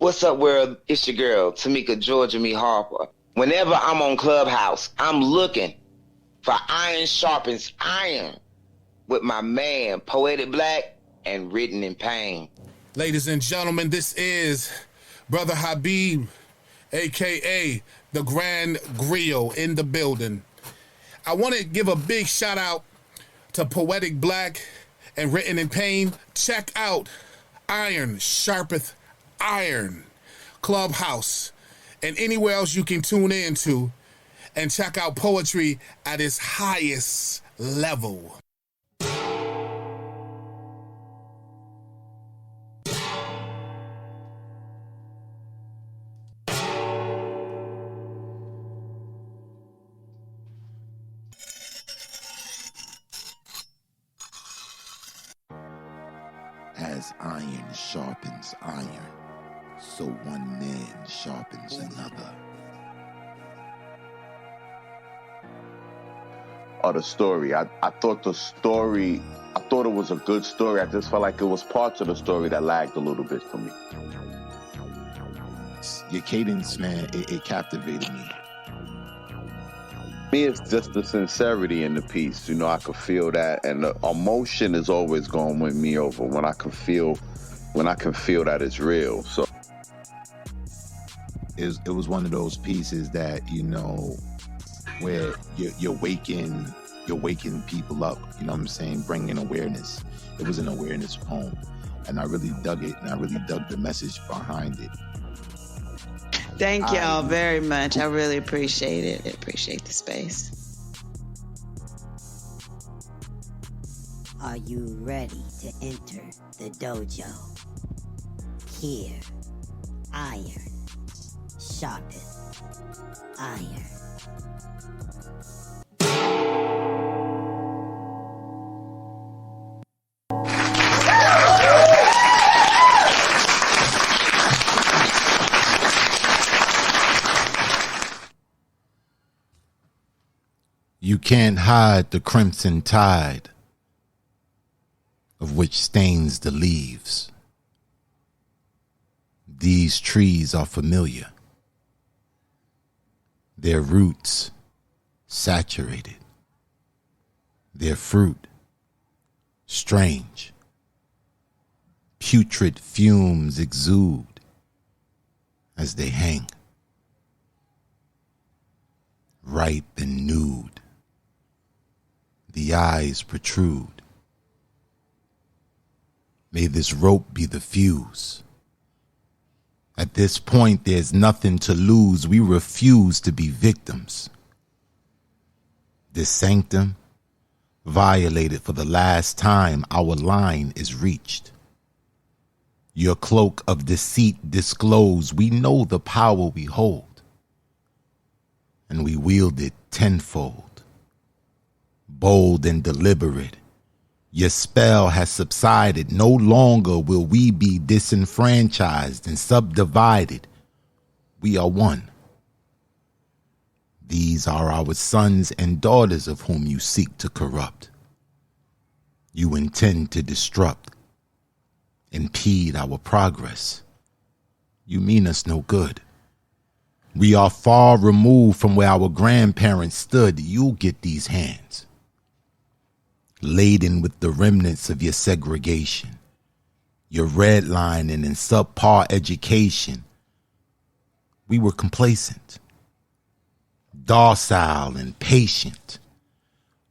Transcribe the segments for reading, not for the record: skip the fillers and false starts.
What's up, world? It's your girl, Tamika Georgia Me Harper. Whenever I'm on Clubhouse, I'm looking for Iron Sharpens Iron with my man, Poetic Black and Written in Pain. Ladies and gentlemen, this is Brother Habib, a.k.a. the Grand Griot in the building. I want to give a big shout out to Poetic Black and Written in Pain. Check out Iron Sharpeth Iron Clubhouse and anywhere else you can tune into and check out poetry at its highest level. As iron sharpens iron, so one man sharpens another. The story. I thought it was a good story. I just felt like it was parts of the story that lagged a little bit for me. Your cadence, man, it captivated me. Me, it's just the sincerity in the piece. You know, I could feel that, and the emotion is always going to win me over when I can feel that it's real. So it was one of those pieces that, you know, where you're waking people up, you know what I'm saying, bringing awareness. It was an awareness poem, and I really dug it, and I really dug the message behind it. Thank y'all very much. I really appreciate it. I appreciate the space. Are you ready to enter the dojo? Here, iron, sharpeth iron. You can't hide the crimson tide of which stains the leaves. These trees are familiar. Their roots saturated. Their fruit strange. Putrid fumes exude as they hang, ripe and nude. The eyes protrude. May this rope be the fuse. At this point, there's nothing to lose. We refuse to be victims. This sanctum, violated for the last time, our line is reached. Your cloak of deceit disclosed. We know the power we hold, and we wield it tenfold. Bold and deliberate, your spell has subsided. No longer will we be disenfranchised and subdivided. We are one. These are our sons and daughters of whom you seek to corrupt. You intend to disrupt, impede our progress. You mean us no good. We are far removed from where our grandparents stood. You'll get these hands, laden with the remnants of your segregation, your redlining and subpar education. We were complacent, docile and patient,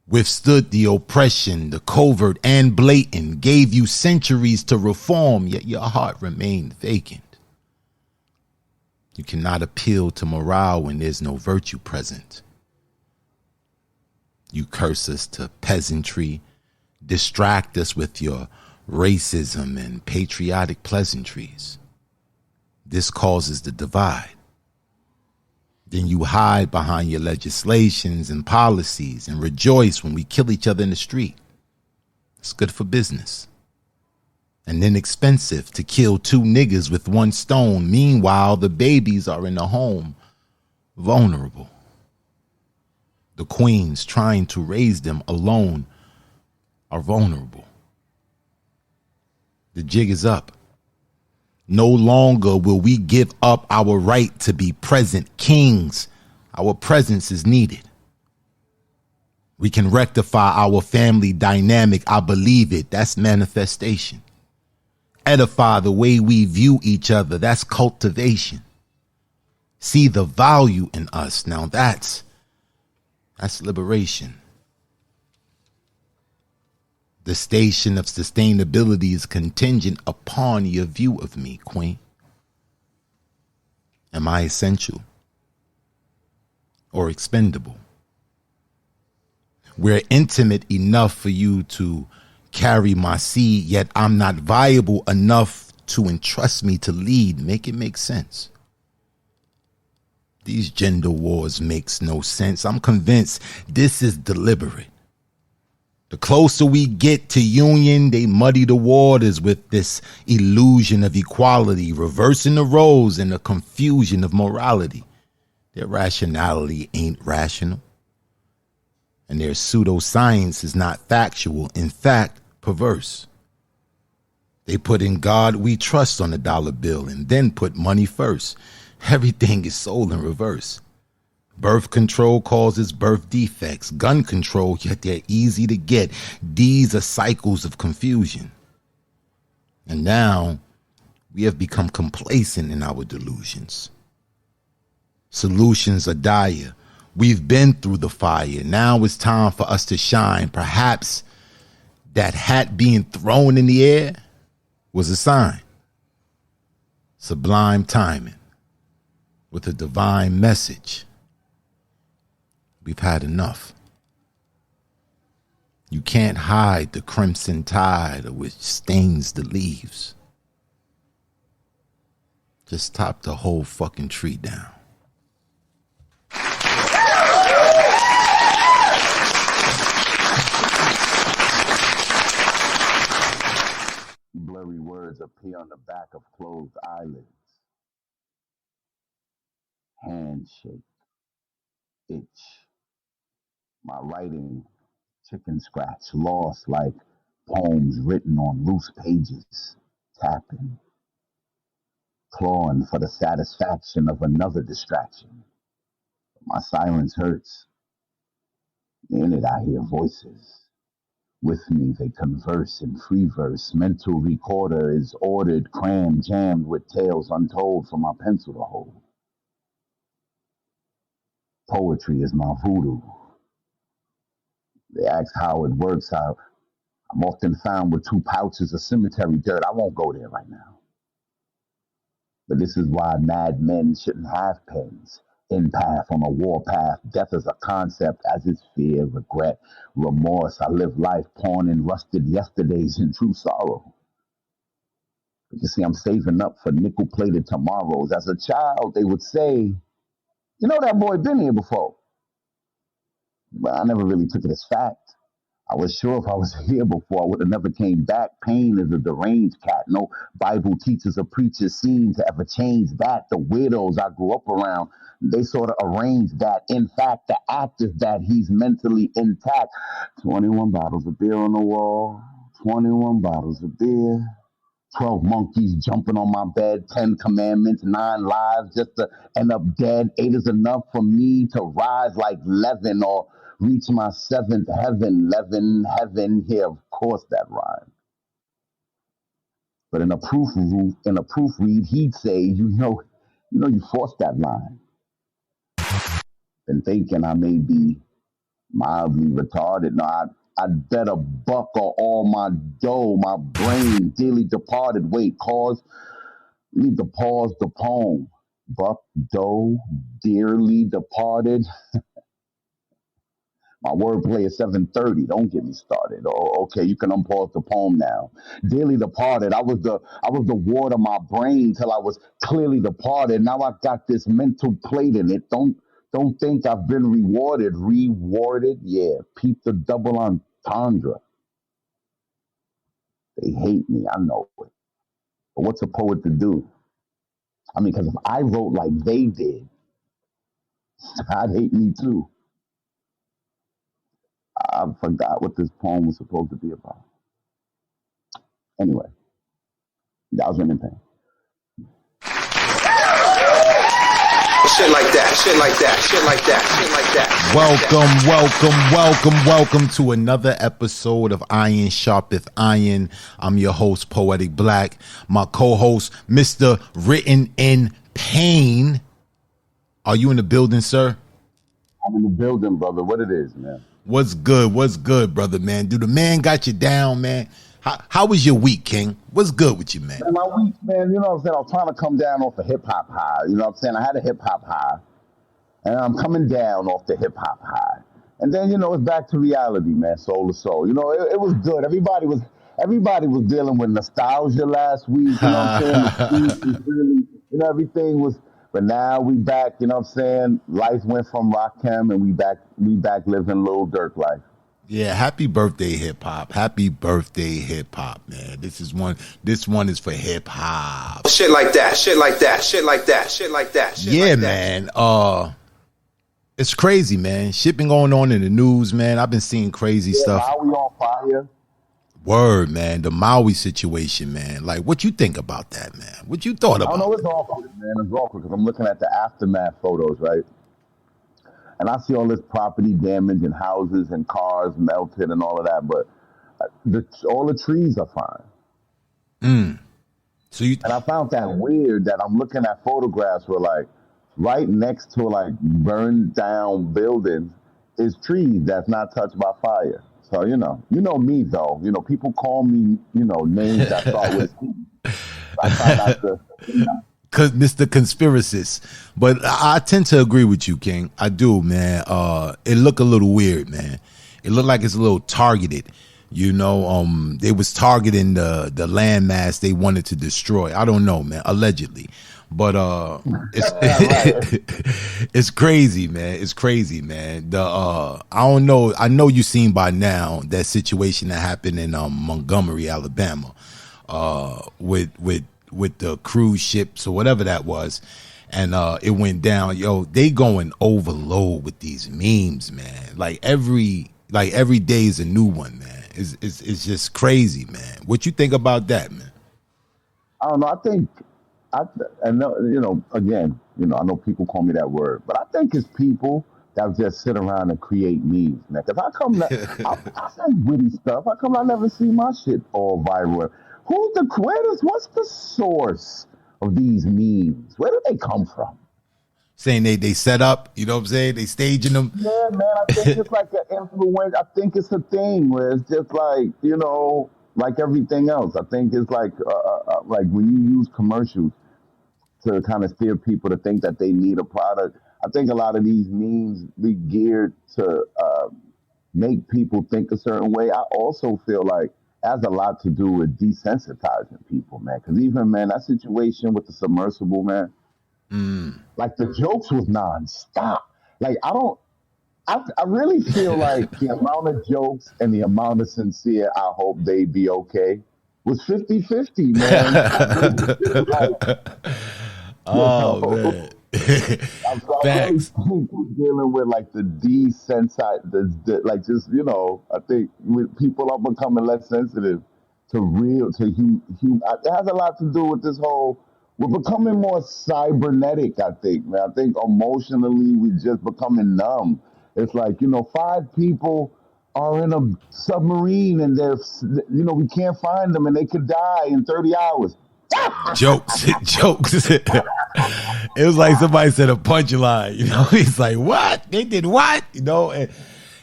withstood the oppression, the covert and blatant, gave you centuries to reform, yet your heart remained vacant. You cannot appeal to morale when there's no virtue present. You curse us to peasantry, distract us with your racism and patriotic pleasantries. This causes the divide. Then you hide behind your legislations and policies and rejoice when we kill each other in the street. It's good for business and inexpensive to kill two niggas with one stone. Meanwhile, the babies are in the home, vulnerable. The queens trying to raise them alone are vulnerable. The jig is up. No longer will we give up our right to be present kings. Our presence is needed. We can rectify our family dynamic. I believe it. That's manifestation. Edify the way we view each other. That's cultivation. See the value in us. Now that's liberation. The station of sustainability is contingent upon your view of me, Queen. Am I essential or expendable? We're intimate enough for you to carry my seed, yet I'm not viable enough to entrust me to lead. Make it make sense. These gender wars makes no sense. I'm convinced this is deliberate. The closer we get to union, they muddy the waters with this illusion of equality, reversing the roles in the confusion of morality. Their rationality ain't rational. And their pseudoscience is not factual, in fact, perverse. They put in God we trust on the dollar bill and then put money first. Everything is sold in reverse. Birth control causes birth defects. Gun control, yet they're easy to get. These are cycles of confusion. And now we have become complacent in our delusions. Solutions are dire. We've been through the fire. Now it's time for us to shine. Perhaps that hat being thrown in the air was a sign. Sublime timing with a divine message. We've had enough. You can't hide the crimson tide which stains the leaves. Just top the whole fucking tree down. Blurry words appear on the back of closed eyelids. Handshake, itch. My writing, chicken scratch, lost like poems written on loose pages. Tapping, clawing for the satisfaction of another distraction. My silence hurts. In it I hear voices. With me they converse in free verse. Mental recorder is ordered, crammed, jammed with tales untold for my pencil to hold. Poetry is my voodoo. They ask how it works. I'm often found with 2 pouches of cemetery dirt. I won't go there right now. But this is why mad men shouldn't have pens. Empath on a warpath. Death is a concept, as is fear, regret, remorse. I live life pawning rusted yesterdays in true sorrow. But you see, I'm saving up for nickel-plated tomorrows. As a child, they would say, you know that boy been here before. But I never really took it as fact. I was sure if I was here before, I would have never came back. Pain is a deranged cat. No Bible teachers or preachers seem to ever change that. The widows I grew up around, they sort of arranged that. In fact, the act is that he's mentally intact. 21 bottles of beer on the wall, 21 bottles of beer. 12 monkeys jumping on my bed, 10 commandments, 9 lives just to end up dead. 8 is enough for me to rise like leaven or reach my 7th heaven. Leaven, heaven, here, of course that rhyme. But in a proofread, he'd say, you forced that line. Been thinking I may be mildly retarded. No, I'd better buckle all my dough, my brain dearly departed. Wait, cause need to pause the poem. Buck doe, dearly departed. My wordplay is 7:30. Don't get me started. Oh, okay, you can unpause the poem now. Dearly departed. I was the ward of my brain till I was clearly departed. Now I got this mental plate in it. Don't think I've been rewarded. Rewarded? Yeah. Peep the double entendre. They hate me. I know it. But what's a poet to do? I mean, because if I wrote like they did, I'd hate me too. I forgot what this poem was supposed to be about. Anyway, that was an pain. shit like that, shit like that, shit like that. Welcome to another episode of Iron Sharpeth Iron. I'm your host, Poetic Black. My co-host, Mr. Written in Pain. Are you in the building, sir? I'm in the building, brother. What it is, man? What's good, brother, man? Do the man got you down, man? How was your week, King? What's good with you, man? My week, man, you know what I'm saying? I was trying to come down off a hip-hop high. You know what I'm saying? I had a hip-hop high, and I'm coming down off the hip-hop high. And then, you know, it's back to reality, man, soul to soul. You know, it was good. Everybody was dealing with nostalgia last week. You know what I'm saying? The streets was really, you know, everything was... But now we back, you know what I'm saying? Life went from Rakim, and we back living Lil Durk life. Yeah, happy birthday, hip hop. Happy birthday, hip hop, man. This one is for hip hop. Shit like that, shit like that, shit like that, shit like that. Shit yeah, like man. It's crazy, man. Shit been going on in the news, man. I've been seeing crazy stuff. Maui on fire. Word, man. The Maui situation, man. Like, what you think about that, man? What you thought about? I don't know. It's awkward, man. It's awkward because I'm looking at the aftermath photos, right? And I see all this property damage and houses and cars melted and all of that, but all the trees are fine. And I found that weird that I'm looking at photographs where, like, right next to, like, burned down buildings is trees that's not touched by fire. So, you know me, though. You know, people call me, you know, names that start with C. I try not to, you know. Mr. Conspiracist. But I tend to agree with you, King. I do, man. It look a little weird, man. It looked like it's a little targeted. You know, they was targeting the landmass they wanted to destroy. I don't know, man. Allegedly. But it's crazy, man. It's crazy, man. I don't know. I know you've seen by now that situation that happened in Montgomery, Alabama, with the cruise ships or whatever that was, and it went down. Yo, they going overload with these memes, man. Like every day is a new one, man. It's just crazy, man. What you think about that, man? I don't know. I know, you know, again, you know, I know people call me that word, but I think it's people that just sit around and create memes, man. Because I say witty stuff. How come I never see my shit all viral? What's the source of these memes? Where do they come from? Saying they set up, you know what I'm saying? They staging them. Yeah, man, I think it's like an influence. I think it's a thing where it's just like, you know, like everything else. I think it's like when you use commercials to kind of steer people to think that they need a product. I think a lot of these memes be geared to make people think a certain way. I also feel like it has a lot to do with desensitizing people, man. Because even, man, that situation with the submersible, man, like the jokes was nonstop. Like I really feel like the amount of jokes and the amount of sincere, I hope they be okay, was 50-50, man. Oh, man. Facts. Dealing with like the desensitized, like just, you know, I think people are becoming less sensitive to it has a lot to do with this whole, we're becoming more cybernetic, I think, man. I think emotionally we're just becoming numb. It's like, you know, 5 people are in a submarine and they're, you know, we can't find them and they could die in 30 hours. Jokes. It was like somebody said a punchline, you know. He's like, what? They did what? You know, and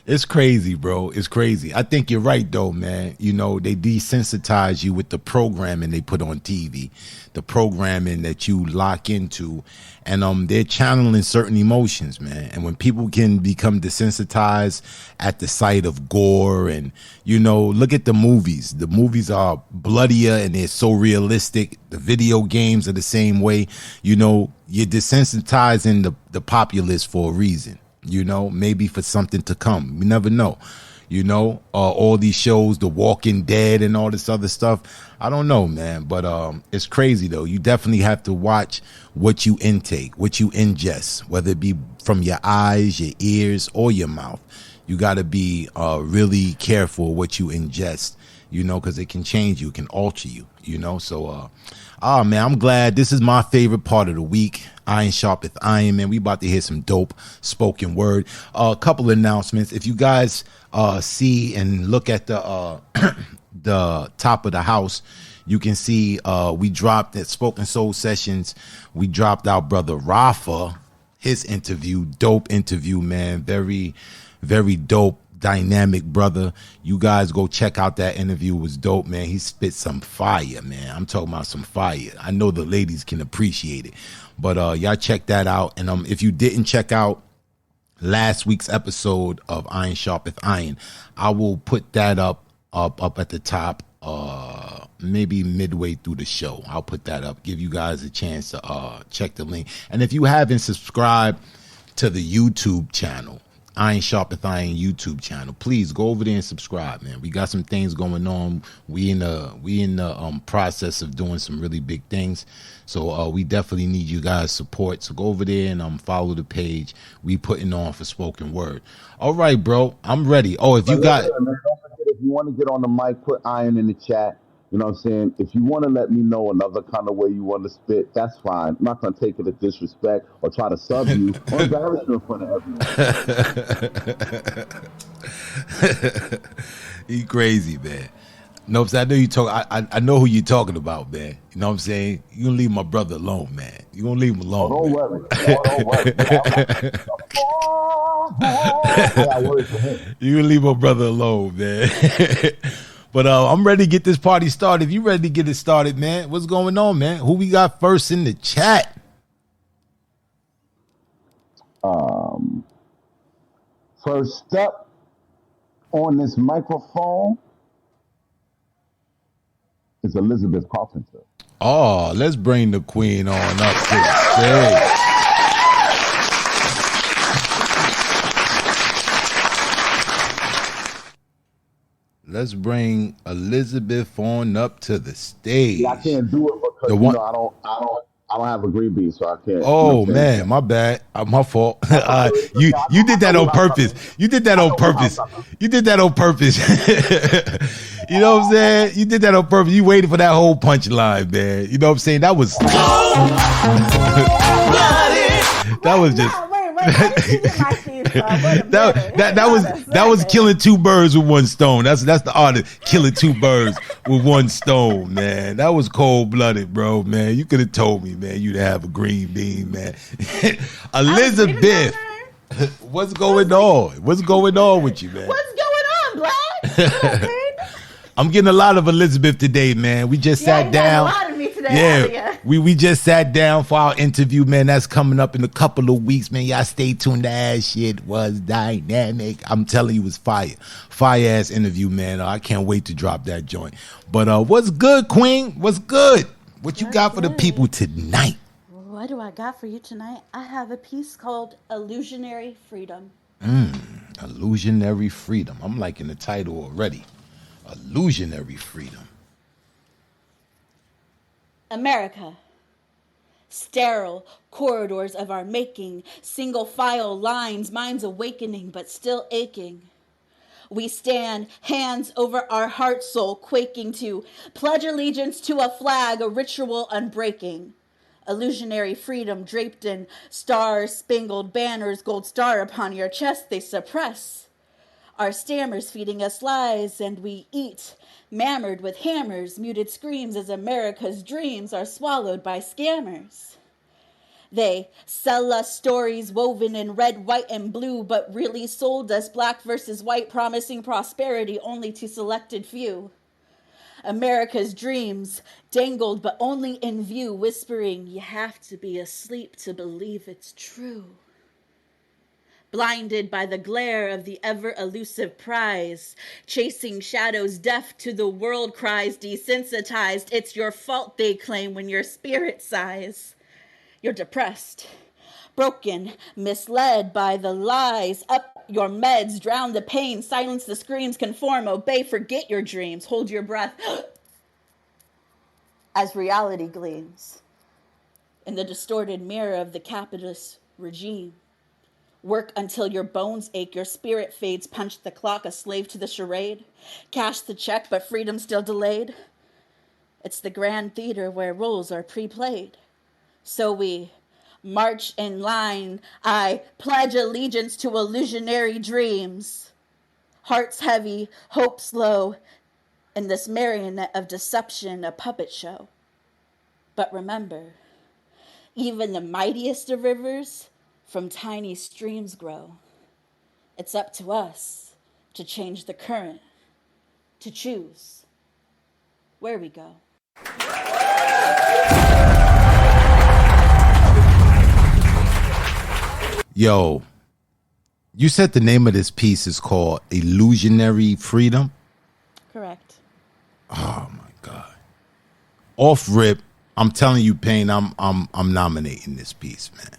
it's crazy, bro. It's crazy. I think you're right, though, man. You know, they desensitize you with the programming they put on TV, the programming that you lock into, and they're channeling certain emotions, man. And when people can become desensitized at the sight of gore, and, you know, look at the movies. The movies are bloodier and they're so realistic. The video games are the same way. You know, you're desensitizing the populace for a reason. You know, maybe for something to come. You never know. You know, all these shows, The Walking Dead and all this other stuff. I don't know, man. But it's crazy, though. You definitely have to watch what you intake, what you ingest, whether it be from your eyes, your ears, or your mouth. You got to be really careful what you ingest, you know, because it can change you. It can alter you, you know. So, man, I'm glad. This is my favorite part of the week. Iron Sharpeth Iron, man. We about to hear some dope spoken word. A couple of announcements. If you guys see and look at the the top of the house, you can see we dropped at Spoken Soul Sessions. We dropped our brother Rafa, his interview. Dope interview, man. Very, very dope. Dynamic brother. You guys go check out that interview. It was dope, man. He spit some fire, man. I'm talking about some fire. I know the ladies can appreciate it, but y'all check that out. And if you didn't check out last week's episode of Iron Sharpeth Iron, I will put that up at the top, maybe midway through the show. I'll put that up, give you guys a chance to check the link. And if you haven't subscribed to the YouTube channel, Iron Sharpeth Iron YouTube channel, please go over there and subscribe, man. We got some things going on. We in the process of doing some really big things, so we definitely need you guys' support. So go over there and follow the page. We putting on for spoken word. All right, bro, I'm ready. Oh, if you got, don't forget, if you want to get on the mic, put Iron in the chat. You know what I'm saying? If you want to let me know another kind of way you want to spit, that's fine. I'm not going to take it as disrespect or try to sub you or embarrass you in front of everyone. You crazy, man. No, I know you talk. I know who you're talking about, man. You know what I'm saying? You gonna leave my brother alone, man. You gonna leave him alone. Don't worry. Don't worry. You gonna leave my brother alone, man. But I'm ready to get this party started. If you ready to get it started, man, what's going on, man? Who we got first in the chat? First up on this microphone is Elizabeth Carpenter. Oh, let's bring the queen on up to the stage. Let's bring Elizabeth on up to the stage. Yeah, I can't do it because I don't have a green bean, so I can't. Oh man, my bad. My fault. You did that on purpose. You did that on purpose. You did that on purpose. You know what I'm saying? You did that on purpose. You waited for that whole punchline, man. You know what I'm saying? That was that was just that was killing two birds with one stone. That's the artist, killing two birds with one stone, man. That was cold blooded, bro, man. You could have told me, man, you'd have a green bean, man. Elizabeth, what's going on? What's going on with you, man? What's going on, Black? I'm getting a lot of Elizabeth today, man. We just sat down. A lot of me today. Yeah, we just sat down for our interview, man. That's coming up in a couple of weeks, man. Y'all stay tuned. That shit was dynamic. I'm telling you, it was fire. Fire ass interview, man. I can't wait to drop that joint. But what's good, Queen? What's good? What you got for the people tonight? What do I got for you tonight? I have a piece called Illusionary Freedom. Illusionary Freedom. I'm liking the title already. Illusionary Freedom. America. Sterile corridors of our making, single file lines, minds awakening but still aching. We stand, hands over our heart soul, quaking to pledge allegiance to a flag, a ritual unbreaking. Illusionary freedom draped in star-spangled banners, gold star upon your chest they suppress. Our stammers feeding us lies, and we eat, mammered with hammers, muted screams as America's dreams are swallowed by scammers. They sell us stories woven in red, white, and blue, but really sold us black versus white, promising prosperity only to selected few. America's dreams dangled but only in view, whispering, you have to be asleep to believe it's true. Blinded by the glare of the ever-elusive prize, chasing shadows, deaf to the world cries, desensitized, it's your fault, they claim, when your spirit sighs. You're depressed, broken, misled by the lies. Up your meds, drown the pain, silence the screams, conform, obey, forget your dreams, hold your breath as reality gleams in the distorted mirror of the capitalist regime. Work until your bones ache, your spirit fades, punch the clock, a slave to the charade. Cash the check, but freedom still delayed. It's the grand theater where roles are pre-played. So we March in line, I pledge allegiance to illusionary dreams. Hearts heavy, hopes low, in this marionette of deception, a puppet show. But remember, even the mightiest of rivers from tiny streams grow. It's up to us to change the current, to choose where we go. Yo, you said the name of this piece is called Illusionary Freedom? Correct. Oh my God. Off rip, I'm telling you, Payne, I'm nominating this piece, man.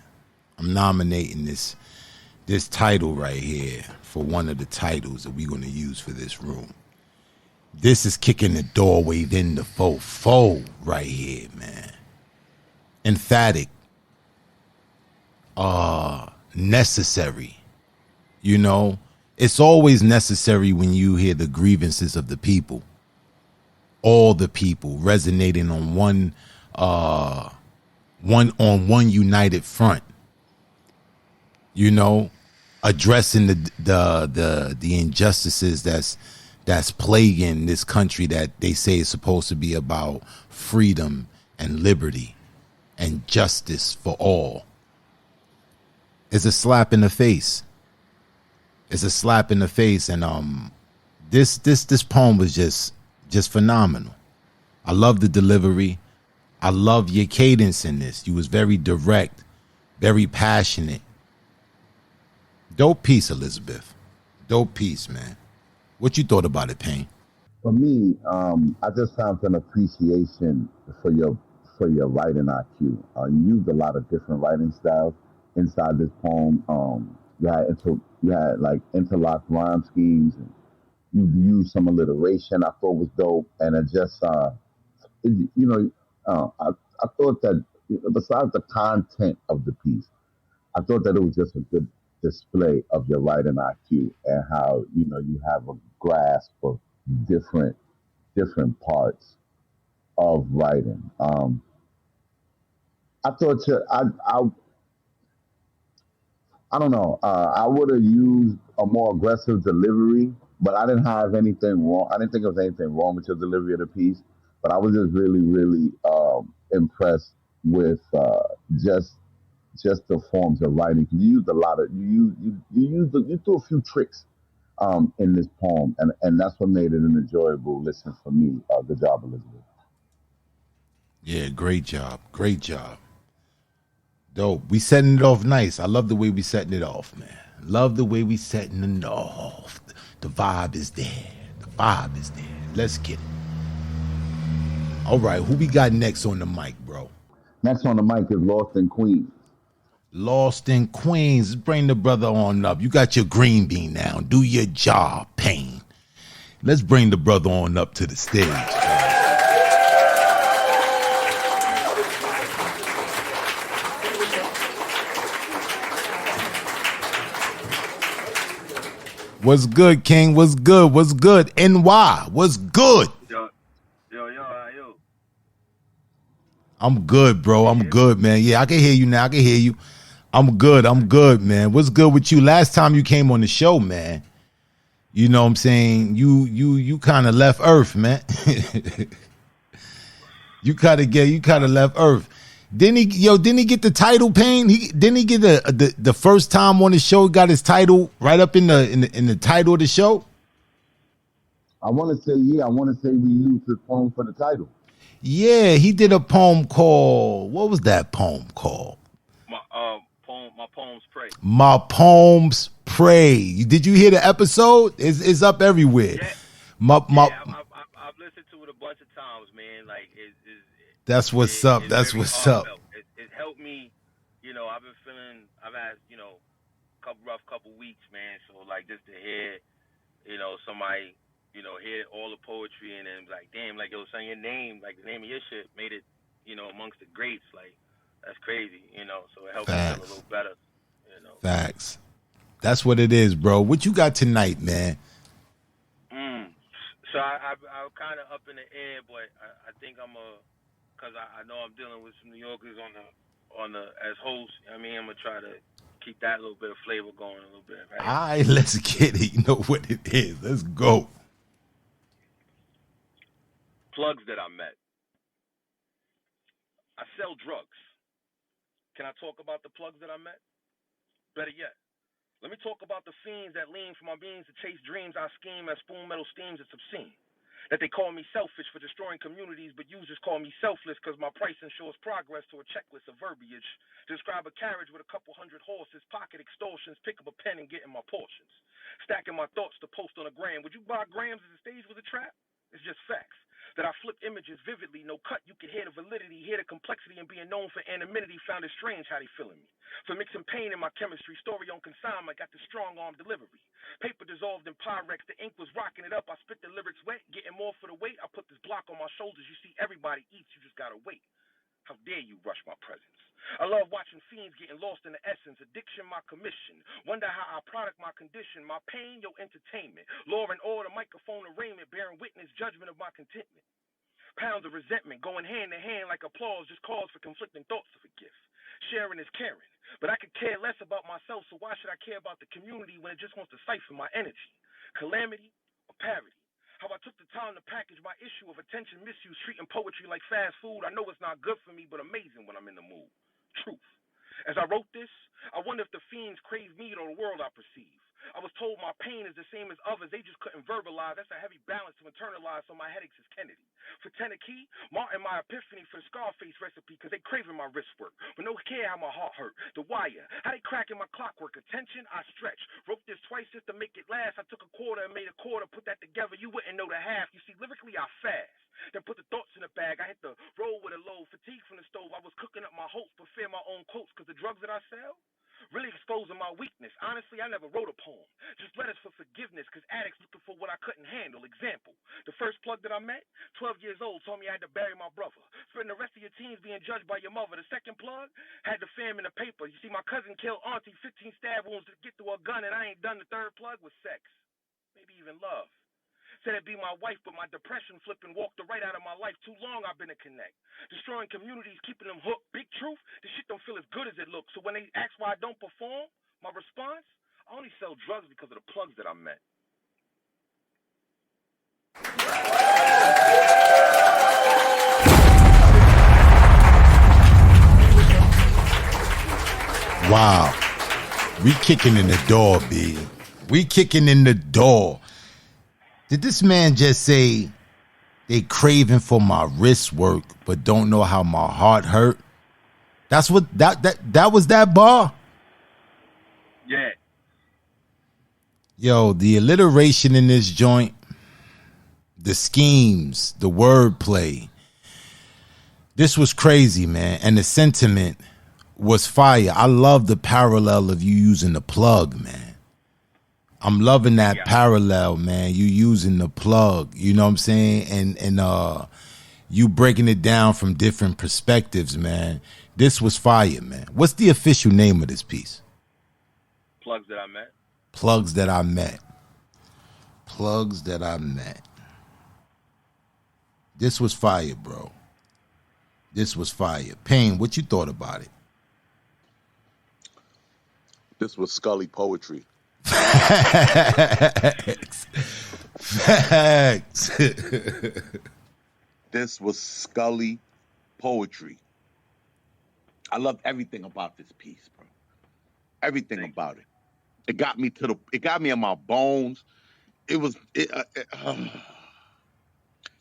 I'm nominating this title right here for one of the titles that we're gonna use for this room. This is kicking the doorway in the faux right here, man. Emphatic. Necessary. You know, it's always necessary when you hear the grievances of the people. All the people resonating on one united front. You know, addressing the injustices that's plaguing this country that they say is supposed to be about freedom and liberty and justice for all. It's a slap in the face. It's a slap in the face, and this poem was just phenomenal. I love the delivery. I love your cadence in this. You was very direct, very passionate. Dope piece, Elizabeth. Dope piece, man. What you thought about it, Payne? For me, I just found an appreciation for your writing IQ. You used a lot of different writing styles inside this poem. You had like interlocked rhyme schemes, and you used some alliteration. I thought was dope, and it just I thought that besides the content of the piece, I thought that it was just a good display of your writing IQ and how you have a grasp of different parts of writing. I thought I don't know. I would have used a more aggressive delivery, but I didn't have anything wrong. I didn't think there was anything wrong with your delivery of the piece, but I was just really, really impressed with just the forms of writing. You used a lot of you threw a few tricks in this poem, and that's what made it an enjoyable listen for me. Good job, Elizabeth. Yeah, great job. Great job. Dope. We setting it off nice. I love the way we setting it off, man. Love the way we setting it off. The vibe is there. The vibe is there. Let's get it. All right, who we got next on the mic, bro? Next on the mic is Lost in Queens. Lost in Queens. Bring the brother on up. You got your green bean now. Do your job, Payne. Let's bring the brother on up to the stage. What's good, King? What's good? What's good? NY, what's good? Yo, how you? I'm good, bro. I'm good, man. Yeah, I can hear you now. I can hear you. I'm good, man. What's good with you? Last time you came on the show, man, you know what I'm saying? You kind of left Earth, man. you kind of left Earth. Didn't he get the title, Payne? Didn't he get the first time on the show, got his title right up in the title of the show? I want to say, yeah. I want to say we used his poem for the title. Yeah, he did a poem called, what was that poem called? My Poems Pray. My Poems Pray. Did you hear the episode? It's up everywhere. Yeah. I've listened to it a bunch of times, man. Like that's what's up. That's what's up. It helped me. I've been feeling. I've had rough couple weeks, man. So like just to hear, somebody, hear all the poetry and then like, damn, like yo, saying your name, like the name of your shit made it, amongst the greats. Like that's crazy, So it helped me feel a little better, Facts. That's what it is, bro. What you got tonight, man? So I'm kind of up in the air, but I think I'm because I know I'm dealing with some New Yorkers as host. I mean, I'm gonna try to keep that little bit of flavor going a little bit, right? All right, let's get it. You know what it is. Let's go. Plugs that I met. I sell drugs. Can I talk about the plugs that I met? Better yet, let me talk about the fiends that lean for my beings to chase dreams. I scheme as spoon metal steams. It's obscene that they call me selfish for destroying communities, but users call me selfless because my price ensures progress to a checklist of verbiage. Describe a carriage with a couple hundred horses, pocket extortions, pick up a pen and get in my portions. Stacking my thoughts to post on a gram. Would you buy grams if the stage was a trap? It's just facts. That I flip images vividly, no cut, you can hear the validity, hear the complexity, and being known for anonymity. Found it strange how they feeling me. For mixing pain in my chemistry, story on consignment, got the strong arm delivery. Paper dissolved in Pyrex, the ink was rocking it up. I spit the lyrics wet, getting more for the weight. I put this block on my shoulders. You see, everybody eats, you just gotta wait. How dare you rush my presence? I love watching fiends getting lost in the essence. Addiction, my commission. Wonder how I product my condition. My pain, your entertainment. Law and order, microphone arraignment. Bearing witness, judgment of my contentment. Pounds of resentment going hand in hand like applause. Just cause for conflicting thoughts of a gift. Sharing is caring. But I could care less about myself, so why should I care about the community when it just wants to siphon my energy? Calamity or parody? How I took the time to package my issue of attention misuse, treating poetry like fast food. I know it's not good for me, but amazing when I'm in the mood. Truth. As I wrote this, I wonder if the fiends crave me or the world I perceive. I was told my pain is the same as others. They just couldn't verbalize. That's a heavy balance to internalize, so my headaches is Kennedy. For Tennessee, Martin, my epiphany for the Scarface recipe, because they craving my wrist work. But no care how my heart hurt. The wire, how they cracking my clockwork. Attention, I stretch. Wrote this twice just to make it last. I took a quarter and made a quarter. Put that together, you wouldn't know the half. You see, lyrically, I fast. Then put the thoughts in the bag. I hit the roll with a load. Fatigue from the stove. I was cooking up my hopes, but fear my own quotes, because the drugs that I sell really exposing my weakness. Honestly, I never wrote a poem. Just letters for forgiveness, because addicts looking for what I couldn't handle. Example, the first plug that I met, 12 years old, told me I had to bury my brother. Spend the rest of your teens being judged by your mother. The second plug had the fam in the paper. You see, my cousin killed auntie, 15 stab wounds to get through a gun, and I ain't done. The third plug was sex. Maybe even love. Said it'd be my wife, but my depression flipped and walked the right out of my life. Too long I've been a connect. Destroying communities, keeping them hooked. Big truth, this shit don't feel as good as it looks. So when they ask why I don't perform, my response, I only sell drugs because of the plugs that I met. Wow. We kicking in the door, B. We kicking in the door. Did this man just say they craving for my wrist work but don't know how my heart hurt? That's what that was that bar? Yeah. Yo, the alliteration in this joint, the schemes, the wordplay. This was crazy, man. And the sentiment was fire. I love the parallel of you using the plug, man. I'm loving that parallel, man. You using the plug, you know what I'm saying? And you breaking it down from different perspectives, man. This was fire, man. What's the official name of this piece? Plugs that I met. Plugs that I met. Plugs that I met. This was fire, bro. This was fire. Payne, what you thought about it? This was Scully poetry. Facts. Facts. This was Scully poetry. I loved everything about this piece, bro. Everything about it. It got me in my bones. You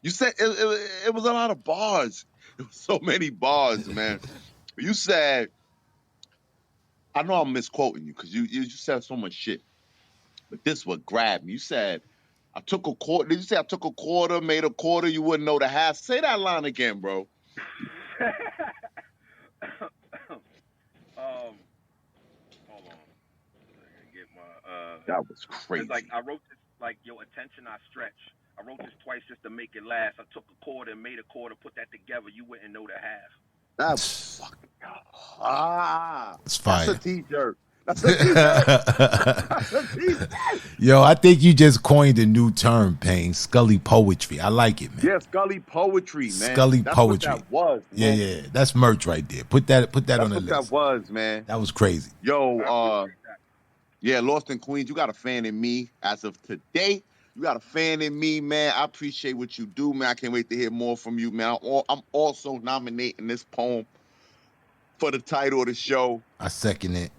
said it was a lot of bars. It was so many bars, man. You said, I know I'm misquoting you because you just said so much shit. But this would grab me. You said, I took a quarter. Did you say I took a quarter, made a quarter, you wouldn't know the half? Say that line again, bro. Hold on. Get my That was crazy. It's like I wrote this, like, your attention I stretch. I wrote this twice just to make it last. I took a quarter and made a quarter, put that together, you wouldn't know the half. That's fucking It's fire. That's a t-shirt. That's what she said. That's what she said. Yo, I think you just coined a new term, Payne. Scully poetry. I like it, man. Yeah, Scully poetry, man. Scully That's what poetry. that was, Yeah, man. yeah. That's merch right there. Put that on That's the what that list. was, man. That was crazy. Yo, yeah, Lost in Queens, you got a fan in me as of today. You got a fan in me, man. I appreciate what you do, man. I can't wait to hear more from you, man. I'm also nominating this poem for the title of the show. I second it.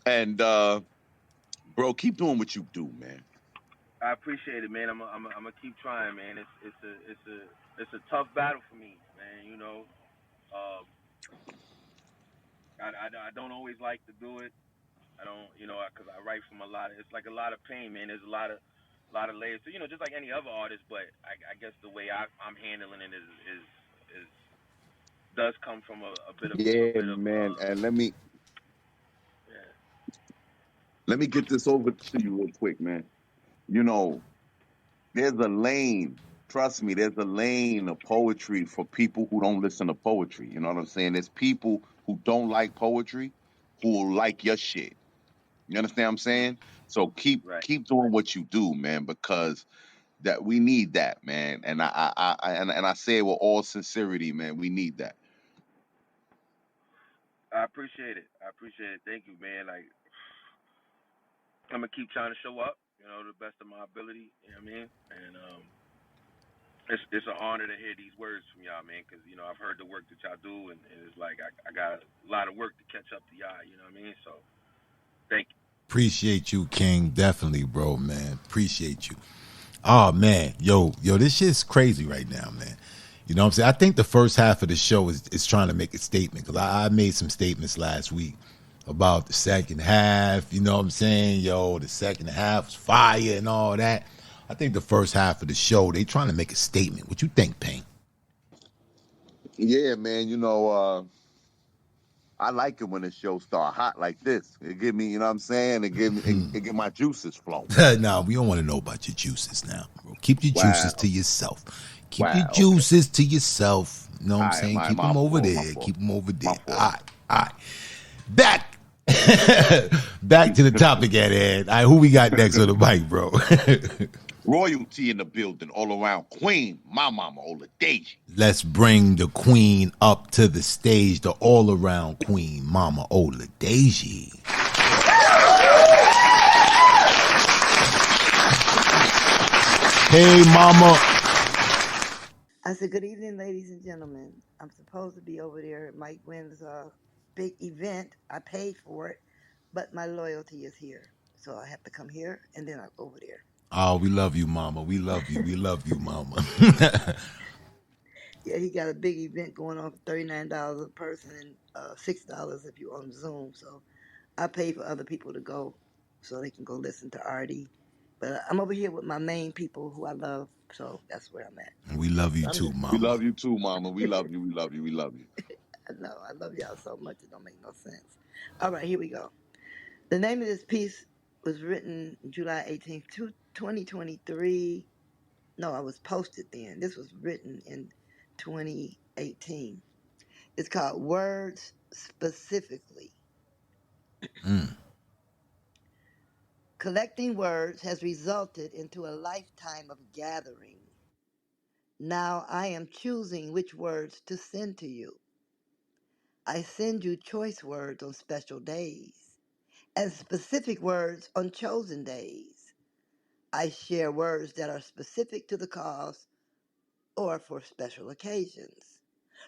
And bro, keep doing what you do, man. I appreciate it, man. I'm gonna keep trying, man. It's a tough battle for me, man. You know, um, I don't always like to do it. I don't, you know, because I write from a lot of. It's like a lot of pain, man. There's a lot of layers. So, you know, just like any other artist, but I guess the way I'm handling it is does come from a bit of Man. And yeah. let me get this over to you real quick, man. You know, there's a lane. Trust me, there's a lane of poetry for people who don't listen to poetry. You know what I'm saying? There's people who don't like poetry who will like your shit. You understand what I'm saying? So keep Right. doing what you do, man, because that we need that, man. And I say it with all sincerity, man. We need that. I appreciate it. Thank you, man. Like I'm gonna keep trying to show up, you know, the best of my ability. You know what I mean? And it's an honor to hear these words from y'all, man, because you know I've heard the work that y'all do, and it's like I got a lot of work to catch up to y'all. You know what I mean? So thank you. Appreciate you, King. Definitely, bro, man. Appreciate you. Oh man, yo, this shit's crazy right now, man. You know what I'm saying? I think the first half of the show is trying to make a statement because I made some statements last week about the second half. You know what I'm saying? Yo, the second half was fire and all that. I think the first half of the show, they trying to make a statement. What you think, Payne? Yeah, man. You know, I like it when the show start hot like this. It give me, you know what I'm saying? It give me, it get my juices flowing. Nah, we don't want to know about your juices now, bro. Keep your juices to yourself. Keep your Okay. juices to yourself. You know what I'm saying? Keep my them over fault, my there. fault. Keep them over there. My All fault. right. Back. Back to the topic at hand. All right, who we got next on the mic, bro? Royalty in the building, all around Queen, my mama, Oladeji. Let's bring the queen up to the stage, the all-around queen, Mama Oladeji. Hey, Mama. I said, good evening, ladies and gentlemen. I'm supposed to be over there at Mike Wynn's big event. I paid for it, but my loyalty is here. So I have to come here, and then I'll go over there. Oh, we love you, Mama. We love you. We love you, Mama. Yeah, he got a big event going on for $39 a person and $6 if you're on Zoom. So I pay for other people to go so they can go listen to Artie. But I'm over here with my main people who I love, so that's where I'm at. We love you I'm too, just, Mama. We love you too, mama. We love you. We love you. We love you. I know, I love y'all so much it don't make no sense. All right, here we go. The name of this piece was written July 18th, 2023. No, I was posted then. This was written in 2018. It's called Words Specifically. Collecting words has resulted into a lifetime of gathering. Now I am choosing which words to send to you. I send you choice words on special days and specific words on chosen days. I share words that are specific to the cause or for special occasions.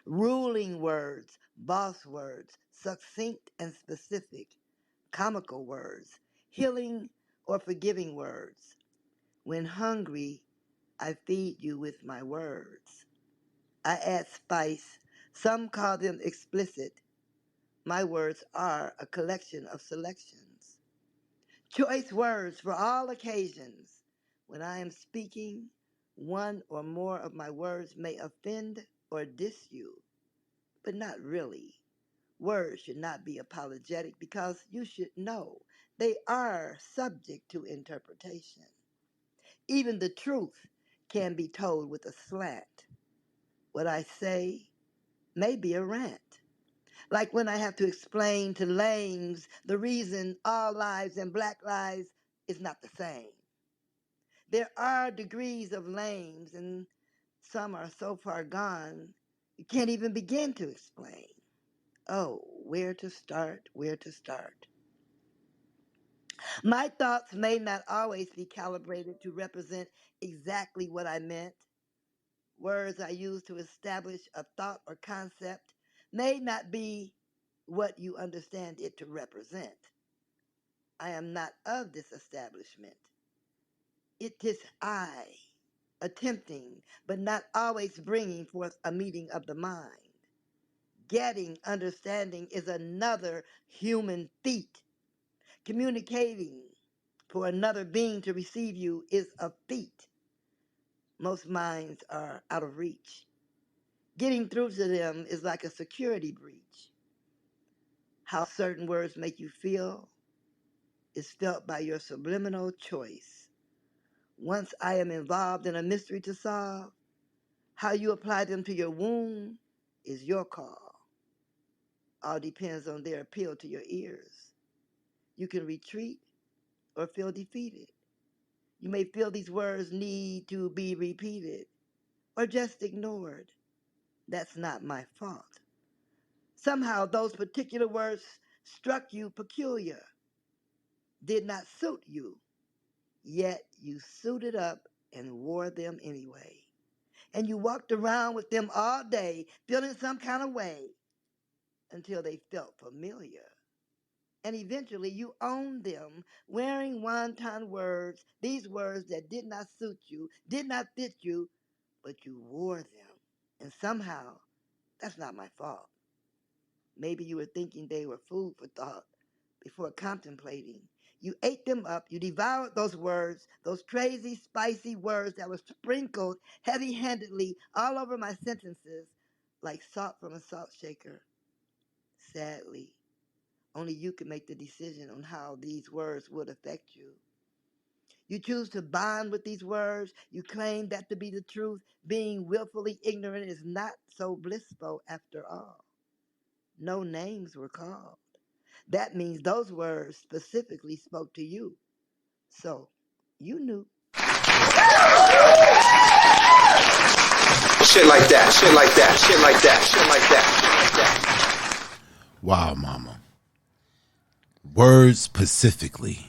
Ruling words, boss words, succinct and specific, comical words, healing or forgiving words. When hungry, I feed you with my words. I add spice. Some call them explicit. My words are a collection of selections. Choice words for all occasions. When I am speaking, one or more of my words may offend or diss you, but not really. Words should not be apologetic because you should know they are subject to interpretation. Even the truth can be told with a slant. What I say may be a rant. Like when I have to explain to lames the reason all lives and black lives is not the same. There are degrees of lames, and some are so far gone, you can't even begin to explain. Oh, where to start, where to start. My thoughts may not always be calibrated to represent exactly what I meant. Words I use to establish a thought or concept may not be what you understand it to represent. I am not of this establishment. It is I, attempting, but not always bringing forth a meeting of the mind. Getting understanding is another human feat. Communicating for another being to receive you is a feat. Most minds are out of reach. Getting through to them is like a security breach. How certain words make you feel is felt by your subliminal choice. Once I am involved in a mystery to solve, how you apply them to your wound is your call. All depends on their appeal to your ears. You can retreat or feel defeated. You may feel these words need to be repeated or just ignored. That's not my fault. Somehow those particular words struck you peculiar, did not suit you, yet you suited up and wore them anyway. And you walked around with them all day, feeling some kind of way until they felt familiar. And eventually you owned them, wearing wonton words, these words that did not suit you, did not fit you, but you wore them. And somehow, that's not my fault. Maybe you were thinking they were food for thought before contemplating. You ate them up. You devoured those words, those crazy, spicy words that were sprinkled heavy handedly all over my sentences like salt from a salt shaker. Sadly, only you can make the decision on how these words would affect you. You choose to bond with these words. You claim that to be the truth. Being willfully ignorant is not so blissful after all. No names were called. That means those words specifically spoke to you. So you knew. Shit like that, shit like that, shit like that, shit like that, shit like that. Wow, mama. Words specifically.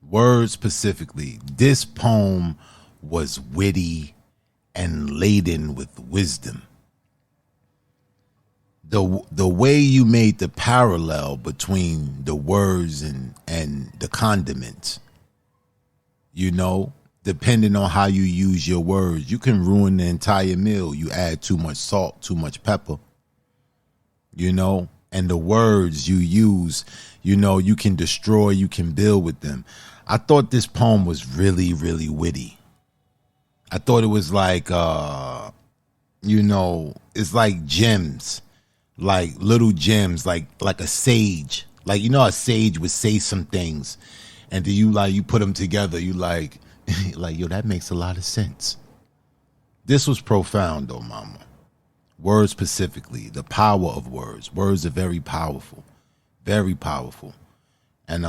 Words specifically. This poem was witty and laden with wisdom. The way you made the parallel between the words and the condiments, you know, depending on how you use your words, you can ruin the entire meal. You add too much salt, too much pepper, you know, and the words you use, you know, you can destroy, you can build with them. I thought this poem was really, really witty. I thought it was like, you know, it's like gems, like little gems, like a sage. Like, you know, a sage would say some things, and then you put them together. You like, like, yo, that makes a lot of sense. This was profound, though, mama. Words specifically, the power of words. Words are very powerful, very powerful. And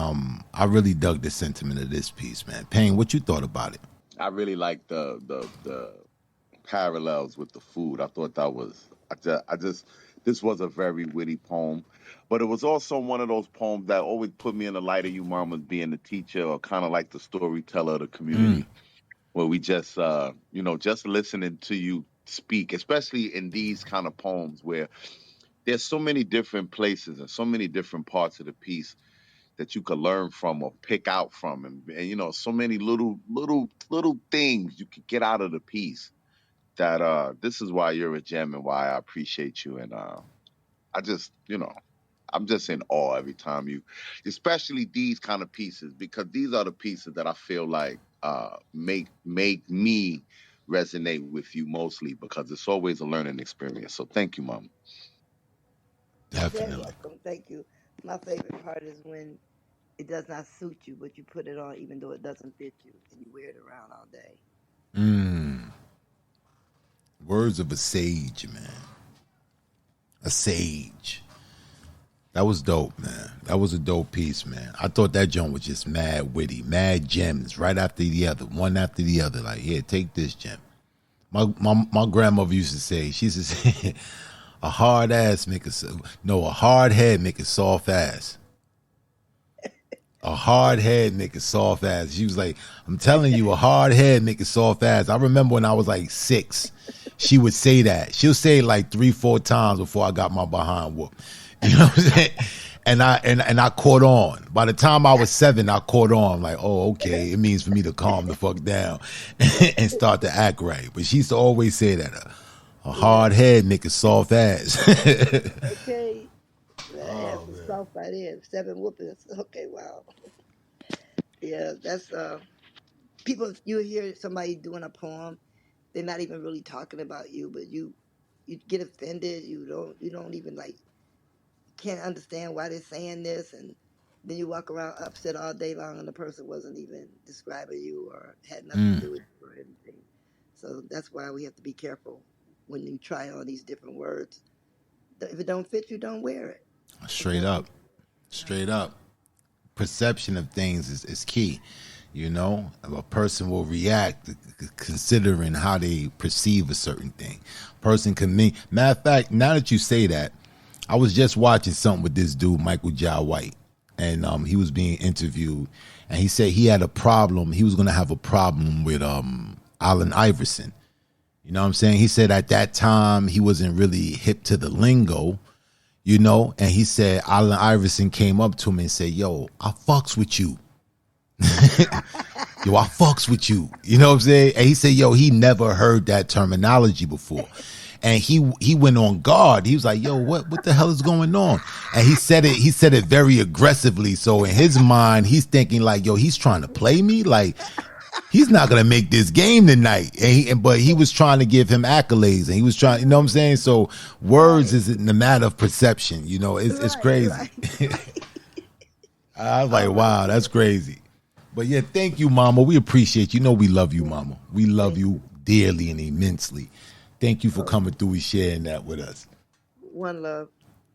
I really dug the sentiment of this piece, man. Payne, what you thought about it? I really like the parallels with the food. I thought that was I just this was a very witty poem, but it was also one of those poems that always put me in the light of you, mom, as being the teacher or kind of like the storyteller of the community, where we just you know, just listening to you speak, especially in these kind of poems where there's so many different places and so many different parts of the piece that you could learn from or pick out from, and you know, so many little things you could get out of the piece. That this is why you're a gem and why I appreciate you, and I just, you know, I'm just in awe every time you, especially these kind of pieces, because these are the pieces that I feel like make me resonate with you mostly, because it's always a learning experience. So thank you, mom. You're very Definitely. welcome. Thank you. My favorite part is when it does not suit you, but you put it on even though it doesn't fit you, and you wear it around all day. Words of a sage, man. a sage. That was dope, man. That was a dope piece, man. I thought that joint was just mad witty, mad gems, right after the other, one after the other. Like, here, take this gem. My grandmother used to say, she used to say, a hard ass make a no, a hard head make a soft ass. A hard head make a soft ass. She was like, I'm telling you, a hard head make a soft ass. I remember when I was like 6, she would say that. She'll say it like 3-4 times before I got my behind whooped. You know what I'm saying? And I caught on. By the time I was 7, I caught on. Like, oh, okay, it means for me to calm the fuck down and start to act right. But she used to always say that a hard head make a soft ass. Okay. That ass is soft right in. 7 whoopings. Okay, wow. Yeah, that's people. You hear somebody doing a poem, they're not even really talking about you, but you get offended. You don't even like can't understand why they're saying this, and then you walk around upset all day long, and the person wasn't even describing you or had nothing to do with you or anything. So that's why we have to be careful when you try on these different words. If it don't fit you, don't wear it. Straight up. Straight up. Perception of things is key. You know, a person will react considering how they perceive a certain thing. Person can mean. Matter of fact, now that you say that, I was just watching something with this dude, Michael Jai White, and he was being interviewed, and he said he had a problem. He was going to have a problem with Allen Iverson. You know what I'm saying? He said at that time he wasn't really hip to the lingo, you know, and he said Allen Iverson came up to him and said, yo, I fucks with you. Yo, I fucks with you. You know what I'm saying? And he said, yo, he never heard that terminology before. And he went on guard. He was like, yo, what the hell is going on? And he said it very aggressively. So in his mind, he's thinking like, yo, he's trying to play me? Like, he's not gonna make this game tonight. But he was trying to give him accolades, and he was trying, you know what I'm saying? So words isn't a matter of perception, you know, it's crazy. Right. I was like, wow, that's crazy. But yeah, thank you, Mama. We appreciate you. You know we love you, Mama. We love you dearly and immensely. Thank you for coming through and sharing that with us. One love.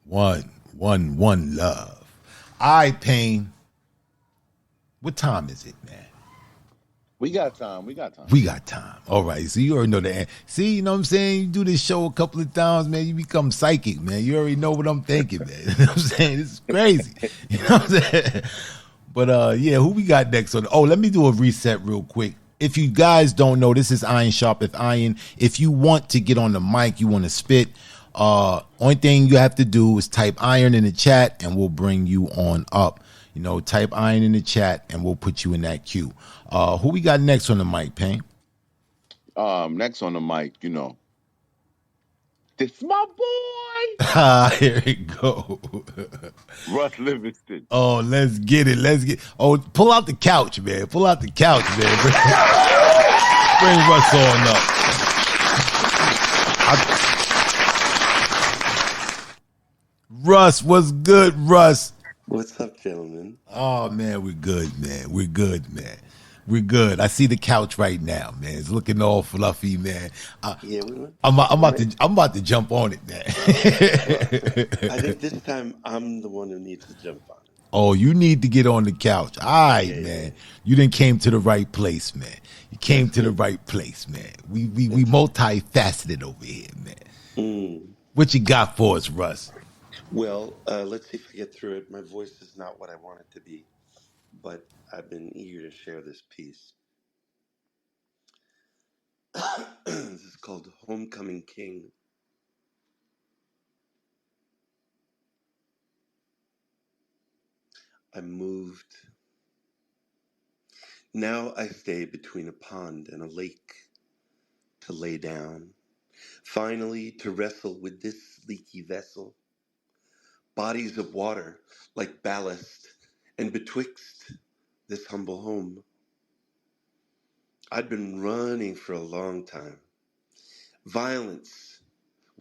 One love. All right, Payne. What time is it, man? We got time. We got time. All right. So you already know the answer. See, you know what I'm saying? You do this show a couple of times, man. You become psychic, man. You already know what I'm thinking, man. You know what I'm saying? This is crazy. You know what I'm saying? But yeah, who we got next on? Oh, let me do a reset real quick. If you guys don't know, this is Iron Sharpeth Iron. If you want to get on the mic, you want to spit, only thing you have to do is type iron in the chat and we'll bring you on up. You know, type iron in the chat and we'll put you in that queue. Who we got next on the mic, Payne? Next on the mic, you know, this my boy. Here we go. Russ Livingston. Oh, let's get it. Oh, pull out the couch, man. Bring Russ on up. Russ, what's good, Russ? What's up, gentlemen? Oh, man, we're good, man. We're good. I see the couch right now, man. It's looking all fluffy, man. Yeah, I'm about to jump on it, man. I think this time I'm the one who needs to jump on it. Oh, you need to get on the couch. All right, man. Yeah. You done came to the right place, man. You came to the right place, man. We multifaceted over here, man. What you got for us, Russ? Well, let's see if I get through it. My voice is not what I want it to be, but I've been eager to share this piece. This is called Homecoming King. I moved. Now I stay between a pond and a lake to lay down, finally to wrestle with this leaky vessel. Bodies of water like ballast, and betwixt this humble home. I'd been running for a long time. Violence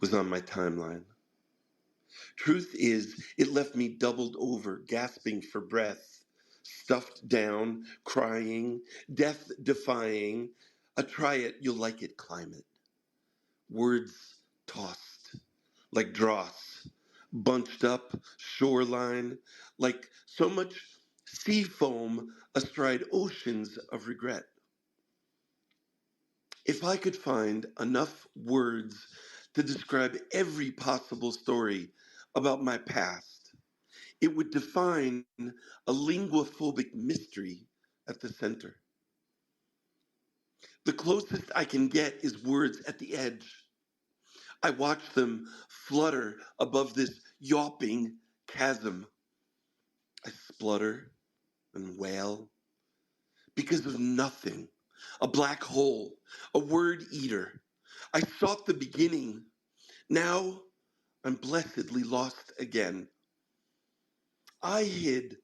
was on my timeline. Truth is, it left me doubled over, gasping for breath, stuffed down, crying, death-defying, a try-it-you'll-like-it climate. Words tossed like dross bunched up shoreline, like so much sea foam astride oceans of regret. If I could find enough words to describe every possible story about my past, it would define a linguophobic mystery at the center. The closest I can get is words at the edge. I watch them flutter above this yawping chasm. I splutter and wail because of nothing. A black hole, a word eater. I sought the beginning. Now I'm blessedly lost again. I hid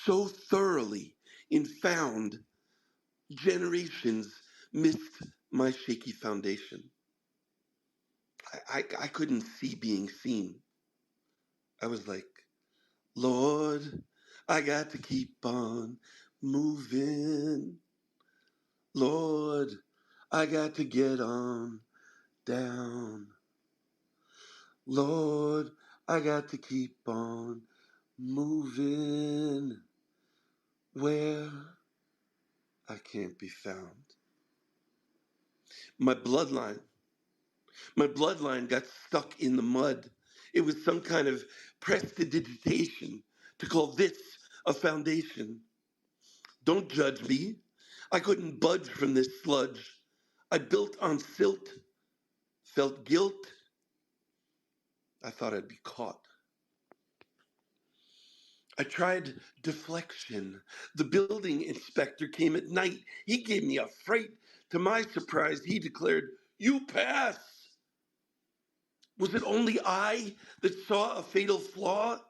so thoroughly in found, generations missed my shaky foundation. I couldn't see being seen. I was like, Lord, I got to keep on moving. Lord, I got to get on down. Lord, I got to keep on moving where I can't be found. My bloodline got stuck in the mud. It was some kind of prestidigitation to call this a foundation. Don't judge me. I couldn't budge from this sludge. I built on silt, felt guilt. I thought I'd be caught. I tried deflection. The building inspector came at night. He gave me a fright. To my surprise, he declared, "You pass." Was it only I that saw a fatal flaw?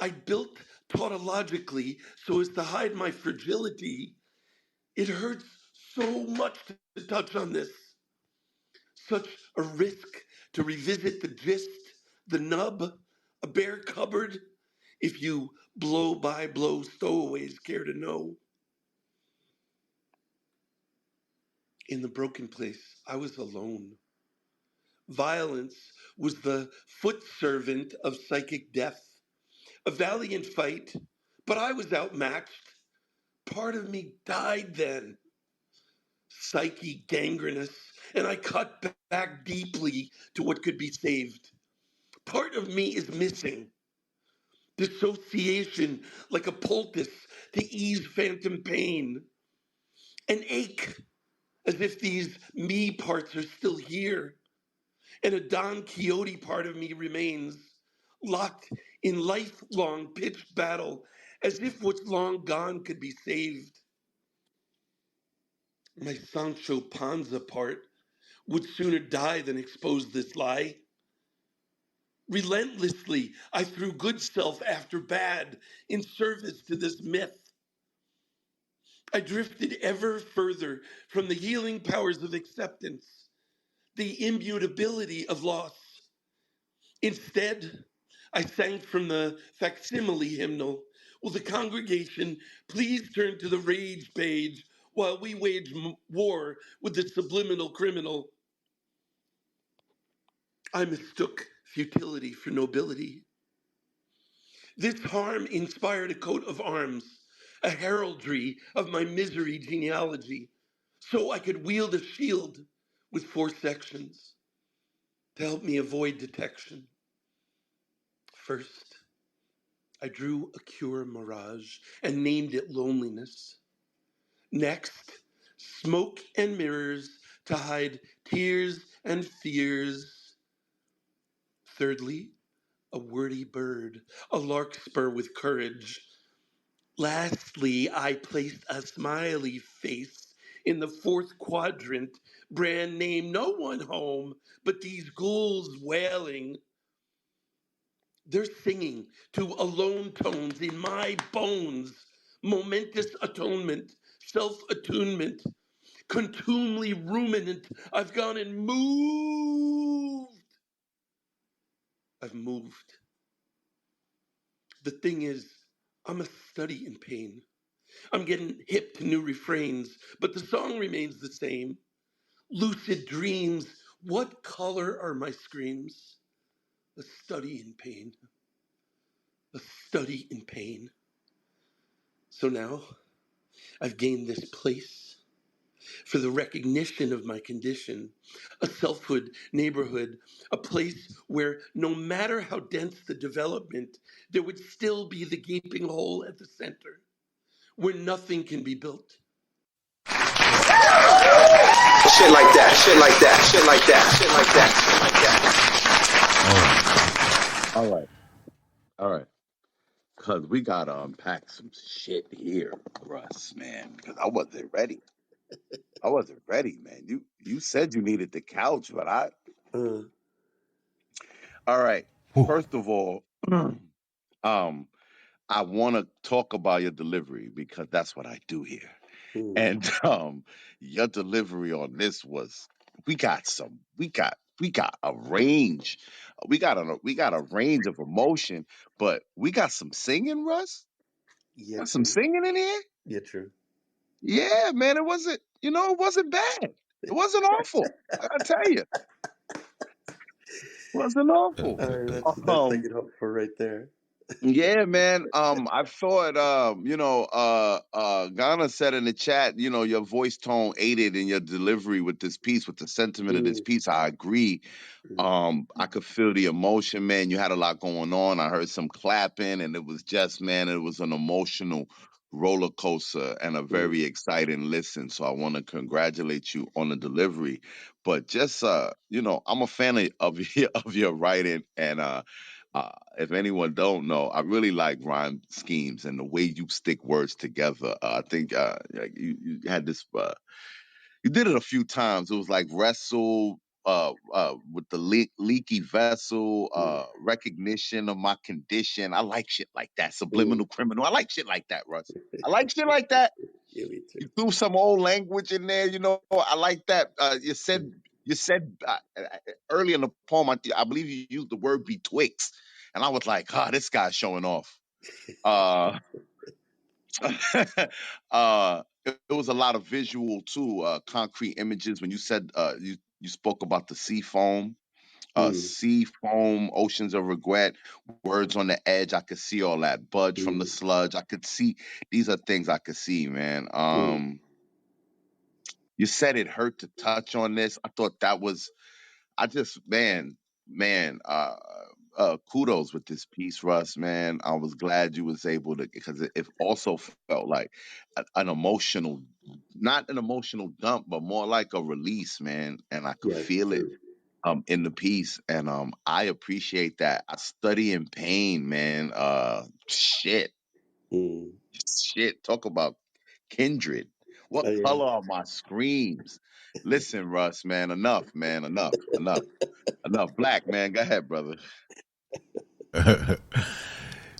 I built tautologically so as to hide my fragility. It hurts so much to touch on this. Such a risk to revisit the gist, the nub, a bare cupboard, if you blow-by-blow stowaways care to know. In the broken place, I was alone. Violence was the foot servant of psychic death. A valiant fight, but I was outmatched. Part of me died then. Psyche gangrenous, and I cut back deeply to what could be saved. Part of me is missing. Dissociation like a poultice to ease phantom pain. An ache as if these me parts are still here. And a Don Quixote part of me remains, locked in lifelong pitched battle, as if what's long gone could be saved. My Sancho Panza part would sooner die than expose this lie. Relentlessly, I threw good self after bad in service to this myth. I drifted ever further from the healing powers of acceptance, the immutability of loss. Instead, I sang from the facsimile hymnal. Will the congregation please turn to the rage page while we wage war with the subliminal criminal? I mistook futility for nobility. This harm inspired a coat of arms, a heraldry of my misery genealogy, so I could wield a shield with 4 sections to help me avoid detection. First, I drew a cure mirage and named it loneliness. Next, smoke and mirrors to hide tears and fears. Thirdly, a wordy bird, a larkspur with courage. Lastly, I placed a smiley face in the 4th quadrant, brand name no one home but these ghouls wailing. They're singing to alone tones in my bones, momentous atonement, self-attunement, contumely ruminant. I've gone and moved. I've moved. The thing is, I'm a study in pain. I'm getting hip to new refrains, but the song remains the same. Lucid dreams, what color are my screams? a study in pain, a study in pain. So now I've gained this place for the recognition of my condition, a selfhood neighborhood, a place where no matter how dense the development, there would still be the gaping hole at the center, where nothing can be built. Shit like that, shit like that, shit like that, shit like that, shit like that. All right. All right. Because we got to unpack some shit here, Russ, man. Because I wasn't ready. I wasn't ready, man. You said you needed the couch, but Uh, all right. Whew. First of all, um, I want to talk about your delivery because that's what I do here. mm, And your delivery on this was we got a range. We got a range of emotion, but we got some singing, Russ. yeah, Got some true. singing in here. Yeah, true. Yeah, man, it wasn't bad. It wasn't awful. I gotta tell you, it wasn't awful. That's I Um, could hope for right there. Yeah, man. I thought, Ghana said in the chat, your voice tone aided in your delivery with this piece, with the sentiment of this Mm, piece. I agree. mm, I could feel the emotion, man. You had a lot going on. I heard some clapping, and it was just, man, it was an emotional roller coaster and a mm, very exciting listen. So I want to congratulate you on the delivery. But just, I'm a fan of your writing, and if anyone don't know, I really like rhyme schemes and the way you stick words together. I think like you had this. You did it a few times. It was like wrestle with the leaky vessel, mm, recognition of my condition. I like shit like that. mm. Subliminal criminal. I like shit like that, Russ. I like shit like that. Yeah, me too. You threw some old language in there. I like that. You said early in the poem. I believe you used the word betwixt, and I was like, this guy's showing off. Uh, it was a lot of visual too, concrete images. When you said you spoke about the Mm, sea foam, oceans of regret, words on the edge. I could see all that. Budge from the mm, sludge. I could see. These are things I could see, man. mm. You said it hurt to touch on this. I thought that was. I just man. Kudos with this piece, Russ. Man, I was glad you was able to because it also felt like an emotional, not an emotional dump, but more like a release, man. And I could Yeah, feel it true. in the piece, and I appreciate that. I study in pain, man. Shit, Mm. shit. Talk about kindred. Oh What yeah. color are my screams? Listen, Russ, man. Enough, man. Enough. Black man, go ahead, brother.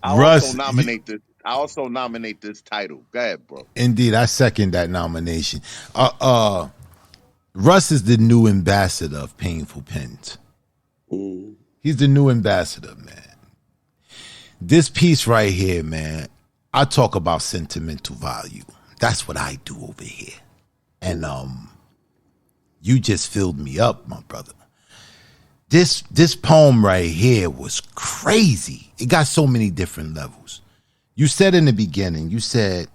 I also Russ, you, nominate this. I also nominate this title. Go ahead, bro. indeed, I second that nomination. Russ is the new ambassador of Painful Pens. Mm, He's the new ambassador, man. This piece right here, man, I talk about sentimental value. That's what I do over here. And mm. you just filled me up, my brother. This poem right here was crazy. It got so many different levels. You said in the beginning, you said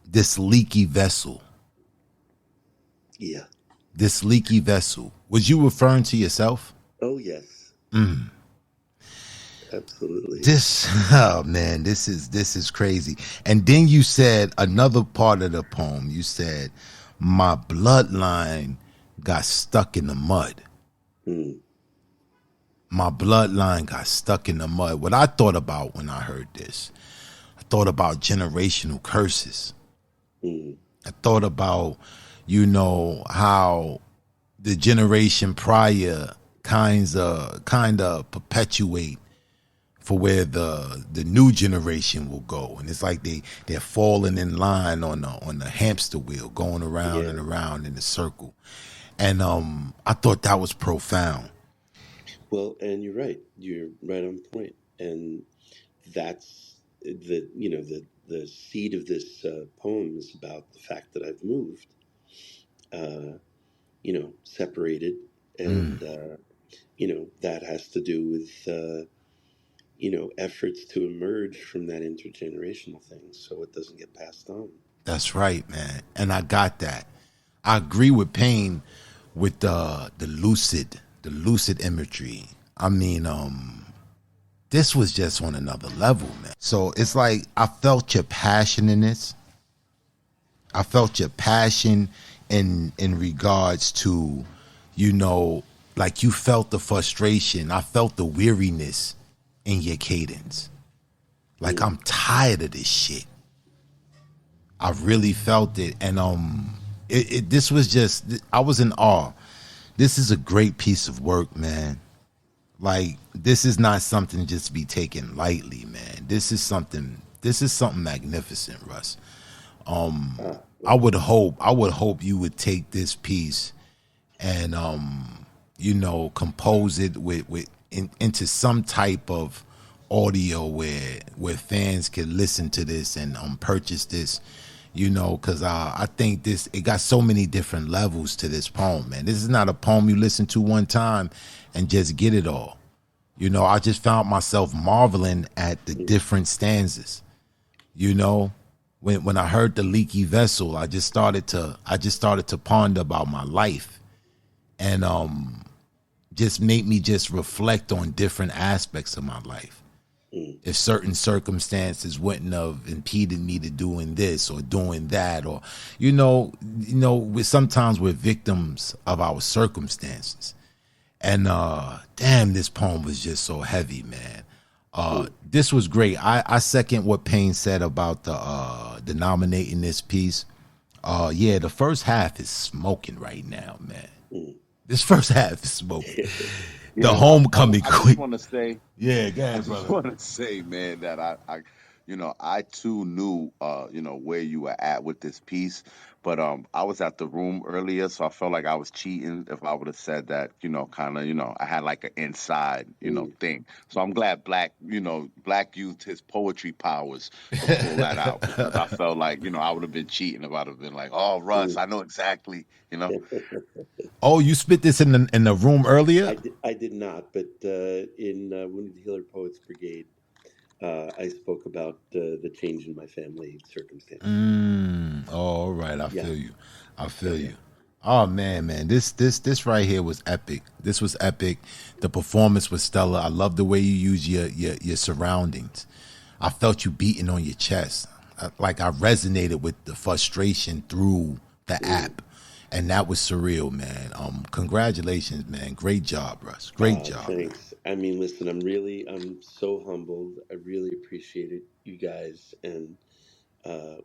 this leaky vessel. Yeah. This leaky vessel. Was you referring to yourself? Oh yes. Absolutely. Oh man, this is crazy. And then you said another part of the poem. You said my bloodline got stuck in the mud. Mm, My bloodline got stuck in the mud. What I thought about when I heard this, I thought about generational curses. mm. I thought about, how the generation prior kind of perpetuate for where the new generation will go, and it's like they're falling in line on the hamster wheel, going around Yeah. and around in a circle. And I thought that was profound. Well, and you're right. You're right on point. And that's the seed of this poem is about the fact that I've moved, separated, and That has to do with efforts to emerge from that intergenerational thing so it doesn't get passed on. That's right, man. And I got that. I agree with Payne with the lucid imagery. I mean, this was just on another level, man. So it's like I felt your passion in this. I felt your passion in regards to, like you felt the frustration. I felt the weariness in your cadence. Like I'm tired of this shit. I really felt it, and this was just, I was in awe. This is a great piece of work, man. Like this is not something just to be taken lightly, man. This is something magnificent, Russ. I would hope you would take this piece and compose it into some type of audio where fans can listen to this and purchase this, because I think it got so many different levels to this poem, man. This is not a poem you listen to one time and just get it all. I just found myself marveling at the different stanzas. When I heard the leaky vessel, I just started to ponder about my life, and just made me just reflect on different aspects of my life. If certain circumstances wouldn't have impeded me to doing this or doing that, or sometimes we're victims of our circumstances. And damn, this poem was just so heavy, man. This was great. I second what Payne said about the denominating this piece. Yeah, the first half is smoking right now, man. This first half is smoking. The homecoming I just quick. want to say, Yeah, go I ahead, just brother. want to say, man, that I too knew, where you were at with this piece, but I was at the room earlier, so I felt like I was cheating if I would have said that, kind of, I had like an inside, thing. So I'm glad Black used his poetry powers to pull that out because I felt like, I would have been cheating if I'd have been like, oh, Russ, I know exactly. Oh, you spit this in the room earlier? I did not, but in Wounded Healer Poets Brigade, I spoke about the change in my family circumstance. Oh, all right. I Yeah. feel you. I feel you. Oh man. This right here was epic. This was epic. The performance was stellar. I love the way you use your surroundings. I felt you beating on your chest. Like I resonated with the frustration through the app. And that was surreal, man. Congratulations, man. Great job, Russ. Great job. Thanks. I mean, listen, I'm so humbled. I really appreciate it, you guys. And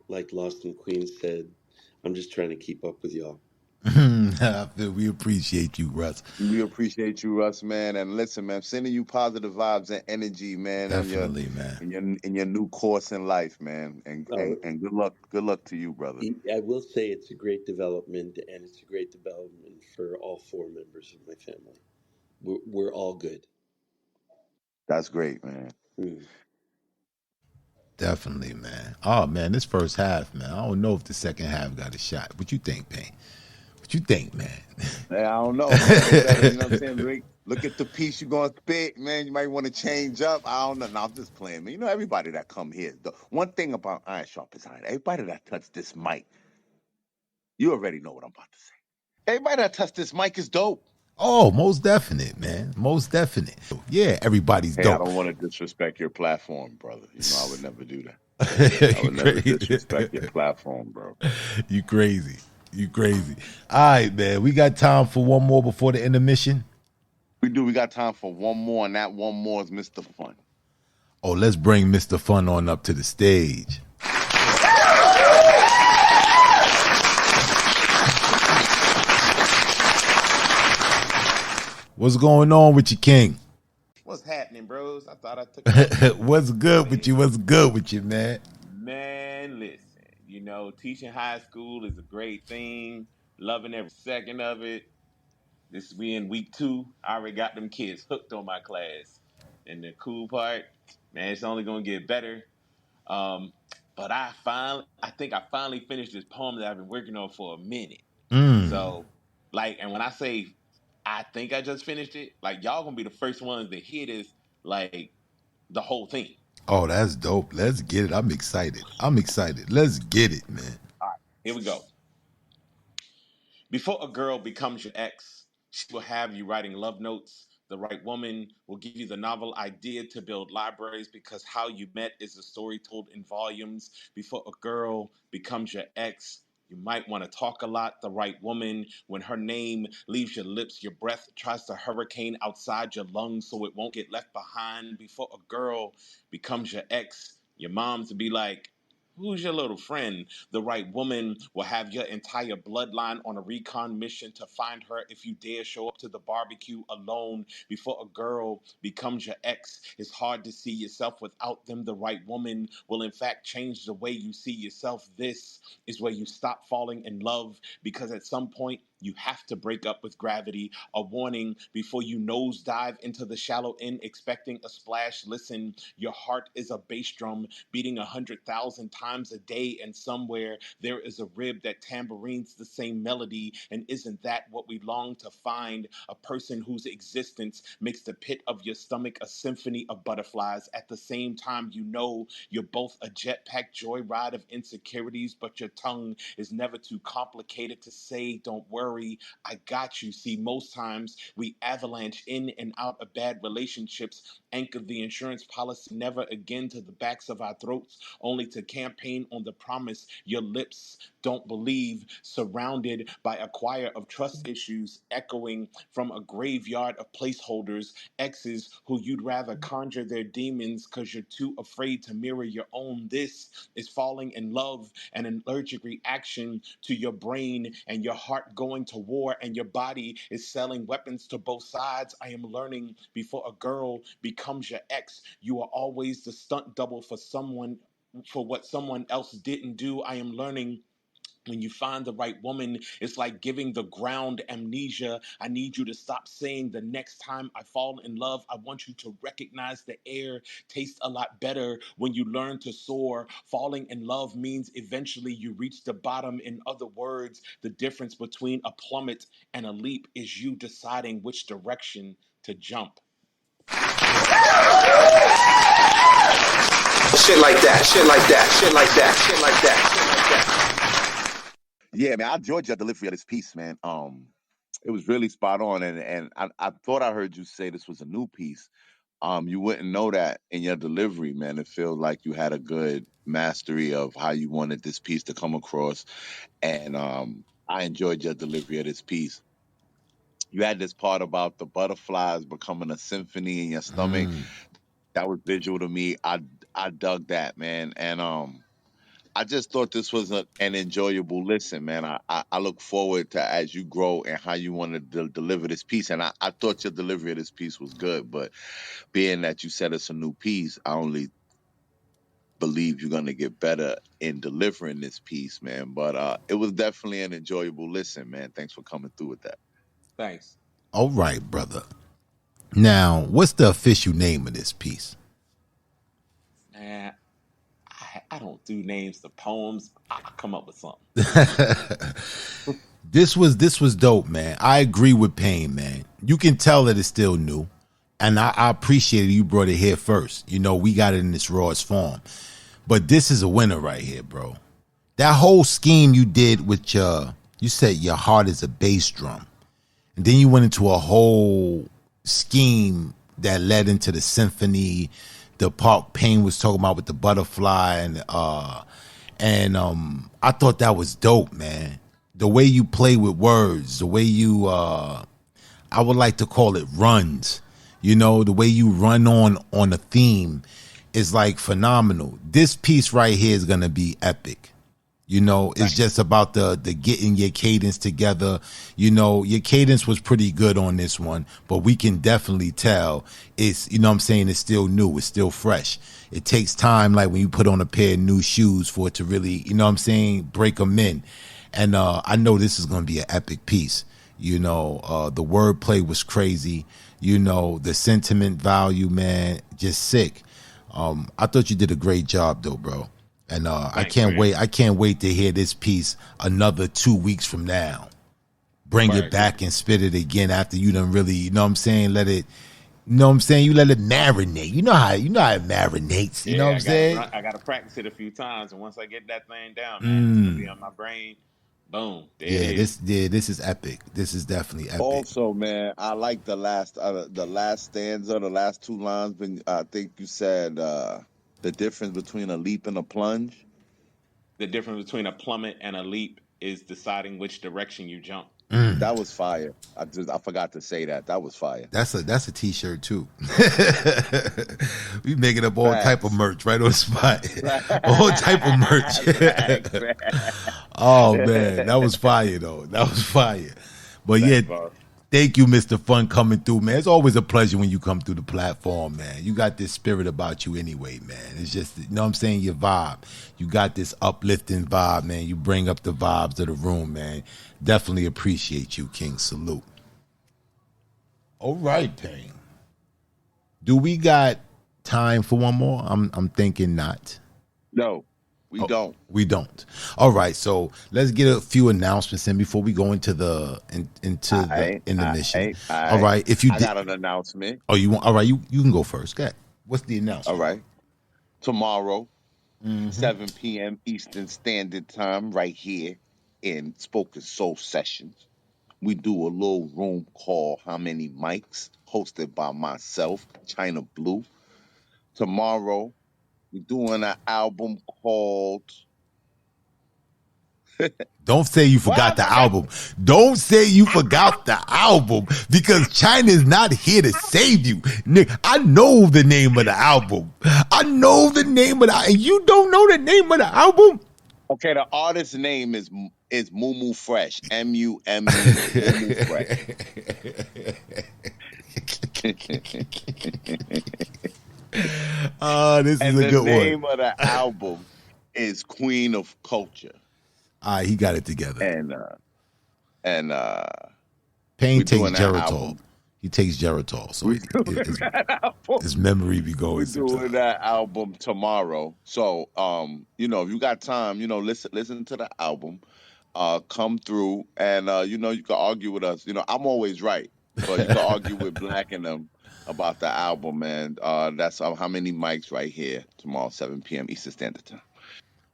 like Lost in Queens said, I'm just trying to keep up with y'all. I feel we appreciate you, Russ. We appreciate you, Russ, man. And listen, man, sending you positive vibes and energy, man, Definitely, man. in your new course in life, man. And good luck to you, brother. I will say it's a great development, and it's a great development for all four members of my family. We're all good. That's great, man. Definitely, man. Oh man, this first half, man. I don't know if the second half got a shot. What you think, Payne? What you think, man? Hey, I don't know, man. You better, you know what I'm saying? Look at the piece you're gonna spit, man. You might want to change up. I don't know. No, I'm just playing, man. Everybody that come here. The one thing about Iron Sharpeth Iron, everybody that touched this mic, you already know what I'm about to say. Everybody that touched this mic is dope. Oh, most definite, man. Most definite. Yeah, everybody's Hey, I dope. don't want to disrespect your platform, brother. I would never do that. I would never disrespect your platform, bro. You crazy. You crazy. All right, man. We got time for one more before the intermission. We do. We got time for one more, and that one more is Mr. Fun. Oh, let's bring Mr. Fun on up to the stage. What's going on with you, King? What's happening, bros? I thought I took What's good with you? What's good with you, man? Man, listen, teaching high school is a great thing. Loving every second of it. We in week 2. I already got them kids hooked on my class. And the cool part, man, it's only gonna get better. But I think I finally finished this poem that I've been working on for a minute. So, and when I say I think I just finished it. Like y'all gonna be the first ones to hear this, like the whole thing. Oh, that's dope. Let's get it. I'm excited. I'm excited. Let's get it, man. All right, here we go. Before a girl becomes your ex, she will have you writing love notes. The right woman will give you the novel idea to build libraries because how you met is a story told in volumes. Before a girl becomes your ex, you might want to talk a lot. The right woman, when her name leaves your lips, your breath tries to hurricane outside your lungs so it won't get left behind. Before a girl becomes your ex, your mom's will be like, who's your little friend? The right woman will have your entire bloodline on a recon mission to find her if you dare show up to the barbecue alone. Before a girl becomes your ex, it's hard to see yourself without them. The right woman will, in fact, change the way you see yourself. This is where you stop falling in love because at some point, you have to break up with gravity. A warning before you nosedive into the shallow end expecting a splash. Listen, your heart is a bass drum beating 100,000 times a day, and somewhere there is a rib that tambourines the same melody. And isn't that what we long to find? A person whose existence makes the pit of your stomach a symphony of butterflies. At the same time, you know you're both a jetpack joyride of insecurities, but your tongue is never too complicated to say, don't worry, I got you. See, most times we avalanche in and out of bad relationships, anchor the insurance policy never again to the backs of our throats, only to campaign on the promise your lips don't believe, surrounded by a choir of trust issues echoing from a graveyard of placeholders, exes who you'd rather conjure their demons because you're too afraid to mirror your own. This is falling in love, an allergic reaction to your brain and your heart going to war, and your body is selling weapons to both sides. I am learning before a girl becomes your ex, you are always the stunt double for someone, for what someone else didn't do. I am learning when you find the right woman, it's like giving the ground amnesia. I need you to stop saying the next time I fall in love. I want you to recognize the air tastes a lot better when you learn to soar. Falling in love means eventually you reach the bottom. In other words, the difference between a plummet and a leap is you deciding which direction to jump. Shit like that, shit like that, shit like that, shit like that, shit like that. Yeah, man, I enjoyed your delivery of this piece, man. It was really spot on, and I thought I heard you say this was a new piece. You wouldn't know that in your delivery, man. It feels like you had a good mastery of how you wanted this piece to come across, and I enjoyed your delivery of this piece. You had this part about the butterflies becoming a symphony in your stomach. Mm. That was visual to me. I dug that, man, and I just thought this was an enjoyable listen, man. I look forward to as you grow and how you want to deliver this piece. And I thought your delivery of this piece was good, but being that you said it's a new piece, I only believe you're going to get better in delivering this piece, man. But it was definitely an enjoyable listen, man. Thanks for coming through with that. Thanks. All right, brother. Now, what's the official name of this piece? Man, I don't do names to poems. I'll come up with something. This was dope, man. I agree with Payne, man. You can tell that it's still new. And I appreciate you brought it here first. You know, we got it in its rawest form. But this is a winner right here, bro. That whole scheme you did with you said your heart is a bass drum. And then you went into a whole scheme that led into the symphony, the part Payne was talking about with the butterfly, and I thought that was dope, man. The way you play with words, the way you I would like to call it runs. You know, the way you run on a theme is like phenomenal. This piece right here is gonna be epic. You know, it's just about the getting your cadence together. You know, your cadence was pretty good on this one, but we can definitely tell it's, you know what I'm saying, it's still new, it's still fresh. It takes time, like when you put on a pair of new shoes for it to really, you know what I'm saying, break them in. And I know this is going to be an epic piece. You know, the wordplay was crazy. You know, the sentiment value, man, just sick. I thought you did a great job, though, bro. And I can't wait to hear this piece another 2 weeks from now. bring it Right. back and spit it again after you done really, you know what I'm saying, let it, you know what I'm saying, you let it marinate. You know how it marinates, you know what Yeah, I'm saying? I gotta practice it a few times, and once I get that thing down, man, it's gonna be on my brain. Boom, there it is. This is epic. This is definitely epic. Also, man, I like the last stanza, the last two lines. When I think you said the difference between a leap and a plunge. The difference between a plummet and a leap is deciding which direction you jump. That was fire. I forgot to say that. That was fire. That's a t-shirt too. We making up all type of Facts. merch right on the spot. All type of Facts, merch. Oh man, that was fire though. That was fire. But yeah, Thanks, bro. thank you, Mr. Fun, coming through, man. It's always a pleasure when you come through the platform, man. You got this spirit about you anyway, man. It's just, you know what I'm saying, your vibe. You got this uplifting vibe, man. You bring up the vibes of the room, man. Definitely appreciate you, King. Salute. All right, Payne. Do we got time for one more? I'm thinking not. No, we don't. We don't. All right, so let's get a few announcements in before we go into the intermission. All right, if you I did, got an announcement. oh, you want? All right, you can go first. Go ahead. What's the announcement? All right. Tomorrow, 7 p.m. Eastern Standard Time, right here in Spoken Soul Sessions. We do a little room called How Many Mics, hosted by myself, China Blue. Tomorrow, we're doing an album called. Don't say you forgot the album. Don't say you forgot the album because China is not here to save you. Nick, I know the name of the album. I know the name of the, and you don't know the name of the album? Okay, the artist's name is Mumu Fresh. Mumu Mumu Fresh. This is And a the good name one. of the album is Queen of Culture. All right, he got it together. And Payne we're takes doing that Geritol. album. He takes Geritol, so We're doing that album. his memory be going We're sometimes. doing that album tomorrow. So if you got time, listen to the album. Come through and you can argue with us. I'm always right, but you can argue with Black and them about the album, man. That's How Many Mics right here tomorrow, 7 p.m. Eastern Standard Time.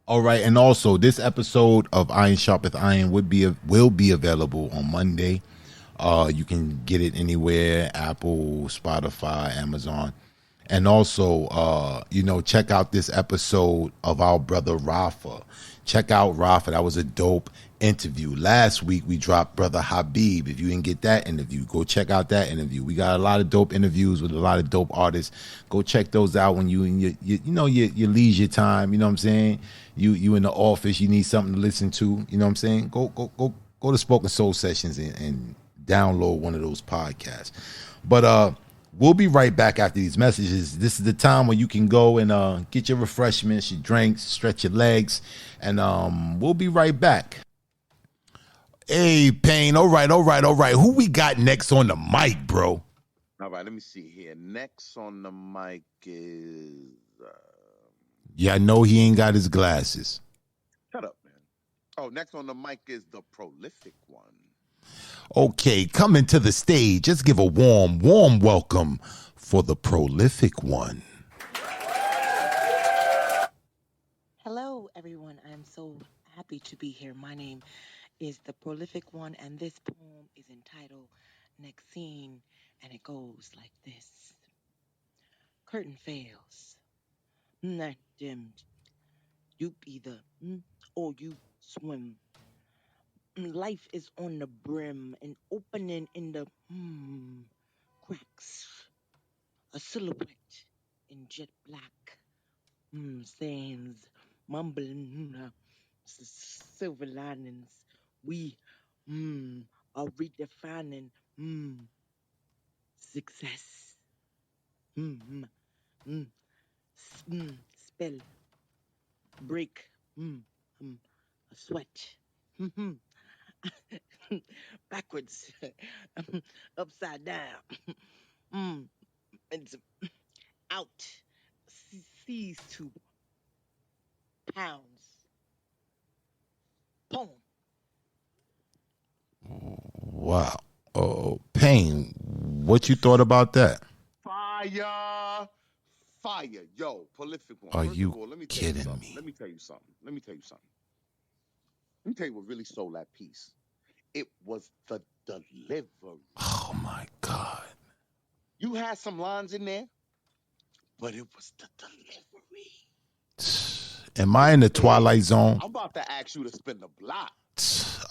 All right, and also this episode of Iron Sharpeth Iron will be available on Monday. You can get it anywhere: Apple, Spotify, Amazon, and also check out this episode of our brother Rafa. Check out Rafa. That was a dope interview. Last week we dropped brother Habib. If you didn't get that interview, go check out that interview. We got a lot of dope interviews with a lot of dope artists. Go check those out when you in your leisure time. You know what I'm saying? You in the office, you need something to listen to. You know what I'm saying? Go to Spoken Soul Sessions and download one of those podcasts. But we'll be right back after these messages. This is the time where you can go and get your refreshments, your drinks, stretch your legs, and we'll be right back. Hey, Payne. All right. Who we got next on the mic, bro? All right, let me see here. Next on the mic is. Yeah, I know he ain't got his glasses. Shut up, man. Oh, next on the mic is the prolific one. Okay, coming to the stage. Let's give a warm welcome for the prolific one. Hello, everyone. I'm so happy to be here. My name is the prolific one, and this poem is entitled Next Scene, and it goes like this. Curtain fails. Night dimmed. You either or you swim. Life is on the brim, an opening in the cracks. A silhouette in jet black. Sands mumbling. Silver linings. We are redefining success. Spell. Break. A sweat. Backwards. Upside down. It's out. Seas to pounds. Poem. Wow. Oh, Pain, what you thought about that? Fire. Yo, prolific one. Are First you of all, let me kidding tell you me? Let me tell you something. Let me tell you what really stole that piece. It was the delivery. Oh my God. You had some lines in there, but it was the delivery. Am I in the Twilight Zone? I'm about to ask you to spin the block.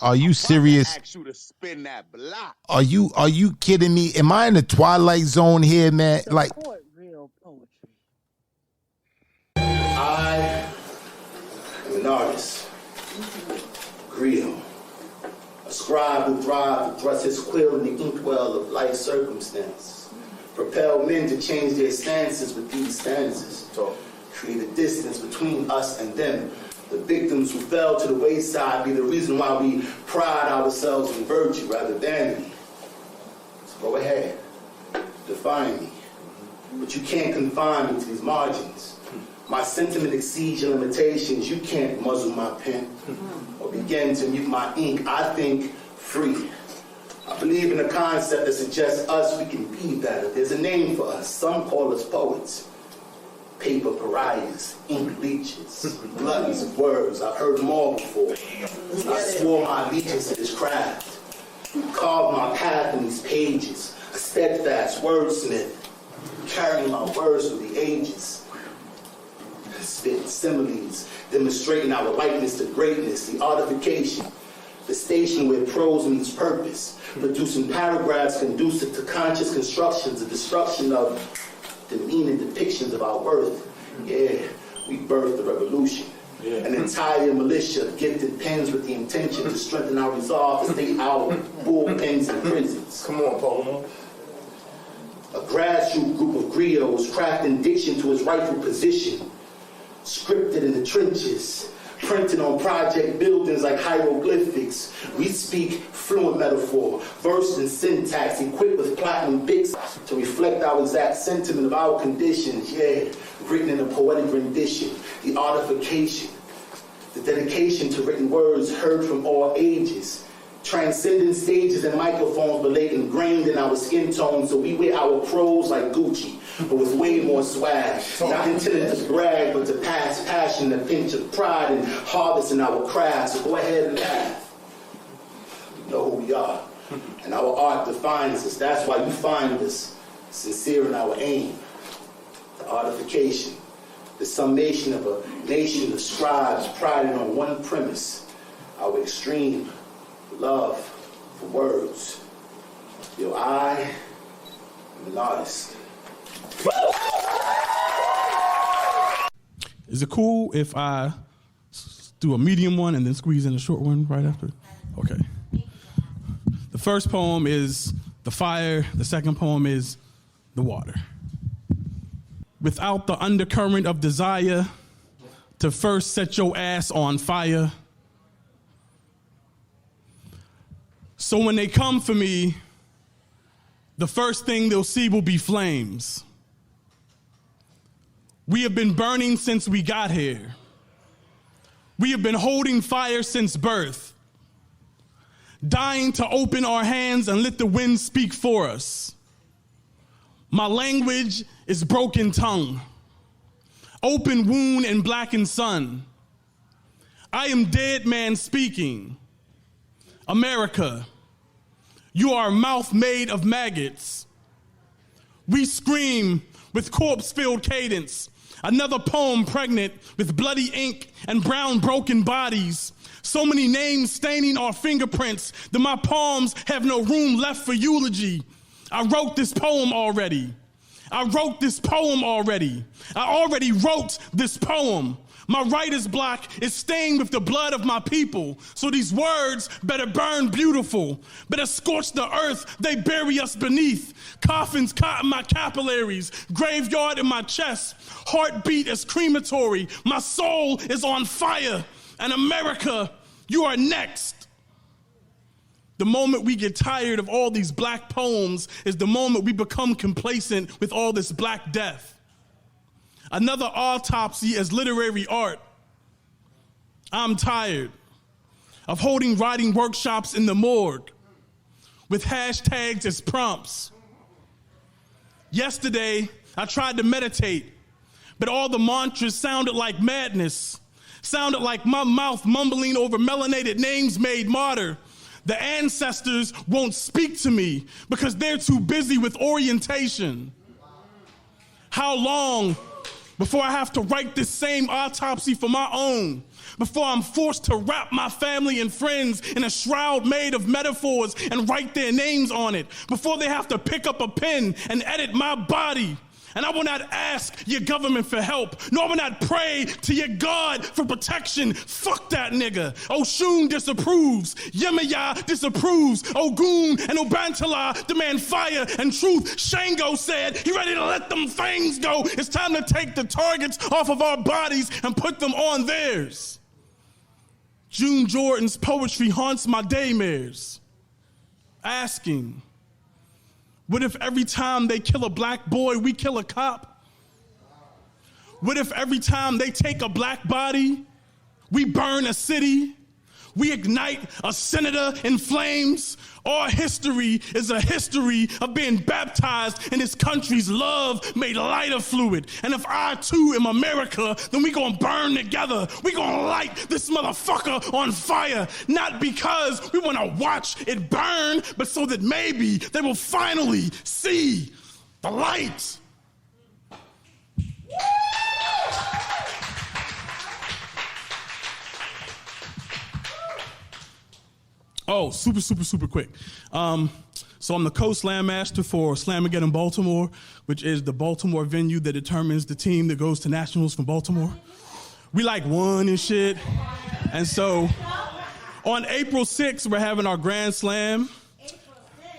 Are you serious? Ask you to spin that block. Are you kidding me? Am I in the Twilight Zone here, man? Like, Support real poetry. I am an artist, griot, a scribe who thrives to thrust his quill in the inkwell of life's circumstances, propel men to change their stances with these stanzas, create a distance between us and them. The victims who fell to the wayside be the reason why we pride ourselves in virtue rather than vanity. So go ahead, define me, but you can't confine me to these margins. My sentiment exceeds your limitations. You can't muzzle my pen or begin to mute my ink. I think free. I believe in a concept that suggests us we can be better. There's a name for us. Some call us poets. Paper pariahs, ink leeches, gluttons of words. I've heard them all before. I swore my allegiance to this craft. Carved my path in these pages. A steadfast wordsmith, carrying my words through the ages. Spitting similes, demonstrating our likeness to greatness, the artification, the station where prose meets purpose, producing paragraphs conducive to conscious constructions, the destruction of demeaning depictions of our worth. Yeah, we birthed the revolution. An entire militia of gifted pens with the intention to strengthen our resolve to state our bullpens in prisons. Come on, Paul. A grassroots group of griots crafting diction to its rightful position, scripted in the trenches, printed on project buildings like hieroglyphics. We speak fluent metaphor, versed in syntax, equipped with platinum bics to reflect our exact sentiment of our conditions. Yeah, written in a poetic rendition, the artification, the dedication to written words heard from all ages, transcending stages and microphones, but late ingrained in our skin tone, so we wear our prose like Gucci, but with way more swag. Not intended to brag, but to pass passion, a pinch of pride, and harvest in our craft. So go ahead and laugh. You know who we are, and our art defines us. That's why you find us sincere in our aim. The artification, the summation of a nation of scribes priding on one premise, our extreme love for words. Yo, I am an artist. Is it cool if I do a medium one and then squeeze in a short one right after? Okay. The first poem is the fire. The second poem is the water. Without the undercurrent of desire to first set your ass on fire. So when they come for me, the first thing they'll see will be flames. We have been burning since we got here. We have been holding fire since birth, dying to open our hands and let the wind speak for us. My language is broken tongue, open wound and blackened sun. I am dead man speaking. America, you are a mouth made of maggots. We scream with corpse-filled cadence, another poem pregnant with bloody ink and brown broken bodies. So many names staining our fingerprints that my palms have no room left for eulogy. I wrote this poem already. I already wrote this poem. My writer's block is stained with the blood of my people. So these words better burn beautiful, better scorch the earth they bury us beneath. Coffins caught in my capillaries, graveyard in my chest, heartbeat is crematory. My soul is on fire. And America, you are next. The moment we get tired of all these black poems is the moment we become complacent with all this black death. Another autopsy as literary art. I'm tired of holding writing workshops in the morgue with hashtags as prompts. Yesterday, I tried to meditate, but all the mantras sounded like madness, sounded like my mouth mumbling over melanated names made martyr. The ancestors won't speak to me because they're too busy with orientation. How long before I have to write this same autopsy for my own? Before I'm forced to wrap my family and friends in a shroud made of metaphors and write their names on it? Before they have to pick up a pen and edit my body? And I will not ask your government for help, nor will not pray to your God for protection. Fuck that nigga. Oshun disapproves. Yemaya disapproves. Ogun and Obantala demand fire and truth. Shango said he ready to let them things go. It's time to take the targets off of our bodies and put them on theirs. June Jordan's poetry haunts my daymares, asking, what if every time they kill a black boy, we kill a cop? What if every time they take a black body, we burn a city? We ignite a senator in flames? Our history is a history of being baptized in this country's love made lighter fluid. And if I too am America, then we gonna burn together. We gonna light this motherfucker on fire. Not because we wanna watch it burn, but so that maybe they will finally see the light. Oh, super quick. So I'm the co-slam master for Slamageddon Baltimore, which is the Baltimore venue that determines the team that goes to nationals from Baltimore. We like won and shit. And so on April 6th, we're having our Grand Slam.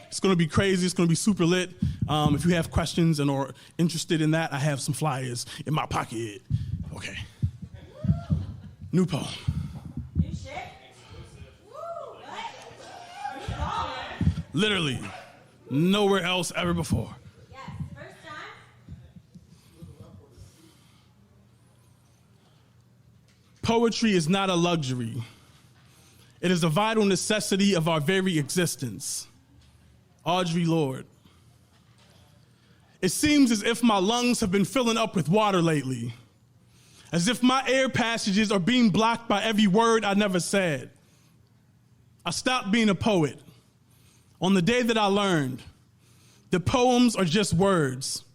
It's gonna be crazy, it's gonna be super lit. If you have questions and are interested in that, I have some flyers in my pocket. Okay. New poem. Literally, nowhere else ever before. Yes, first time. Poetry is not a luxury. It is a vital necessity of our very existence. Audre Lorde. It seems as if my lungs have been filling up with water lately, as if my air passages are being blocked by every word I never said. I stopped being a poet on the day that I learned that poems are just words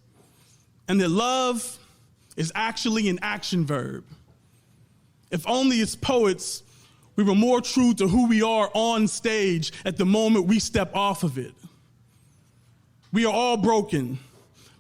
and that love is actually an action verb. If only as poets, we were more true to who we are on stage at the moment we step off of it. We are all broken,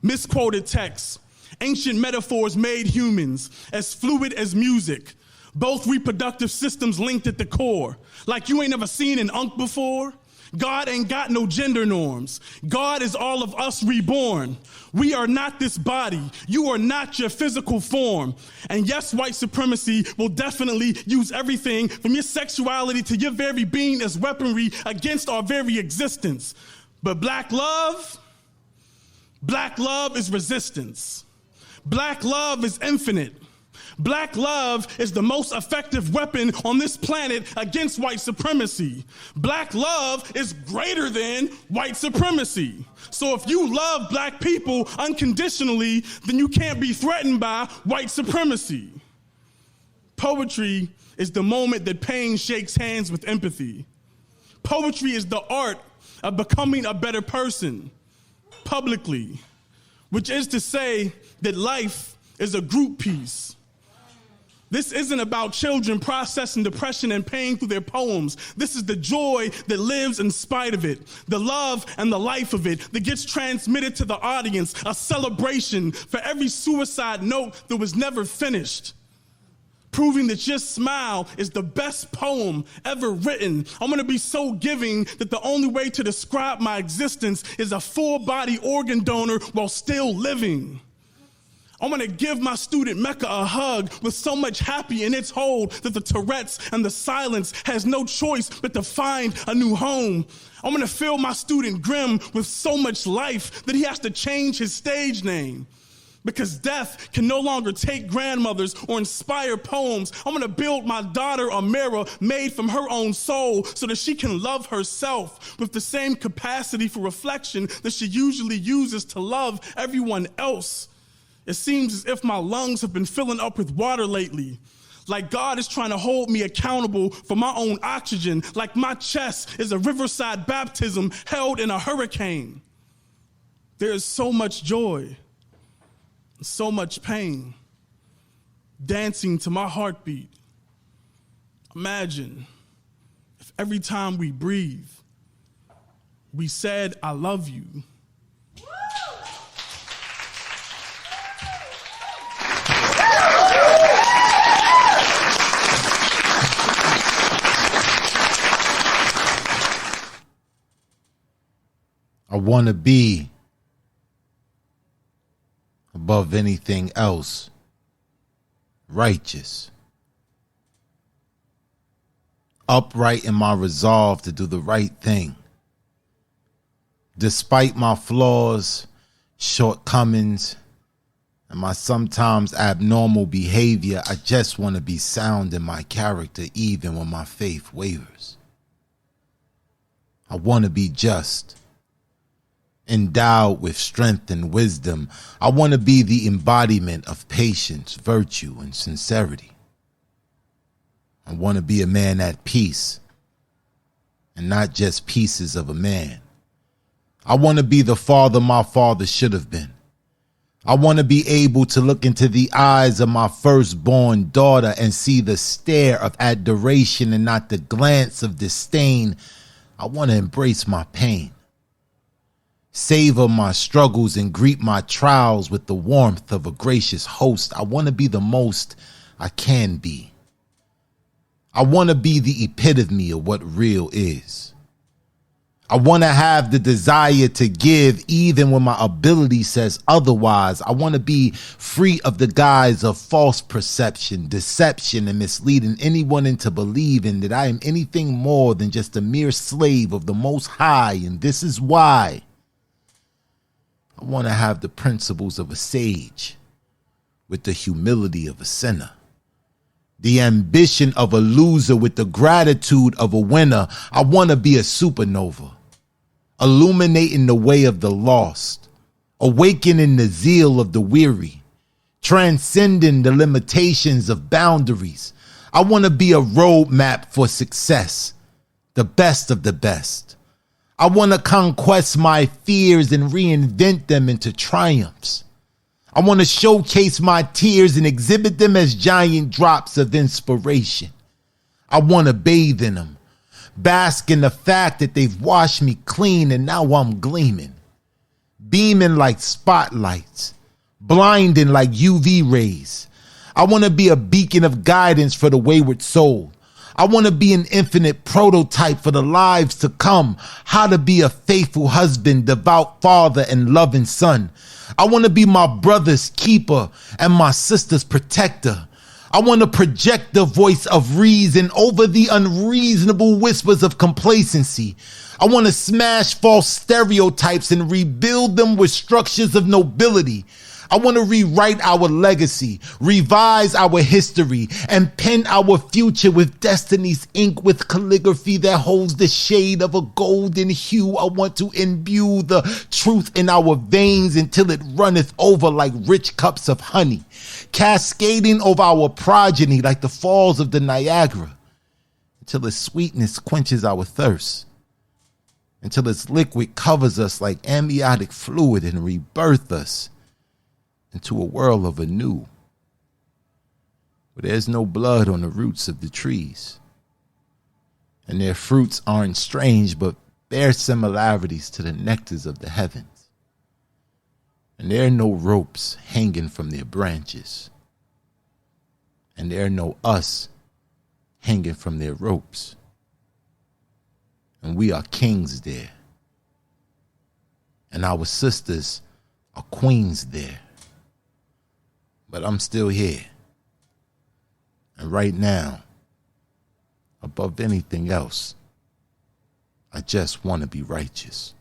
misquoted texts, ancient metaphors made humans, as fluid as music, both reproductive systems linked at the core. Like you ain't never seen an unk before. God ain't got no gender norms. God is all of us reborn. We are not this body. You are not your physical form. And yes, white supremacy will definitely use everything from your sexuality to your very being as weaponry against our very existence. But black love is resistance. Black love is infinite. Black love is the most effective weapon on this planet against white supremacy. Black love is greater than white supremacy. So if you love black people unconditionally, then you can't be threatened by white supremacy. Poetry is the moment that pain shakes hands with empathy. Poetry is the art of becoming a better person publicly, which is to say that life is a group piece. This isn't about children processing depression and pain through their poems. This is the joy that lives in spite of it, the love and the life of it that gets transmitted to the audience, a celebration for every suicide note that was never finished, proving that your smile is the best poem ever written. I'm gonna be so giving that the only way to describe my existence is a full-body organ donor while still living. I'm gonna give my student Mecca a hug with so much happy in its hold that the Tourette's and the silence has no choice but to find a new home. I'm gonna fill my student Grim with so much life that he has to change his stage name. Because death can no longer take grandmothers or inspire poems. I'm gonna build my daughter a mirror made from her own soul so that she can love herself with the same capacity for reflection that she usually uses to love everyone else. It seems as if my lungs have been filling up with water lately. Like God is trying to hold me accountable for my own oxygen. Like my chest is a riverside baptism held in a hurricane. There is so much joy, so much pain, dancing to my heartbeat. Imagine if every time we breathe, we said, I love you. I want to be, above anything else, righteous. Upright in my resolve to do the right thing. Despite my flaws, shortcomings, and my sometimes abnormal behavior, I just want to be sound in my character even when my faith wavers. I want to be just, endowed with strength and wisdom. I want to be the embodiment of patience, virtue, and sincerity. I want to be a man at peace, and not just pieces of a man. I want to be the father my father should have been. I want to be able to look into the eyes of my firstborn daughter and see the stare of adoration and not the glance of disdain. I want to embrace my pain, savor my struggles, and greet my trials with the warmth of a gracious host. I want to be the most I can be. I want to be the epitome of what real is. I want to have the desire to give even when my ability says otherwise. I want to be free of the guise of false perception, deception, and misleading anyone into believing that I am anything more than just a mere slave of the Most High. And this is why I want to have the principles of a sage with the humility of a sinner, the ambition of a loser with the gratitude of a winner. I want to be a supernova, illuminating the way of the lost, awakening the zeal of the weary, transcending the limitations of boundaries. I want to be a roadmap for success, the best of the best. I want to conquest my fears and reinvent them into triumphs. I want to showcase my tears and exhibit them as giant drops of inspiration. I want to bathe in them, bask in the fact that they've washed me clean and now I'm gleaming, beaming like spotlights, blinding like UV rays. I want to be a beacon of guidance for the wayward soul. I want to be an infinite prototype for the lives to come, how to be a faithful husband, devout father, and loving son. I want to be my brother's keeper and my sister's protector. I want to project the voice of reason over the unreasonable whispers of complacency. I want to smash false stereotypes and rebuild them with structures of nobility. I want to rewrite our legacy, revise our history, and pen our future with destiny's ink with calligraphy that holds the shade of a golden hue. I want to imbue the truth in our veins until it runneth over like rich cups of honey, cascading over our progeny like the falls of the Niagara, until its sweetness quenches our thirst, until its liquid covers us like amniotic fluid and rebirth us into a world of anew, where there's no blood on the roots of the trees, and their fruits aren't strange but bear similarities to the nectars of the heavens, and there are no ropes hanging from their branches, and there are no us hanging from their ropes, and we are kings there, and our sisters are queens there. But I'm still here. And right now, above anything else, I just want to be righteous.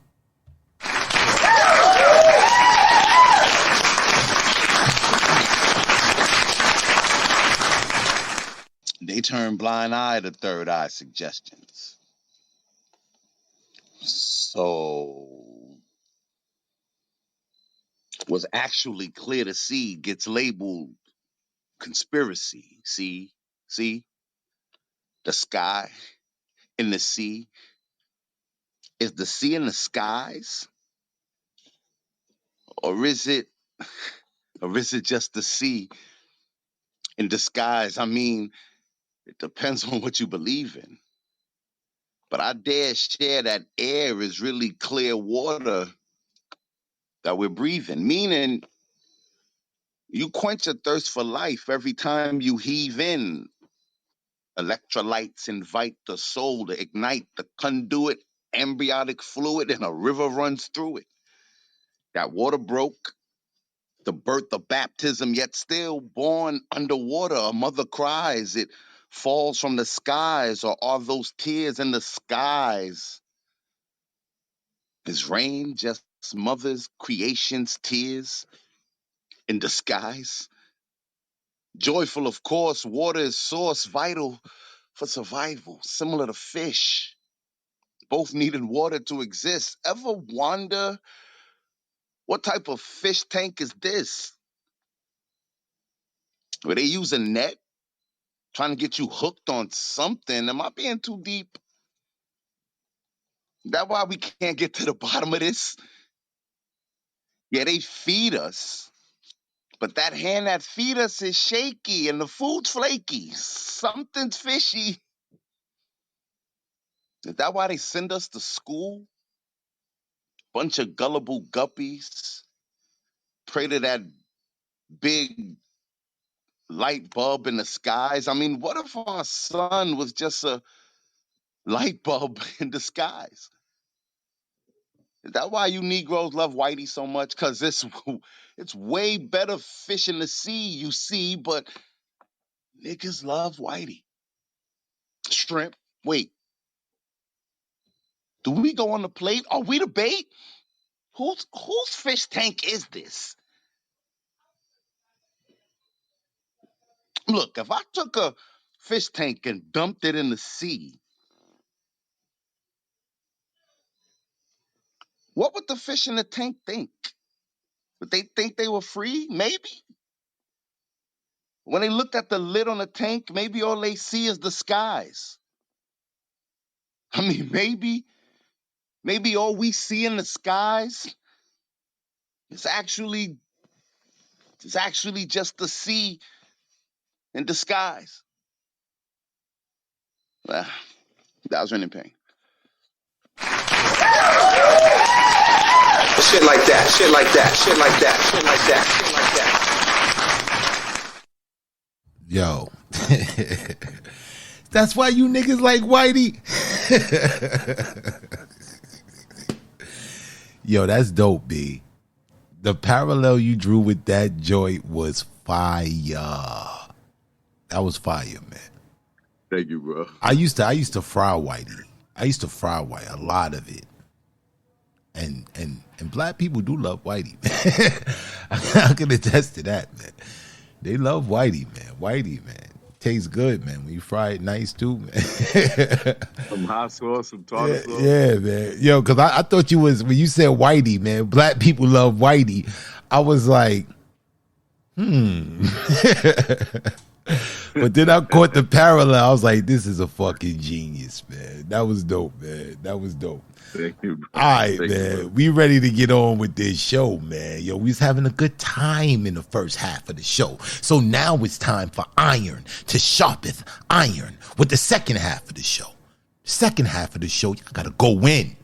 They turn blind eye to third eye suggestions. So what's actually clear to see gets labeled conspiracy. See, the sky and the sea. Is the sea in the skies, or is it, just the sea in disguise? I mean, it depends on what you believe in. But I dare share that air is really clear water that we're breathing, meaning you quench a thirst for life every time you heave in. Electrolytes invite the soul to ignite the conduit, embryotic fluid, and a river runs through it. That water broke, the birth of baptism, yet still born underwater. A mother cries, it falls from the skies, or are those tears in the skies? Is rain just mother's creation's tears in disguise? Joyful, of course, water is source vital for survival, similar to fish. Both needed water to exist. Ever wonder what type of fish tank is this? Where they use a net, trying to get you hooked on something? Am I being too deep? That's why we can't get to the bottom of this. Yeah, they feed us, but that hand that feed us is shaky and the food's flaky. Something's fishy. Is that why they send us to school? Bunch of gullible guppies. Pray to that big light bulb in the skies. I mean, what if our sun was just a light bulb in disguise? Is that why you Negroes love Whitey so much? Because it's way better fish in the sea, you see, but niggas love Whitey. Shrimp. Wait, do we go on the plate? Are we the bait? Whose fish tank is this? Look, if I took a fish tank and dumped it in the sea, what would the fish in the tank think? Would they think they were free? Maybe. When they looked at the lid on the tank, maybe all they see is the skies. I mean, maybe all we see in the skies is actually just the sea in disguise. Well, that was Rennie Payne. Shit like that, shit like that, shit like that, shit like that, shit like that. Yo. That's why you niggas like Whitey. Yo, that's dope, B. The parallel you drew with that joint was fire. That was fire, man. Thank you, bro. I used to fry Whitey. I used to fry Whitey, a lot of it. And black people do love Whitey, man. I can attest to that, man. They love Whitey, man. Whitey, man. Tastes good, man. When you fry it nice, too, man. Some hot sauce, some tartar sauce. Yeah, man. Yo, because I thought you was, when you said Whitey, man, black people love Whitey, I was like, But then I caught the parallel. I was like, this is a fucking genius, man. That was dope, man. That was dope. Thank you. All right, man. We ready to get on with this show, man. Yo, we was having a good time in the first half of the show. So now it's time for iron to sharpeth iron with the second half of the show. Second half of the show, y'all gotta go win.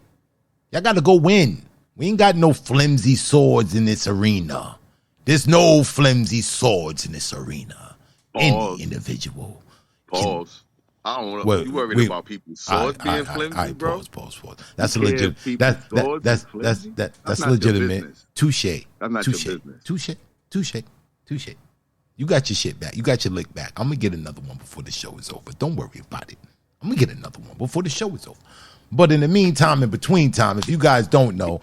Y'all gotta go win. We ain't got no flimsy swords in this arena. There's no flimsy swords in this arena. Pause. Any individual. Pause. I don't know. You worried about people's swords being flimsy, bro? Pause. That's a legit. That's legitimate. Touche. That's not your business. Touche. You got your shit back. You got your lick back. I'm gonna get another one before the show is over. Don't worry about it. I'm gonna get another one before the show is over. But in the meantime, in between time, if you guys don't know,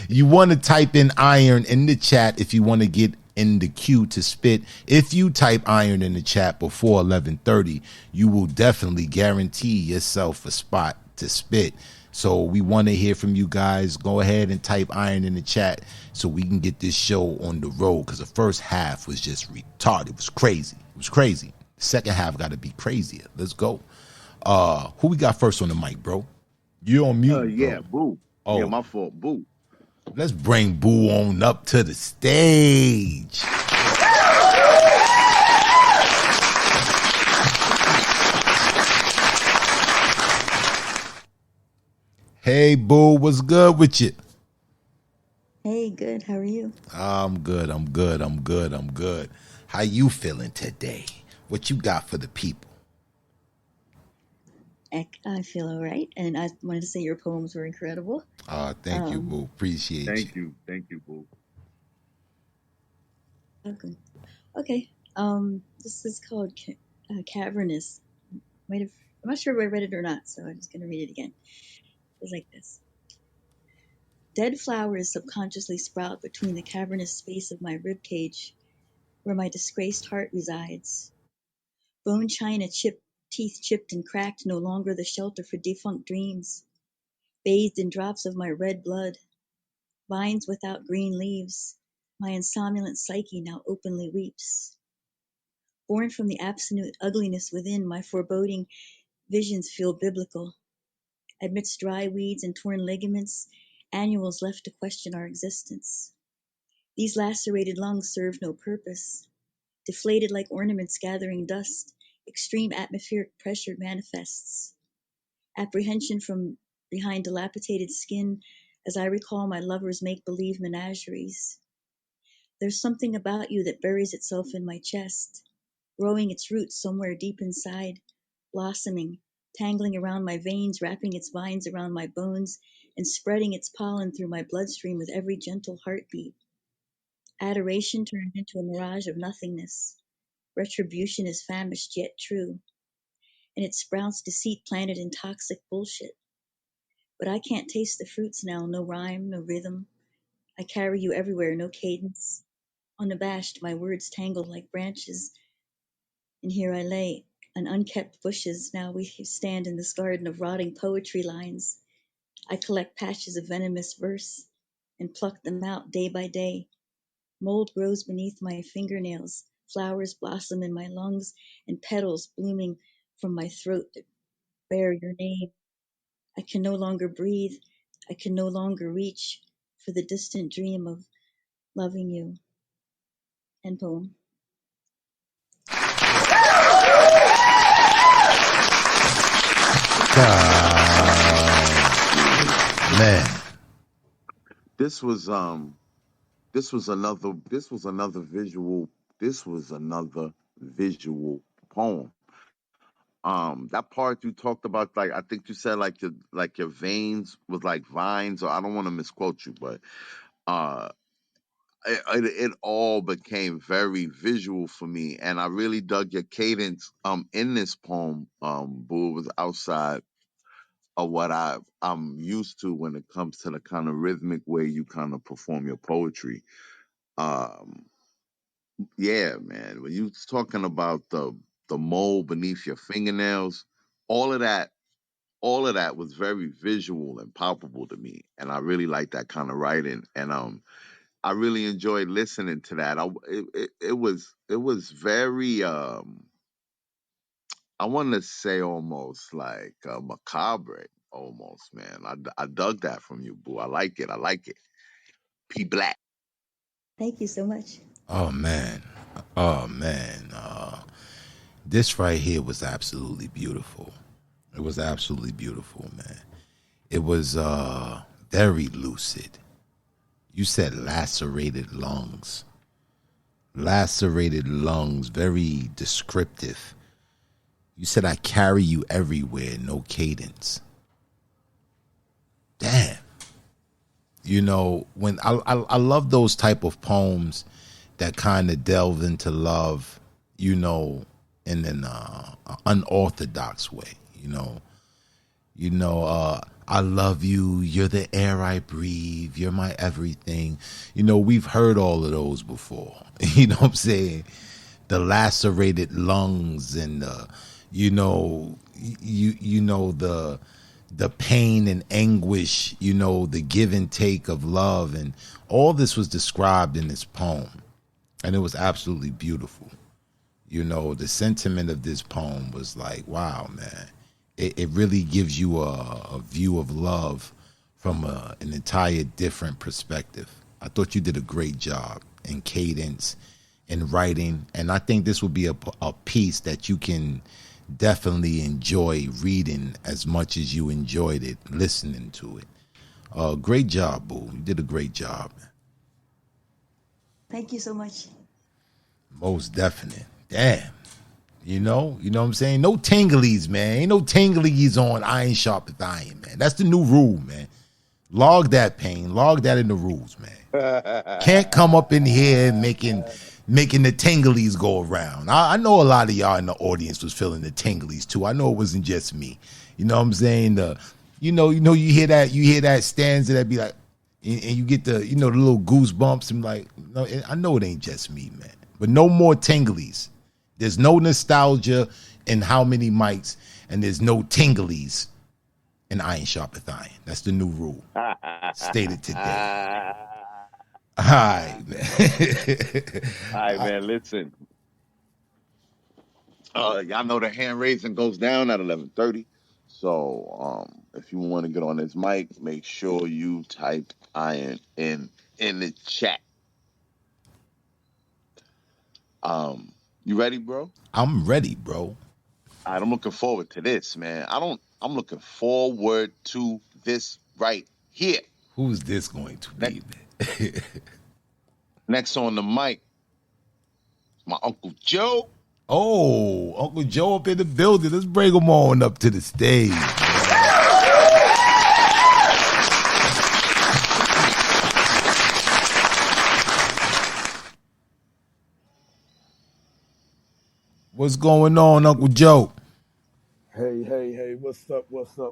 you want to type in iron in the chat if you want to get in the queue to spit. If you type iron in the chat before 11:30, you will definitely guarantee yourself a spot to spit. So we want to hear from you guys. Go ahead and type iron in the chat so we can get this show on the road, because the first half was just retarded. It was crazy. It was crazy. The second half got to be crazier. Let's go. Who we got first on the mic, bro? You on mute, Yeah, bro. Boo. Oh, Yeah, my fault, Boo. let's bring Boo on up to the stage. Hey, Boo, what's good with you? Hey, good. How are you? I'm good. How you feeling today? What you got for the people? I feel all right. And I wanted to say your poems were incredible. Thank you, Boo. Appreciate you. Thank you, Boo. Okay. Okay. This is called Cavernous. I'm not sure if I read it or not, so I'm just going to read it again. It's like this. Dead flowers subconsciously sprout between the cavernous space of my rib cage, where my disgraced heart resides. Bone china teeth chipped and cracked, no longer the shelter for defunct dreams. Bathed in drops of my red blood, vines without green leaves, my insomnolent psyche now openly weeps. Born from the absolute ugliness within, my foreboding visions feel biblical. Amidst dry weeds and torn ligaments, annuals left to question our existence. These lacerated lungs serve no purpose. Deflated like ornaments gathering dust, extreme atmospheric pressure manifests. Apprehension from behind dilapidated skin as I recall my lover's make-believe menageries. There's something about you that buries itself in my chest, growing its roots somewhere deep inside, blossoming, tangling around my veins, wrapping its vines around my bones, and spreading its pollen through my bloodstream with every gentle heartbeat. Adoration turned into a mirage of nothingness. Retribution is famished yet true, and it sprouts deceit planted in toxic bullshit. But I can't taste the fruits now, no rhyme, no rhythm. I carry you everywhere, no cadence. Unabashed, my words tangled like branches, and here I lay, on unkept bushes. Now we stand in this garden of rotting poetry lines. I collect patches of venomous verse and pluck them out day by day. Mold grows beneath my fingernails, flowers blossom in my lungs, and petals blooming from my throat that bear your name. I can no longer breathe. I can no longer reach for the distant dream of loving you. End poem. Man, This was another visual poem. That part you talked about, like I think you said like your veins was like vines, or I don't want to misquote you, but uh it all became very visual for me, and I really dug your cadence in this poem. Boo, it was outside of what I'm used to when it comes to the kind of rhythmic way you kind of perform your poetry. Um yeah, man, when you was talking about the mold beneath your fingernails, all of that all of that was very visual and palpable to me, and I really like that kind of writing. And I really enjoyed listening to that. It was very I want to say almost like macabre, almost, man. I dug that from you, Boo. I like it. I like it. P Black. Thank you so much. oh man, oh man. This right here was absolutely beautiful. It was absolutely beautiful, man. It was very lucid. You said lacerated lungs. Lacerated lungs, very descriptive. You said I carry you everywhere, no cadence. Damn. You know, when I love those type of poems that kind of delve into love, you know, in an unorthodox way, you know. I love you. You're the air I breathe. You're my everything. You know, we've heard all of those before. You know what I'm saying? The lacerated lungs and the, you know the pain and anguish, the give and take of love, and all this was described in this poem, and it was absolutely beautiful. The sentiment of this poem was like, wow, man. It really gives you a view of love from an entire different perspective. I thought you did a great job in cadence and writing, and I think this will be a piece that you can definitely enjoy reading as much as you enjoyed it listening to it. Great job, boo. You did a great job. Thank you so much. Most definite. Damn. You know what I'm saying? No tinglies, man. Ain't no tinglies on Iron Sharpeth Iron, man. That's the new rule, man. Log that pain. Log that in the rules, man. Can't come up in here making the tinglies go around. I know a lot of y'all in the audience was feeling the tinglies too. I know it wasn't just me. You know what I'm saying? You hear that stanza that be like, and you get the the little goosebumps and like, no, I know it ain't just me, man. But no more tinglies. There's no nostalgia in how many mics, and there's no tinglies in Iron Sharpeth Iron. That's the new rule. Stated today. All right, man. All right, man. Listen, y'all know the hand raising goes down at 11:30. So, if you want to get on this mic, make sure you type iron in the chat. You ready, bro? I'm ready, bro. All right, I'm looking forward to this, man. I'm looking forward to this right here. Who's this going to be, man? Next on the mic, my Uncle Joe. Oh, Uncle Joe up in the building. Let's bring him on up to the stage. What's going on, Uncle Joe? Hey, what's up, Brother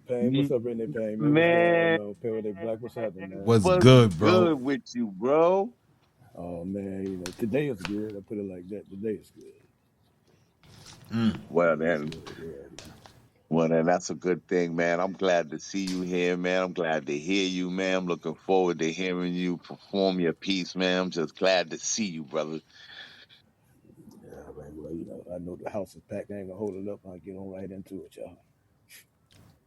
Payne? What's up, Renee Payne, man? What's Man, going on? Payne Black, what's happening, man? What's what's good, bro? good with you, bro? Oh, man, today is good. I put it like that. Today is good. Well Today is then, good, yeah. that's a good thing, man. I'm glad to see you here, man. I'm glad to hear you, man. I'm looking forward to hearing you perform your piece, man. I'm just glad to see you, brother. Yeah, man, well, I know the house is packed. I ain't gonna hold it up. I'll get on right into it, y'all.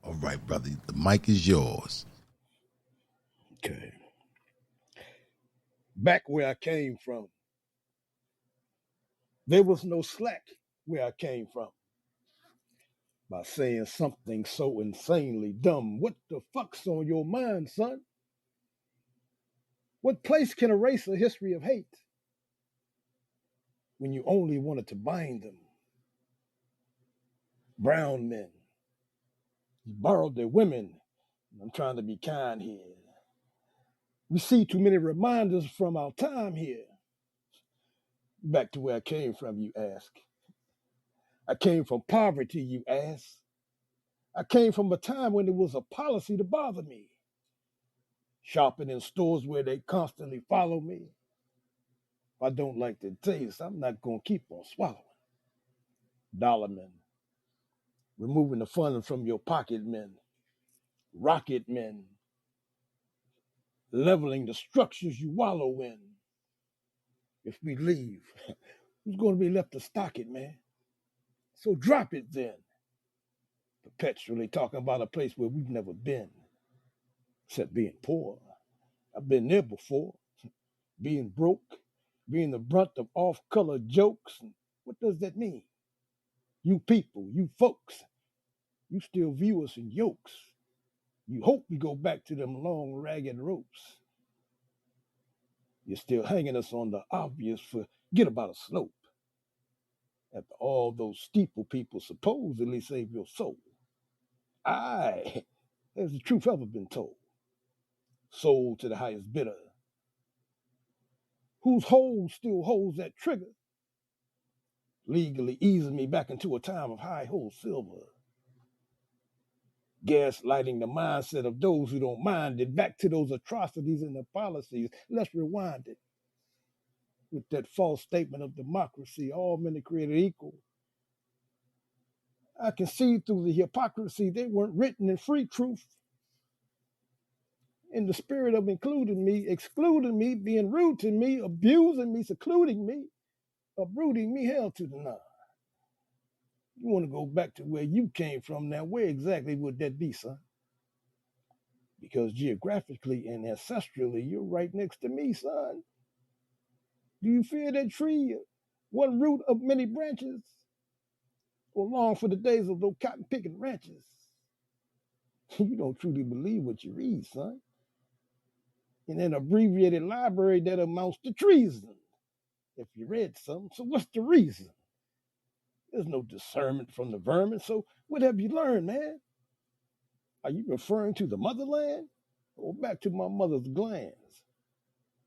All right, brother. The mic is yours. Okay. Back where I came from, there was no slack where I came from. By saying something so insanely dumb. What the fuck's on your mind, son? What place can erase a history of hate when you only wanted to bind them? Brown men, you borrowed their women. I'm trying to be kind here. We see too many reminders from our time here. Back to where I came from, you ask. I came from poverty, you ask. I came from a time when it was a policy to bother me. Shopping in stores where they constantly follow me. If I don't like the taste, I'm not going to keep on swallowing. Dollar men, removing the funds from your pocket men. Rocket men, leveling the structures you wallow in. If we leave, who's going to be left to stock it, man? So drop it then. Perpetually talking about a place where we've never been, except being poor. I've been there before, being broke, being the brunt of off-color jokes. What does that mean? You people, you folks, you still view us in yokes. You hope we go back to them long, ragged ropes. You're still hanging us on the obvious, forget about a slope. After all those steeple people supposedly save your soul. Aye, has the truth ever been told? Sold to the highest bidder, whose hold still holds that trigger, legally easing me back into a time of high hold silver. gaslighting the mindset of those who don't mind it back to those atrocities and the policies. Let's rewind it with that false statement of democracy, all men are created equal. I can see through the hypocrisy. They weren't written in free truth. In the spirit of including me, excluding me, being rude to me, abusing me, secluding me, uprooting me, hell to the nah. You want to go back to where you came from now, where exactly would that be, son? Because geographically and ancestrally, you're right next to me, son. Do you fear that tree, one root of many branches, or long for the days of those cotton picking ranches? You don't truly believe what you read, son. In an abbreviated library that amounts to treason. If you read something, so what's the reason? There's no discernment from the vermin, so what have you learned, man? Are you referring to the motherland? Or back to my mother's glands?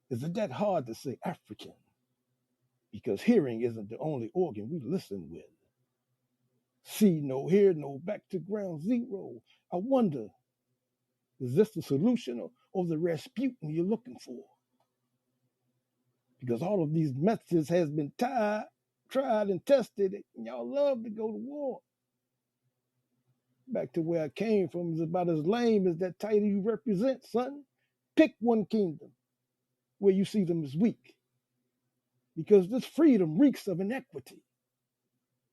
Is it that hard to say African? Because hearing isn't the only organ we listen with. See no, hear no, back to ground zero. I wonder, is this the solution or the Rasputin you're looking for? Because all of these methods has been tried and tested, and y'all love to go to war. Back to where I came from is about as lame as that title you represent, son. Pick one kingdom where you see them as weak. Because this freedom reeks of inequity.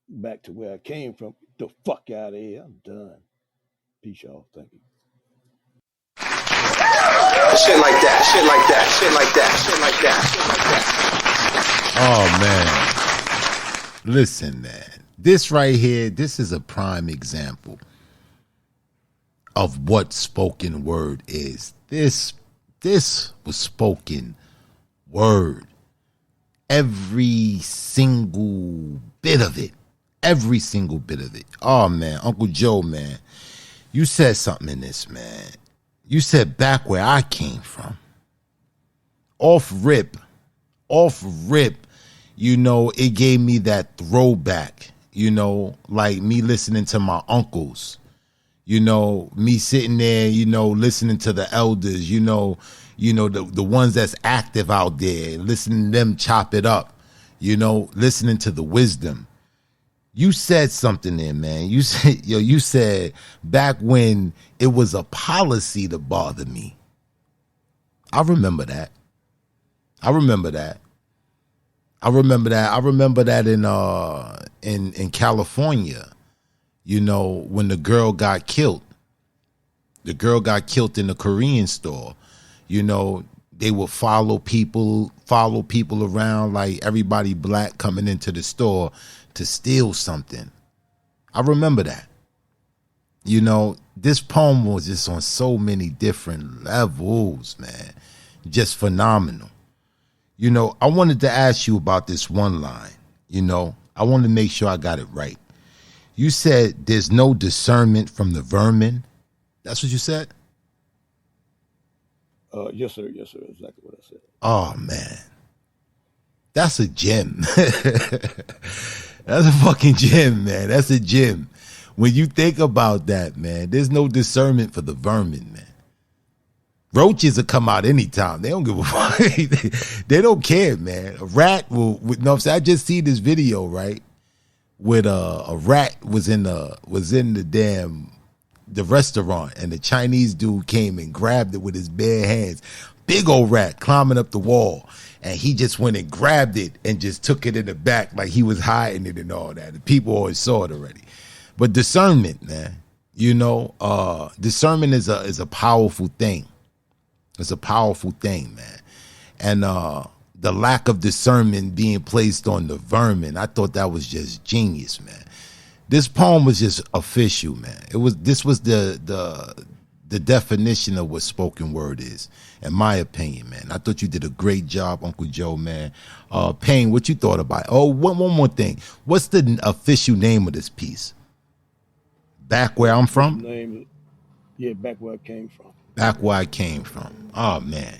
Back to where I came from. Get the fuck out of here. I'm done. Peace, y'all. Thank you. Shit like that, shit like that, shit like that, shit like that, Oh man. Listen, man. This right here, this is a prime example of what spoken word is. This was spoken word. Every single bit of it. Every single bit of it. Oh man, Uncle Joe, man. You said something in this, man. You said back where I came from. Off rip, you know, it gave me that throwback, you know, like me listening to my uncles, you know, me sitting there, you know, listening to the elders, you know, the ones that's active out there, listening to them chop it up, you know, listening to the wisdom. You said something there, man. You said back when it was a policy to bother me. I remember that. I remember that in California, you know, when the girl got killed. The girl got killed in the Korean store. You know, they would follow people around, like everybody black coming into the store to steal something. I remember that. You know, this poem was just on so many different levels, man. Just phenomenal. You know, I wanted to ask you about this one line. You know, I wanted to make sure I got it right. You said there's no discernment from the vermin. That's what you said? Yes, sir. Yes, sir. Exactly what I said. Oh, man. That's a gem. That's a fucking gem, man. That's a gem. When you think about that, man, there's no discernment for the vermin, man. Roaches will come out anytime. They don't give a fuck. They don't care, man. A rat will, you know what I'm saying? I just see this video, right? With a rat was in the restaurant, and the Chinese dude came and grabbed it with his bare hands. Big old rat climbing up the wall. And he just went and grabbed it and just took it in the back like he was hiding it and all that. The people always saw it already. But discernment, man, you know, discernment is a powerful thing. It's a powerful thing, man. And the lack of discernment being placed on the vermin, I thought that was just genius, man. This poem was just official, man. This was the definition of what spoken word is, in my opinion, man. I thought you did a great job, Uncle Joe, man. Payne, what you thought about it? Oh, one more thing. What's the official name of this piece? Back Where I'm From? Back Where I Came From. Back Where I Came From. Oh, man.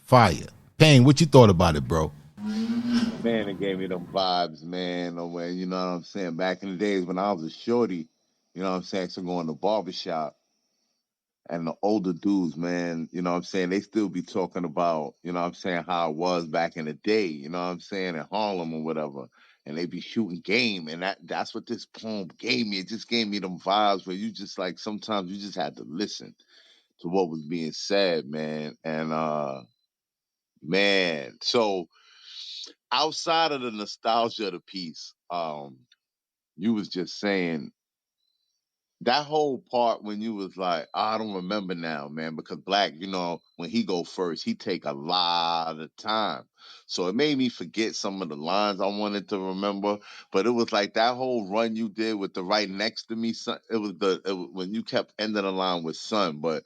Fire. Payne, what you thought about it, bro? Man, it gave me them vibes, man. Oh, man, you know what I'm saying? Back in the days when I was a shorty, you know what I'm saying? So going to barbershop. and the older dudes, man, you know what I'm saying, they still be talking about, you know what I'm saying, how it was back in the day, you know what I'm saying, in Harlem or whatever. And they be shooting game. And that's what this poem gave me. It just gave me them vibes where you just like sometimes you just had to listen to what was being said, man. And man, so outside of the nostalgia of the piece, you was just saying that whole part when you was like, I don't remember now, man, because Black, you know, when he go first, he take a lot of time. So it made me forget some of the lines I wanted to remember. But it was like that whole run you did with the right next to me, son. When you kept ending the line with son, but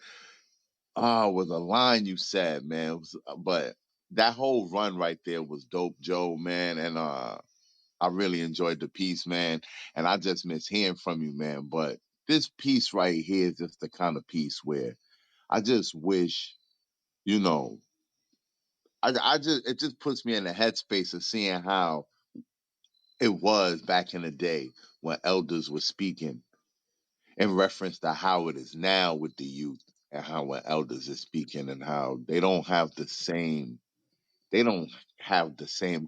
it was a line you said, man. It was, but that whole run right there was dope, Joe, man. And I really enjoyed the piece, man. And I just miss hearing from you, man. But this piece right here is just the kind of piece where I just wish, you know, I just it just puts me in the headspace of seeing how it was back in the day when elders were speaking in reference to how it is now with the youth and how when elders are speaking and how they don't have the same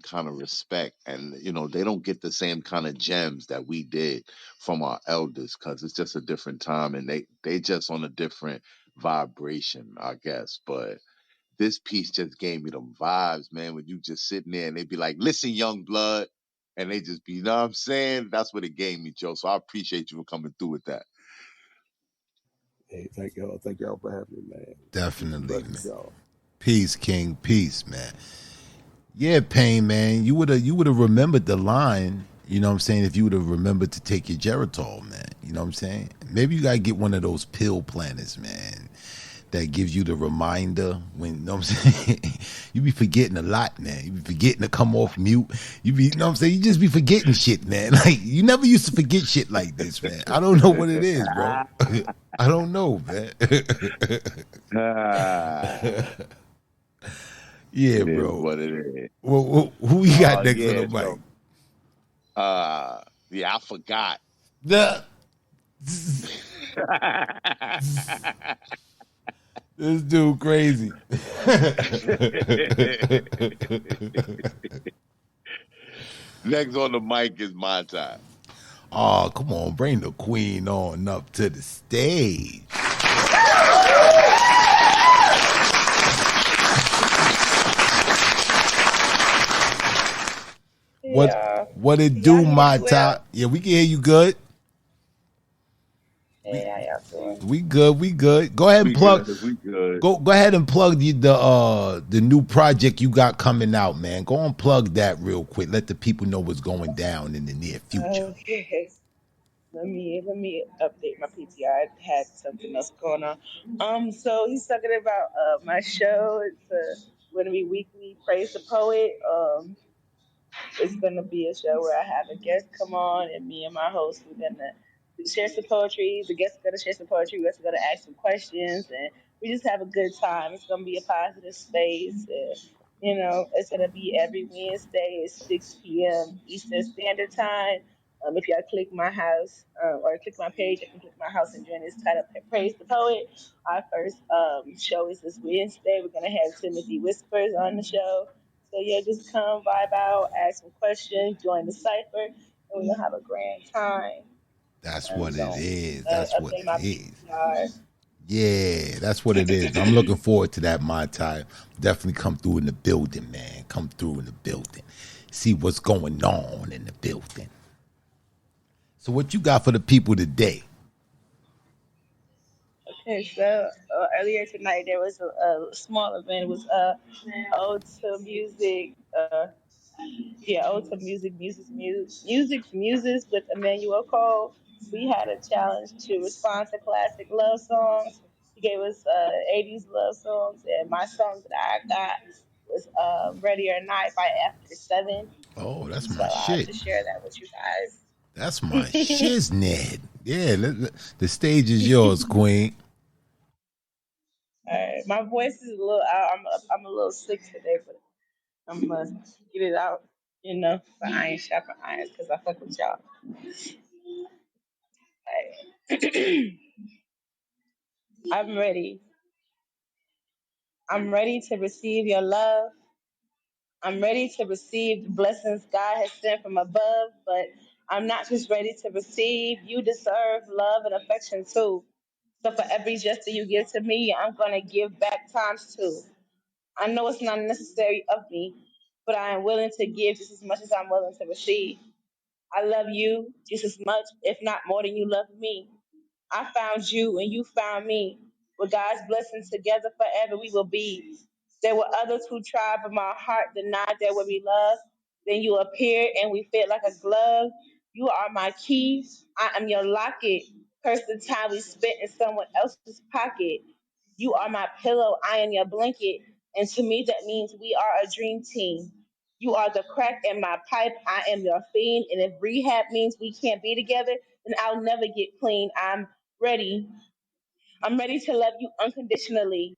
kind of respect, and you know they don't get the same kind of gems that we did from our elders because it's just a different time and they just on a different vibration, I guess. But this piece just gave me them vibes, man, when you just sitting there and they be like, listen, young blood, and they just be, you know what I'm saying, that's what it gave me, Joe. So I appreciate you for coming through with that. Hey, thank y'all. Thank y'all for having me, man. Peace and Definitely, blessings, man. y'all. Peace, King. Peace, man. Yeah, Pain, man. You would have remembered the line, you know what I'm saying, if you would have remembered to take your Geritol, man. You know what I'm saying? Maybe you gotta get one of those pill planners, man. That gives you the reminder when, you know what I'm saying? You be forgetting a lot, man. You be forgetting to come off mute. You know what I'm saying? You just be forgetting shit, man. Like, you never used to forget shit like this, man. I don't know what it is, bro. I don't know, man. Yeah, It is bro. what it is. Well, who we got next on Yeah, the mic? so yeah, I forgot. The, this dude crazy. Next on the mic is my time. Oh, come on, bring the queen on up to the stage. Yeah. What it Y'all do, hear me my well? top? Yeah, we can hear you good. Hey, how y'all doing? We good. We good. Go ahead and We plug. good. We good. Go ahead and plug the new project you got coming out, man. Go and plug that real quick. Let the people know what's going down in the near future. Okay. Let me update my PTR. I had something else going on. So he's talking about my show. It's going to be weekly. Praise the Poet. It's gonna be a show where I have a guest come on, and me and my host we're gonna share some poetry. The guest is gonna share some poetry. We're also gonna ask some questions, and we just have a good time. It's gonna be a positive space. It's gonna be every Wednesday at 6 p.m. Eastern Standard Time. If y'all click my house or click my page, you can click my house and join this title, Praise the Poet. Our first show is this Wednesday. We're gonna have Timothy Whispers on the show. So yeah, just come vibe out, ask some questions, join the cipher, and we're gonna have a grand time. That's I'm what it gonna is. That's what update my it is. PTR. Yeah, that's what it is. I'm looking forward to that, my time. Definitely come through in the building, man. Come through in the building. See what's going on in the building. So what you got for the people today? Okay, so earlier tonight there was a small event. It was Ode to Music. Ode to Music's Muses with Emmanuel Cole. We had a challenge to respond to classic love songs. He gave us 80s love songs, and my song that I got was Ready or Not by After Seven. Oh, that's So my I have shit. to share that with you That's my guys. shiznit. Yeah, the stage is yours, Queen. All right, my voice is a little. I'm a little sick today, but I'm gonna get it out. For iron sharpen irons, because I fuck with y'all. All right. I'm ready. I'm ready to receive your love. I'm ready to receive the blessings God has sent from above, but I'm not just ready to receive. You deserve love and affection too. So for every gesture you give to me, I'm going to give back times two. I know it's not necessary of me, but I am willing to give just as much as I'm willing to receive. I love you just as much, if not more than you love me. I found you and you found me. With God's blessings together forever we will be. There were others who tried, but my heart denied there would be love. Then you appeared and we fit like a glove. You are my keys. I am your locket. Curse the time we spent in someone else's pocket. You are my pillow. I am your blanket. And to me, that means we are a dream team. You are the crack in my pipe. I am your fiend. And if rehab means we can't be together, then I'll never get clean. I'm ready. I'm ready to love you unconditionally.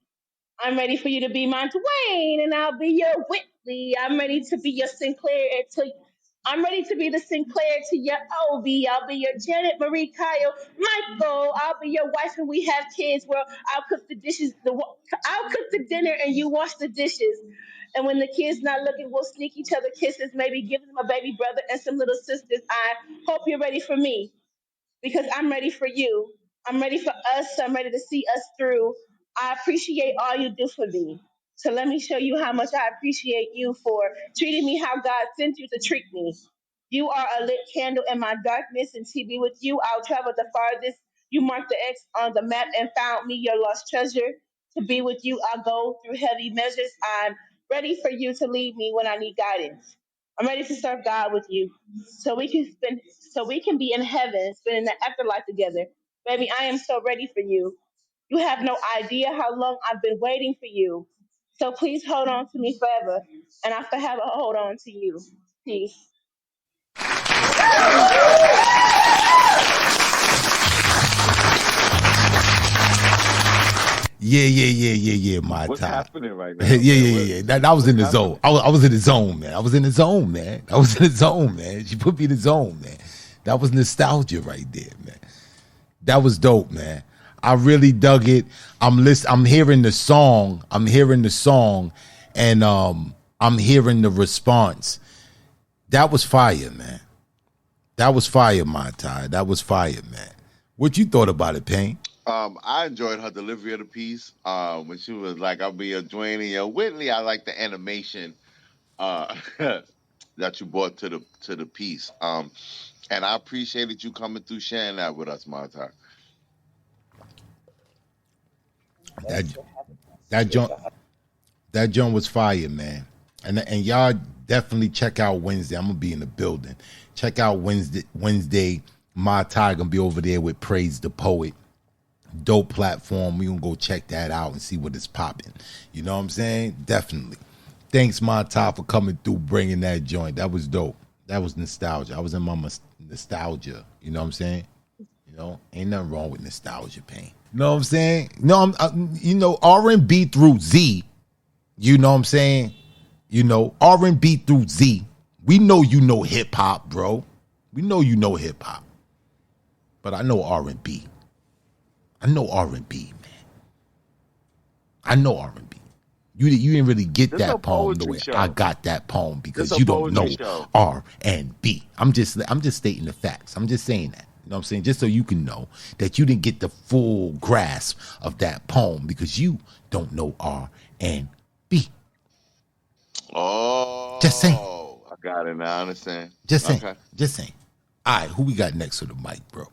I'm ready for you to be my Dwayne, and I'll be your Whitley. I'm ready to be your Sinclair. I'm ready to be the Sinclair to your Obi. I'll be your Janet Marie Kyle Michael. I'll be your wife when we have kids. Well, I'll cook the dishes. I'll cook the dinner and you wash the dishes. And when the kids not looking, we'll sneak each other kisses. Maybe give them a baby brother and some little sisters. I hope you're ready for me because I'm ready for you. I'm ready for us. I'm ready to see us through. I appreciate all you do for me. So let me show you how much I appreciate you for treating me how God sent you to treat me. You are a lit candle in my darkness, and to be with you, I'll travel the farthest. You marked the X on the map and found me your lost treasure. To be with you, I'll go through heavy measures. I'm ready for you to lead me when I need guidance. I'm ready to serve God with you, so we can be in heaven, spending the afterlife together. Baby, I am so ready for you. You have no idea how long I've been waiting for you. So please hold on to me forever, and I forever hold on to you. Peace. Yeah, my What's time. happening right now? Yeah. That was in the zone. I was in the zone, man. I was in the zone, man. She put me in the zone, man. That was nostalgia right there, man. That was dope, man. I really dug it. I'm hearing the song. And I'm hearing the response. That was fire, man. That was fire, my tie. That was fire, man. What you thought about it, Payne? I enjoyed her delivery of the piece. When she was like, "I'll be your Dwayne and your Whitley." I like the animation that you brought to the piece. And I appreciated you coming through sharing that with us, Marta. That joint was fire, man. And y'all definitely check out Wednesday. I'm gonna be in the building. Check out Wednesday. My Ty gonna be over there with Praise the Poet. Dope platform. We gonna go check that out and see what is popping. You know what I'm saying? Definitely. Thanks, my Ty, for coming through, bringing that joint. That was dope. That was nostalgia. I was in my nostalgia. You know what I'm saying? You know, ain't nothing wrong with nostalgia, Pain. You know what I'm saying? No, R&B through Z. You know what I'm saying? You know, R&B through Z. We know you know hip hop, bro. We know you know hip hop. But I know R&B. I know R&B, man. I know R&B. You didn't really get that poem the way I got that poem because you don't know R&B. I'm just stating the facts. I'm just saying that. You know what I'm saying? Just so you can know that you didn't get the full grasp of that poem because you don't know R&B. Oh, just saying. I got it now. I understand. Just saying. Okay. Just saying. All right, who we got next to the mic, bro?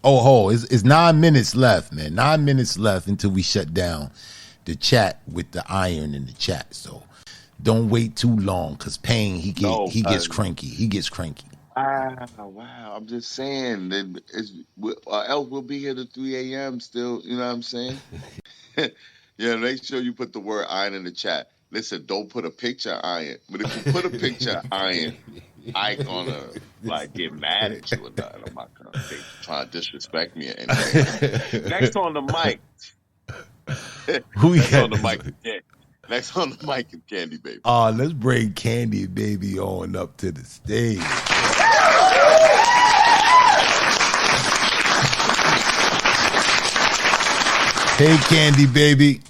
It's 9 minutes left, man. 9 minutes left until we shut down the chat with the iron in the chat. So don't wait too long because Payne, he gets cranky. He gets cranky. Wow. I'm just saying that else we'll be here to 3 a.m. still. You know what I'm saying? Yeah, make sure you put the word iron in the chat. Listen, don't put a picture of iron. But if you put a picture of iron, I gonna get mad at you or nothing. I'm not gonna try to disrespect me or anything. Next on the mic. Next on the mic is Candy Baby. Let's bring Candy Baby on up to the stage. Hey, Candy baby.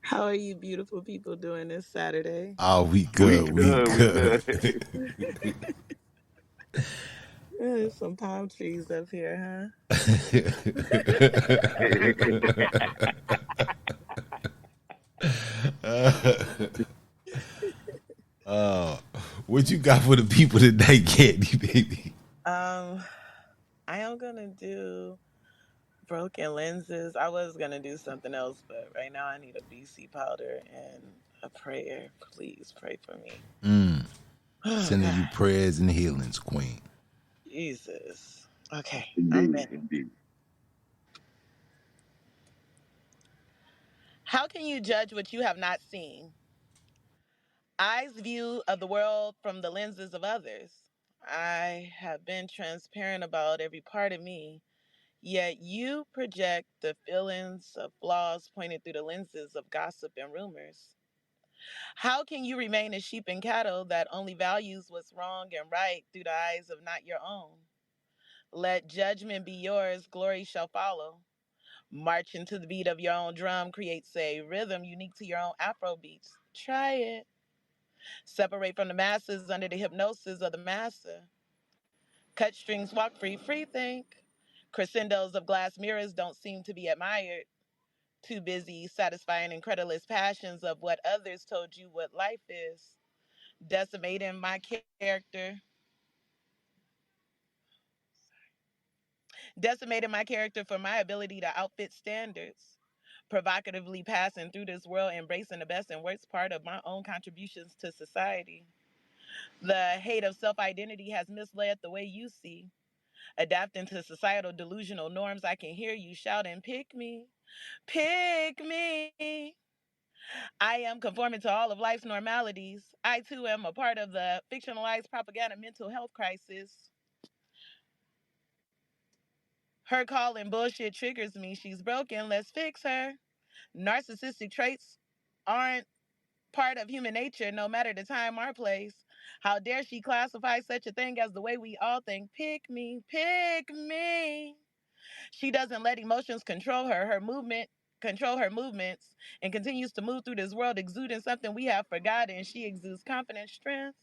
How are you beautiful people doing this Saturday? Oh, we We good. We good. We good. good. There's some palm trees up here, uh, what you got for the people tonight, Candy baby? huh? I am gonna do broken lenses. I was gonna do something else, but right now I need a BC powder and a prayer. Please pray for me. Oh Sending God, you prayers and healings, Queen. Jesus. Okay, I'm Indeed. in. Indeed. How can you judge what you have not seen? Eyes view of the world from the lenses of others. I have been transparent about every part of me, yet you project the feelings of flaws pointed through the lenses of gossip and rumors. How can you remain a sheep and cattle that only values what's wrong and right through the eyes of not your own? Let judgment be yours, glory shall follow. Marching to the beat of your own drum creates a rhythm unique to your own Afro beats. Try it. Separate from the masses under the hypnosis of the master. Cut strings, walk free, free think. Crescendos of glass mirrors don't seem to be admired. Too busy satisfying incredulous passions of what others told you what life is. Decimating my character, decimating my character for my ability to outfit standards. Provocatively passing through this world, embracing the best and worst part of my own contributions to society. The hate of self identity has misled the way you see. Adapting to societal delusional norms, I can hear you shouting, pick me, pick me. I am conforming to all of life's normalities. I too am a part of the fictionalized propaganda mental health crisis. Her calling bullshit triggers me. She's broken. Let's fix her. Narcissistic traits aren't part of human nature, no matter the time or place. How dare she classify such a thing as the way we all think? Pick me, pick me. She doesn't let emotions control her. Control her movements, and continues to move through this world exuding something we have forgotten. She exudes confidence, strength.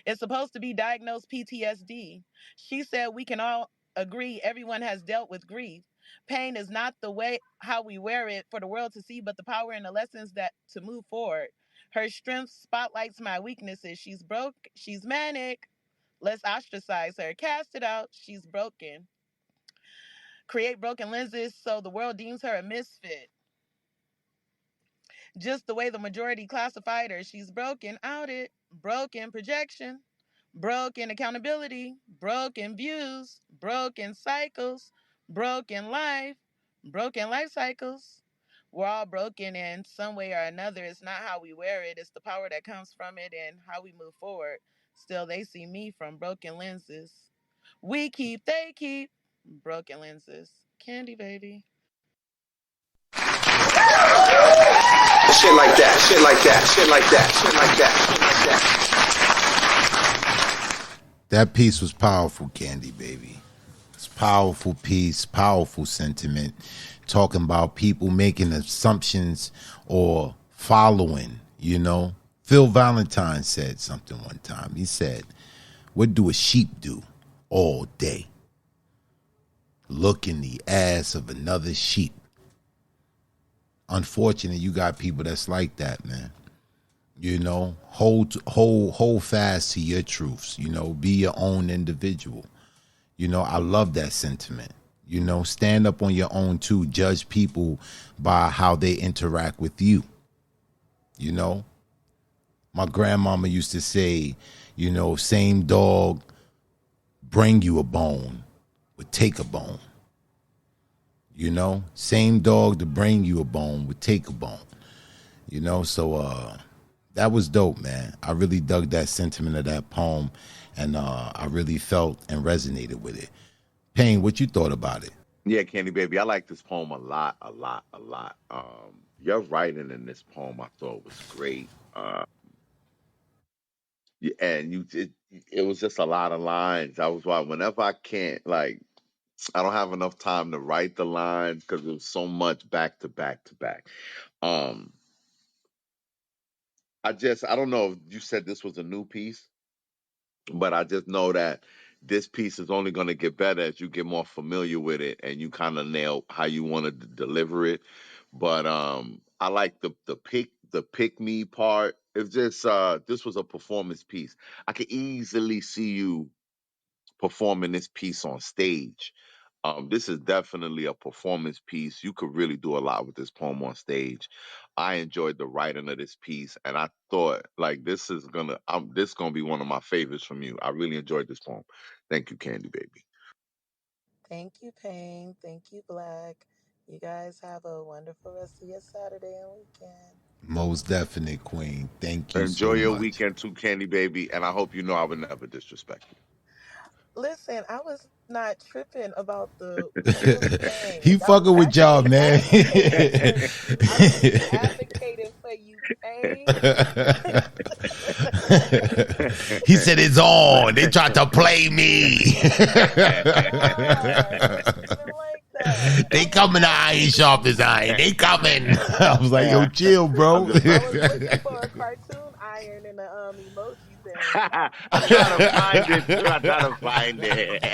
It's supposed to be diagnosed PTSD. She said we can all agree everyone has dealt with grief. Pain is not the way how we wear it for the world to see, but the power and the lessons that to move forward. Her strength spotlights my weaknesses. She's broke, she's manic. Let's ostracize her. Cast it out. She's broken. Create broken lenses so the world deems her a misfit. Just the way the majority classified her. She's broken, outed, broken projection, broken accountability, broken views, broken cycles, broken life cycles. We're all broken in some way or another. It's not how we wear it, it's the power that comes from it and how we move forward. Still, they see me from broken lenses. We keep, they keep broken lenses. Candy baby. Shit like that, shit like that, shit like that, shit like that, shit like that. That piece was powerful, Candy baby. It's powerful piece, powerful sentiment. Talking about people making assumptions or following, you know. Phil Valentine said something one time. He said, what do a sheep do all day? Look in the ass of another sheep. Unfortunately, you got people that's like that, man. You know, hold fast to your truths. You know, be your own individual. You know, I love that sentiment. You know, stand up on your own too. Judge people by how they interact with you. You know, my grandmama used to say, you know, same dog bring you a bone would take a bone. You know, same dog to bring you a bone would take a bone. You know, so that was dope, man. I really dug that sentiment of that poem, and I really felt and resonated with it. Payne, what you thought about it? Yeah, Candy Baby, I like this poem a lot, a lot, a lot. Your writing in this poem I thought was great. And it was just a lot of lines. I was like, whenever I can't like I don't have enough time to write the lines because there's so much back to back to back. Um, I don't know if you said this was a new piece, but I just know that this piece is only going to get better as you get more familiar with it and you kind of nail how you want to deliver it. But I like the pick me part. It's just this was a performance piece. I could easily see you performing this piece on stage. This is definitely a performance piece. You could really do a lot with this poem on stage. I enjoyed the writing of this piece, and I thought like this gonna be one of my favorites from you. I really enjoyed this poem. Thank you, Candy Baby. Thank you, Pain. Thank you, Black. You guys have a wonderful rest of your Saturday and weekend. Most definite, Queen. Thank you Enjoy so your much. weekend too, Candy Baby, and I hope you know I would never disrespect Listen, I was not tripping about the Will thing. He I was fucking with y'all, actually man. advocating for you, Pain. He said it's on. They tried to play me. They coming to Iron Sharp as Iron. They coming. I was like, yo, chill, bro. I was looking for a cartoon iron and the emoji thing. I'm trying to find it too. I'm trying to find it.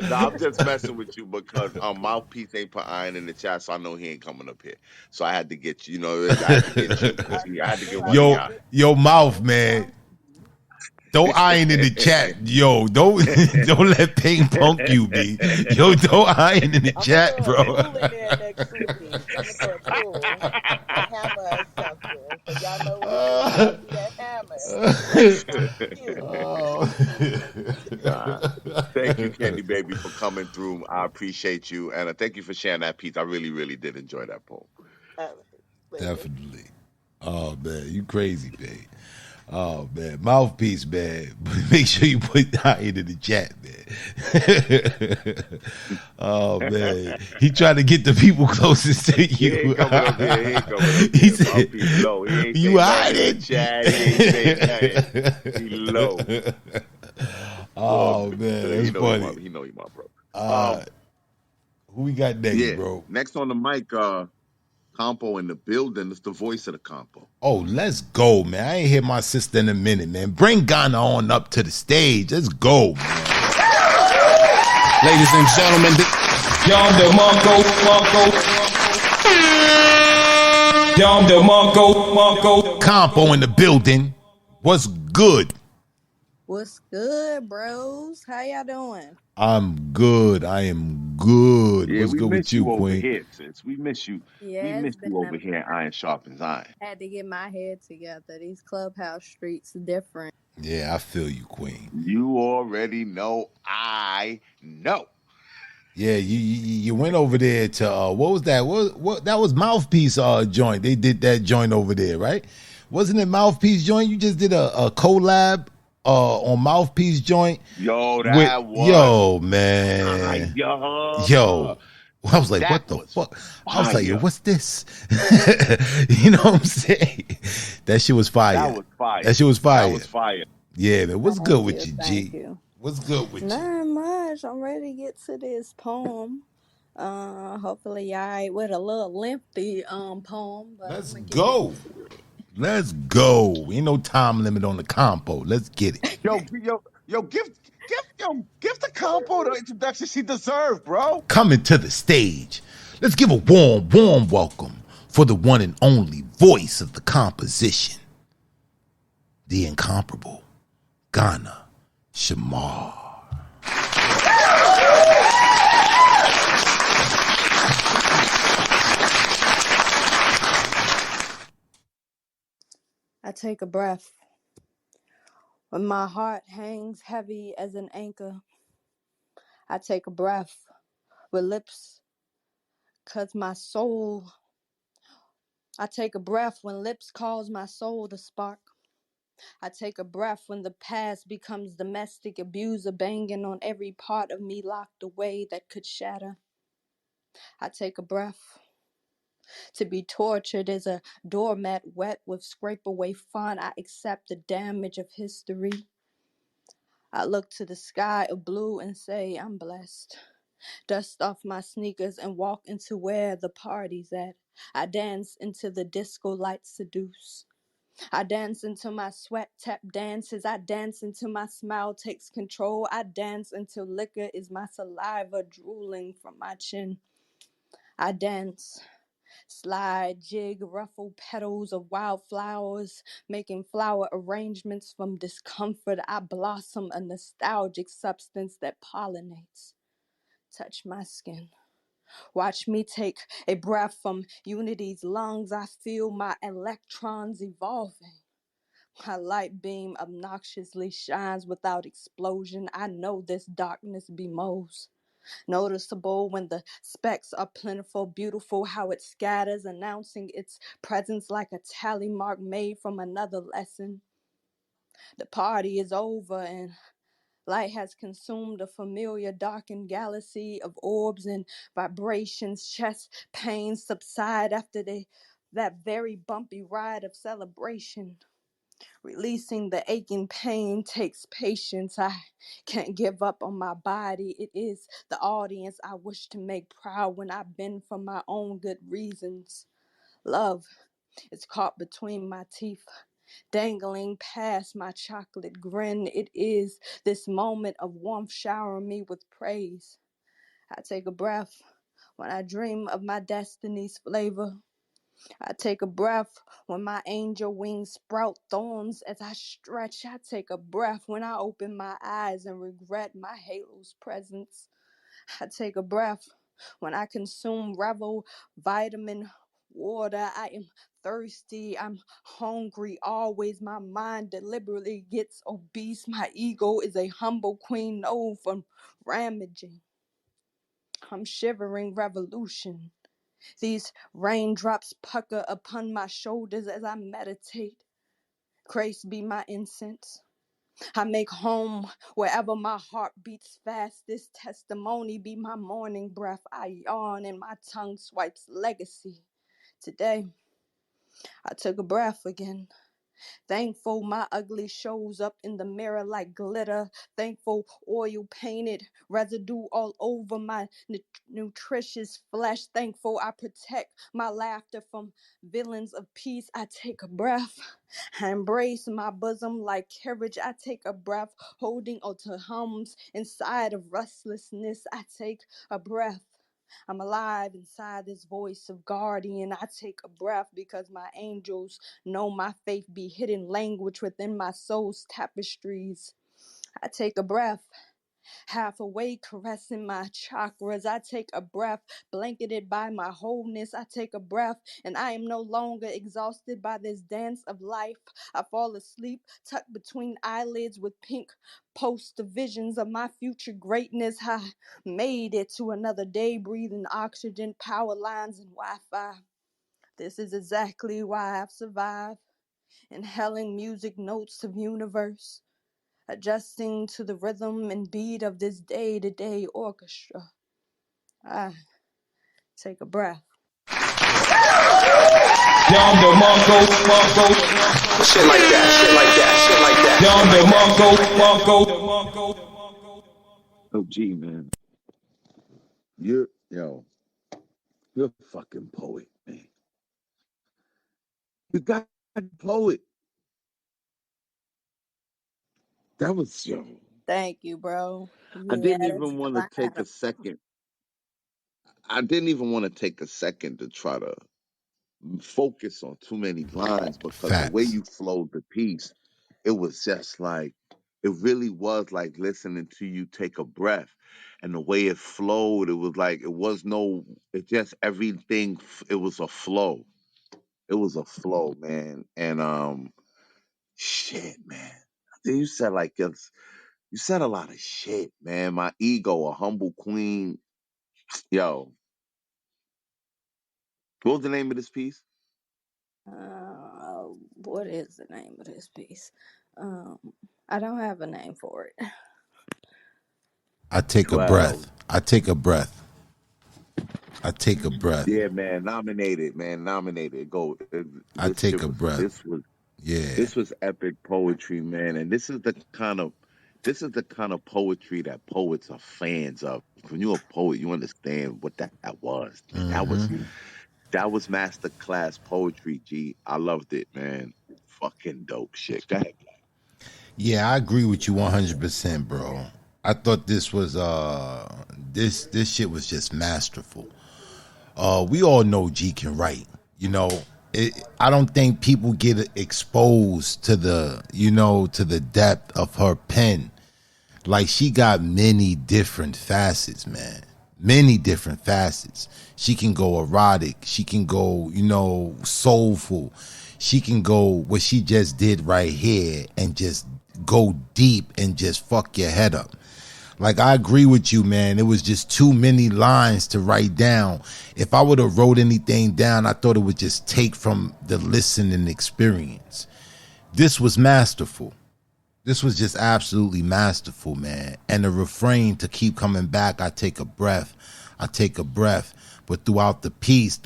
No, I'm just messing with you because mouthpiece ain't put iron in the chat, so I know he ain't coming up here. So I had to get you. You know, I had to get you because I had to get one of Yo, y'all. yo, mouth, man. Don't iron in the chat. Yo, don't let Ping punk you, B. Yo, don't iron in the chat, bro. I'm gonna throw a tool, a hammer or something. So y'all know what it is. Y'all see that hammer. Thank you, Candy Baby, for coming through. I appreciate you, and thank you for sharing that piece. I really, really did enjoy that poem. Definitely. Oh man, you crazy, man. Oh man, mouthpiece, man. Make sure you put that into the chat, man. Oh man, he trying to get the people closest to you. He ain't coming up here. He ain't coming up here. He said, Mouthpiece low. He ain't "You saying nothing in the hiding?" chat. He ain't saying nothing. He low. Oh man, that's funny. He know you, my bro. Who we got next, Yeah. bro? Next on the mic, Compo in the building. It's the voice of the Compo. Oh, let's go, man. I ain't hear my sister in a minute, man. Bring Ghana on up to the stage. Let's go, man. Ladies and gentlemen, Yom the Monko. Compo in the building. What's good? What's good, bros? How y'all doing? I'm good. I am good. Yeah, What's we good with miss you, you over Queen? here, sis. We miss you. We Yeah, miss it's been you a over here at Iron Sharpens Iron. had to get my head together. These clubhouse streets different. Yeah, I feel you, Queen. You already know. I know. Yeah, you went over there to what was that? What that was Mouthpiece joint. They did that joint over there, right? Wasn't it Mouthpiece joint? You just did a collab on Mouthpiece joint. Yo, that was yo, man. fire. Yo. I was like, That what the was fuck? I was like, yo, fire. what's this? You know what I'm saying? That shit was fire. That was fire. That shit was fire. That was fire. Yeah, man. What's good with you, Thank G? you. What's good with you? Not much. I'm ready to get to this poem. Hopefully y'all with a little lengthy poem, but Let's I'm gonna go. get into it. Let's go. Ain't no time limit on the compo. Let's get it. Yo, give the Compo the introduction she deserved, bro. Coming to the stage. Let's give a warm, warm welcome for the one and only voice of the composition, the incomparable Ghana Shamar. I take a breath when my heart hangs heavy as an anchor. I take a breath with lips, 'cause my soul. I take a breath when lips cause my soul to spark. I take a breath when the past becomes domestic abuser banging on every part of me locked away that could shatter. I take a breath to be tortured as a doormat wet with scrape away fun. I accept the damage of history. I look to the sky of blue and say, I'm blessed. Dust off my sneakers and walk into where the party's at. I dance into the disco lights seduce. I dance into my sweat tap dances. I dance until my smile takes control. I dance until liquor is my saliva drooling from my chin. I dance, slide, jig, ruffle petals of wildflowers, making flower arrangements from discomfort. I blossom a nostalgic substance that pollinates. Touch my skin. Watch me take a breath from unity's lungs. I feel my electrons evolving. My light beam obnoxiously shines without explosion. I know this darkness be most noticeable when the specks are plentiful, beautiful how it scatters, announcing its presence like a tally mark made from another lesson. The party is over and light has consumed a familiar darkened galaxy of orbs and vibrations. Chest pains subside after that very bumpy ride of celebration. Releasing the aching pain takes patience. I can't give up on my body. It is the audience I wish to make proud when I bend for my own good reasons. Love is caught between my teeth, dangling past my chocolate grin. It is this moment of warmth showering me with praise. I take a breath when I dream of my destiny's flavor. I take a breath when my angel wings sprout thorns as I stretch. I take a breath when I open my eyes and regret my halo's presence. I take a breath when I consume revel vitamin water. I am thirsty. I'm hungry always. My mind deliberately gets obese. My ego is a humble queen known for ramaging. I'm shivering revolution. These raindrops pucker upon my shoulders as I meditate. Grace be my incense. I make home wherever my heart beats fast. This testimony be my morning breath. I yawn and my tongue swipes legacy. Today, I took a breath again. Thankful my ugly shows up in the mirror like glitter. Thankful oil painted residue all over my nutritious flesh. Thankful I protect my laughter from villains of peace. I take a breath. I embrace my bosom like courage. I take a breath, holding onto hums inside of restlessness. I take a breath. I'm alive inside this voice of guardian. I take a breath because my angels know my faith be hidden language within my soul's tapestries. I take a breath, half awake, caressing my chakras. I take a breath, blanketed by my wholeness. I take a breath, and I am no longer exhausted by this dance of life. I fall asleep, tucked between eyelids with pink poster visions of my future greatness. I made it to another day, breathing oxygen, power lines, and Wi-Fi. This is exactly why I've survived, inhaling music notes of universe, adjusting to the rhythm and beat of this day-to-day orchestra. I take a breath. Yonder Mongo, Mongo. Shit like that, shit like that, shit like that. Yonder Mongo, Mongo. Oh, gee, man. You're a fucking poet, man. You got a poet. That was Thank you, bro. I Yeah, didn't that's even because want to I take had a a second. I didn't even want to take a second to try to focus on too many lines because the way Facts. you flowed the piece, it was just like it really was like listening to you take a breath, and the way it flowed, it was like it just everything. It was a flow. It was a flow, man. And shit, man. You said you said a lot of shit, man. My ego, a humble queen. Yo, what was the name of this piece? what is the name of this piece? Um, I don't have a name for it. I take a 12. breath. I take a breath. I take a breath. Yeah, man, nominated, man, nominated. Go. I This take shit a was breath. Yeah. this was epic poetry, man, and this is the kind of This is the kind of poetry that poets are fans of. When you're a poet, you understand what that was. Like that was master class poetry, G. I loved it, man. Fucking dope shit. Go ahead. Yeah, I agree with you 100%, bro. I thought this was this shit was just masterful. We all know G can write. You know, I don't think people get exposed to the depth of her pen. Like, she got many different facets, man. Many different facets. She can go erotic. She can go, soulful. She can go what she just did right here and just go deep and just fuck your head up. Like, I agree with you, man. It was just too many lines to write down. If I would have wrote anything down, I thought it would just take from the listening experience. This was masterful. This was just absolutely masterful, man. And the refrain to keep coming back, I take a breath, I take a breath. But throughout the piece,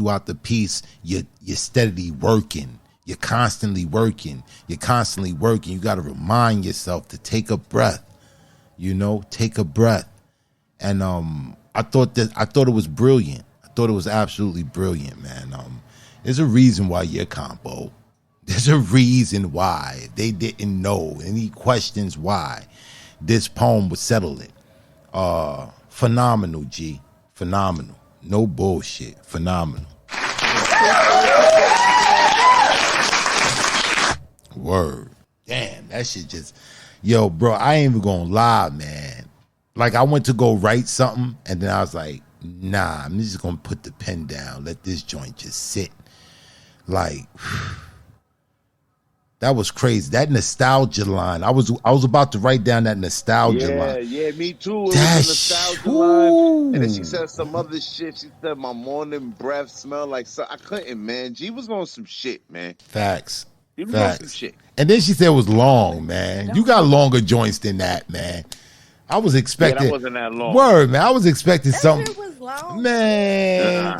you're steadily working. You're constantly working. You're constantly working. You got to remind yourself to take a breath. Take a breath. And I thought it was brilliant. I thought it was absolutely brilliant, man. There's a reason why you're combo. There's a reason why. If they didn't know any questions why, this poem would settle it. Phenomenal, G. Phenomenal. No bullshit. Phenomenal. Word. Damn, that shit just... Yo, bro, I ain't even gonna lie, man. Like, I went to go write something, and then I was like, nah, I'm just gonna put the pen down. Let this joint just sit. Like... That was crazy. That nostalgia line. I was about to write down that nostalgia line. Yeah, me too. It was a nostalgia line. And then she said some other shit. She said my morning breath smelled like so. I couldn't, man. G was on some shit, man. Facts. He was on some shit. And then she said it was long, man. You got longer joints than that, man. I was expecting. Yeah, that wasn't that long. Word, man. I was expecting something. It was long. Man.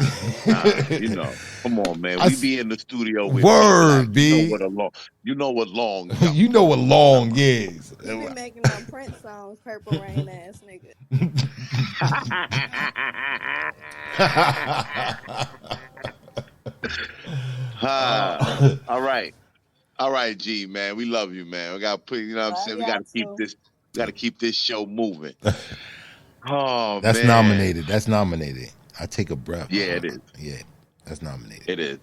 Come on, man. We be in the studio with Word, B. B. You know what long. You know what long is. You be making them Prince songs, Purple Rain ass nigga. All right, G, man. We love you, man. We gotta put, you know what I'm saying? We gotta keep this show moving. Oh, That's man. nominated. That's nominated. I take a breath. Yeah, it is. Yeah, that's nominated. It is.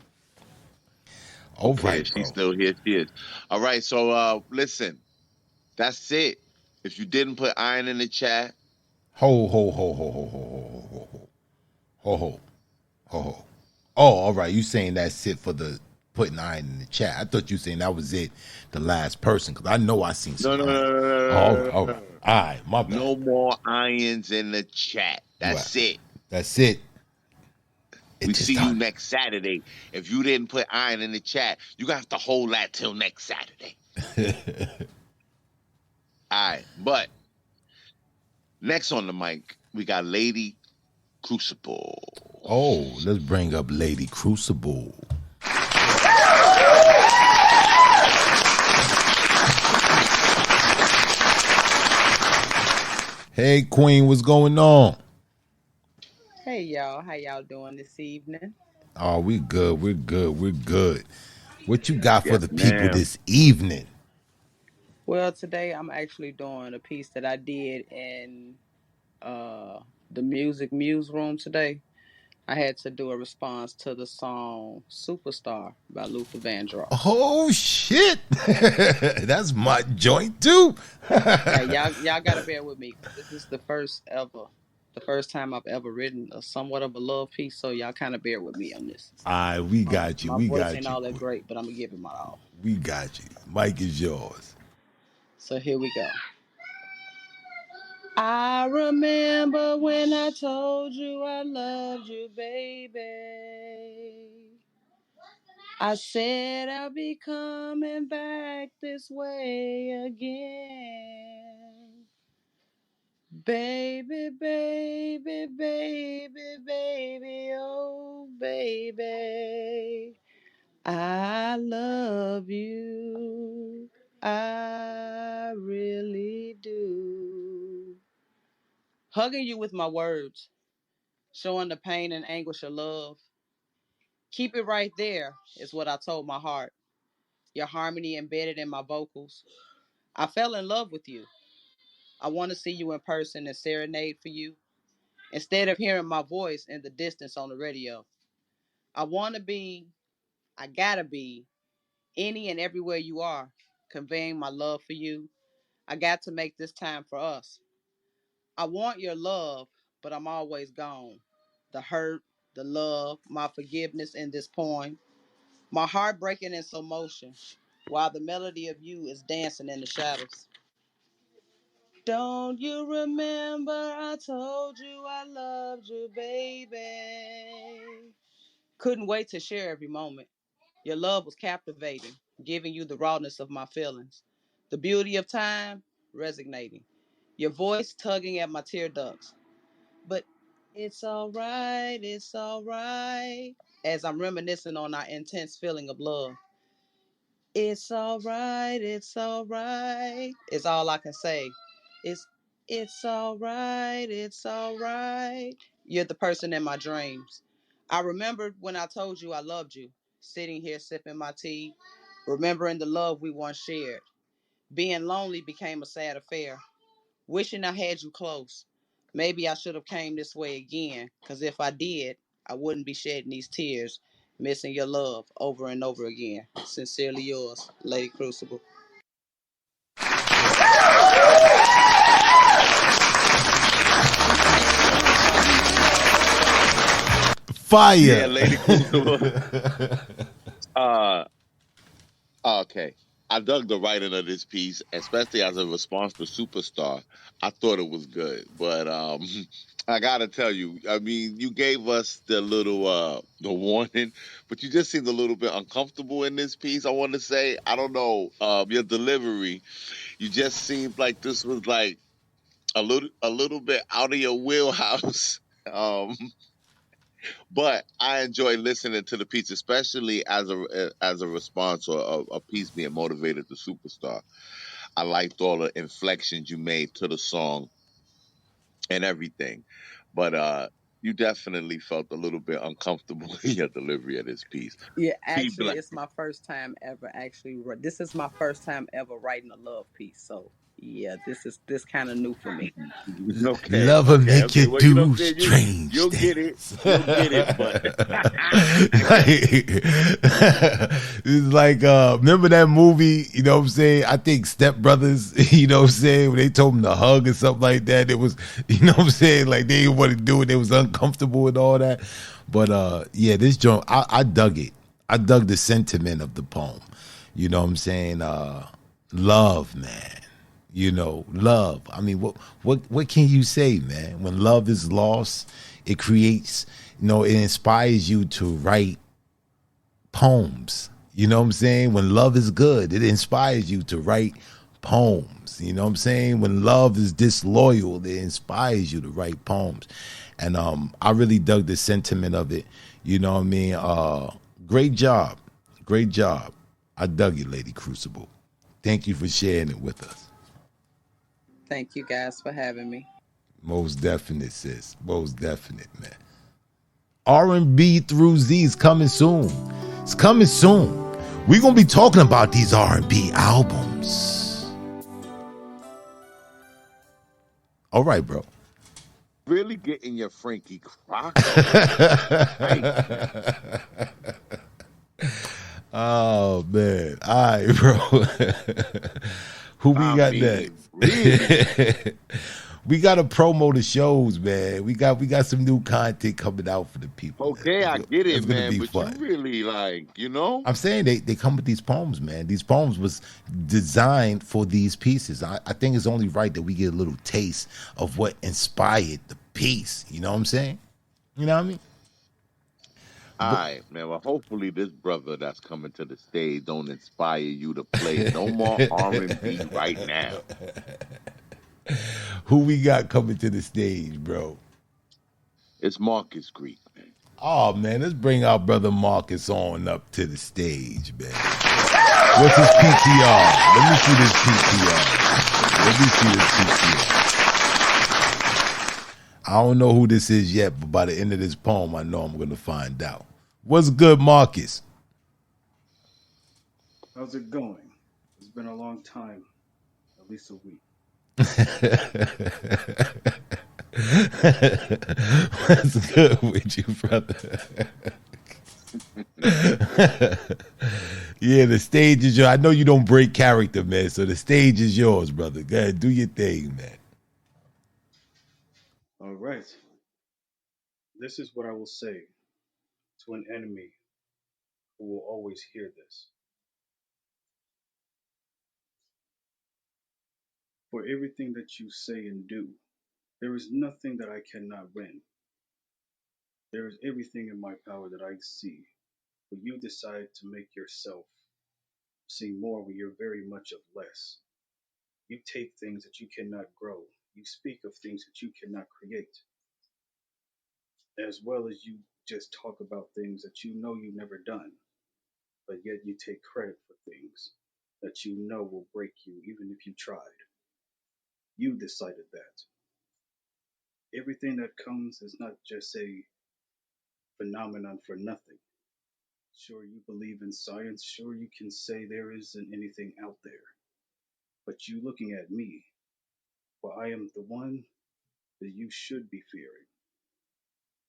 All okay, right, she's still here. She is. All right, so listen. That's it. If you didn't put iron in the chat. Ho. Oh, all right. You saying that's it for the putting iron in the chat. I thought you saying that was it, the last person, because I know I seen some. No. All right, my bad. No more irons in the chat. That's it. That's it. We see you next Saturday. If you didn't put iron in the chat, you got to hold that till next Saturday. All right, but next on the mic, we got Lady Crucible. Oh, let's bring up Lady Crucible. Hey, Queen, what's going on? Hey, y'all. How y'all doing this evening? Oh, we good. We're good. What you got for the people this evening? Well, today I'm actually doing a piece that I did in the Music Muse room today. I had to do a response to the song Superstar by Luther Vandross. Oh, shit. That's my joint, too. Yeah, y'all got to bear with me. This is the first time I've ever written somewhat of a love piece, so y'all kind of bear with me on this. All right, we got you. My voice ain't all that great, but I'm going to give it my all. We got you. Mike is yours. So here we go. I remember when I told you I loved you, baby. I said I'll be coming back this way again. Baby, baby, baby, baby, oh, baby. I love you. I really do. Hugging you with my words, showing the pain and anguish of love. Keep it right there is what I told my heart. Your harmony embedded in my vocals. I fell in love with you. I want to see you in person and serenade for you instead of hearing my voice in the distance on the radio. I want to be, I gotta be, any and everywhere you are, conveying my love for you. I got to make this time for us. I want your love, but I'm always gone. The hurt, the love, my forgiveness in this poem, my heart breaking in slow motion, while the melody of you is dancing in the shadows. Don't you remember I told you I loved you, baby? Couldn't wait to share every moment. Your love was captivating, giving you the rawness of my feelings. The beauty of time, resonating. Your voice tugging at my tear ducts. But it's all right. As I'm reminiscing on our intense feeling of love. It's all right. Is all I can say. It's it's all right. You're the person in my dreams. I remembered when I told you I loved you, sitting here sipping my tea, remembering the love we once shared. Being lonely became a sad affair. Wishing I had you close. Maybe I should have came this way again, because if I did, I wouldn't be shedding these tears, missing your love over and over again. Sincerely yours, Lady Crucible. Fire. Yeah, Lady Crucible. Okay. I dug the writing of this piece, especially as a response to Superstar. I thought it was good. But I gotta tell you, I mean, you gave us the little the warning, but you just seemed a little bit uncomfortable in this piece. I want to say, I don't know, your delivery, you just seemed like this was like a little bit out of your wheelhouse. Um but I enjoy listening to the piece, especially as a response or a piece being motivated to Superstar. I liked all the inflections you made to the song and everything, but you definitely felt a little bit uncomfortable in your delivery of this piece. Yeah, P actually, Black. it's my first time ever this is my first time ever writing a love piece. So, yeah, this kind of new for me. Okay, Love will okay, make okay. you Well, you know, do what I'm saying? strange You'll get it, things. you'll get it. But It's like, remember that movie, you know what I'm saying? I think Step Brothers, you know what I'm saying? When they told them to hug or something like that, it was, you know what I'm saying? Like they didn't want to do it. They was uncomfortable and all that. But yeah, this joint, I dug it. I dug the sentiment of the poem. You know what I'm saying? Love, man. You know, love. I mean, what can you say, man? When love is lost, it creates, you know, it inspires you to write poems. You know what I'm saying? When love is good, it inspires you to write poems. You know what I'm saying? When love is disloyal, it inspires you to write poems. And I really dug the sentiment of it. You know what I mean? Great job. Great job. I dug it, Lady Crucible. Thank you for sharing it with us. Thank you guys for having me. Most definite, sis. Most definite, man. R&B through Z is coming soon. It's coming soon. We're going to be talking about these R&B albums. All right, bro. really getting your Frankie Crocker. Oh, man. All right, bro. Who we got next? Really? We got to promo the shows, man. We got some new content coming out for the people. Okay, I get it, it's gonna man. be But fun. you really I'm saying they come with these poems, man. These poems was designed for these pieces. I think it's only right that we get a little taste of what inspired the piece. You know what I'm saying? You know what I mean? All right, man. Well, hopefully this brother that's coming to the stage don't inspire you to play no more R&B right now. Who we got coming to the stage, bro? It's Marcus Greek, man. Oh, man, let's bring our brother Marcus on up to the stage, man. What's his PTR? Let me see this PTR. I don't know who this is yet, but by the end of this poem, I know I'm going to find out. What's good, Marcus? How's it going? It's been a long time, at least a week. What's good with you, brother? Yeah, the stage is yours. I know you don't break character, man, so the stage is yours, brother. Go ahead, do your thing, man. All right. This is what I will say to an enemy who will always hear this. For everything that you say and do, there is nothing that I cannot win. There is everything in my power that I see. But you decide to make yourself see more when you're very much of less. You take things that you cannot grow. You speak of things that you cannot create, as well as you just talk about things that you know you've never done, but yet you take credit for things that you know will break you even if you tried. You decided that. Everything that comes is not just a phenomenon for nothing. Sure, you believe in science. Sure, you can say there isn't anything out there. But you looking at me, well, I am the one that you should be fearing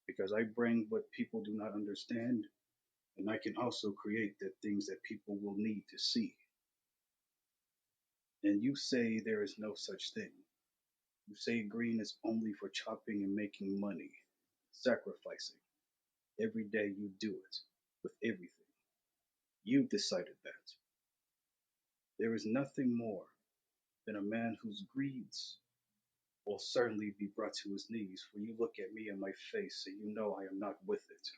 because I bring what people do not understand, and I can also create the things that people will need to see. And you say there is no such thing. You say green is only for chopping and making money, sacrificing. Every day you do it with everything. You've decided that. There is nothing more than a man whose greeds will certainly be brought to his knees, for you look at me in my face and you know I am not with it.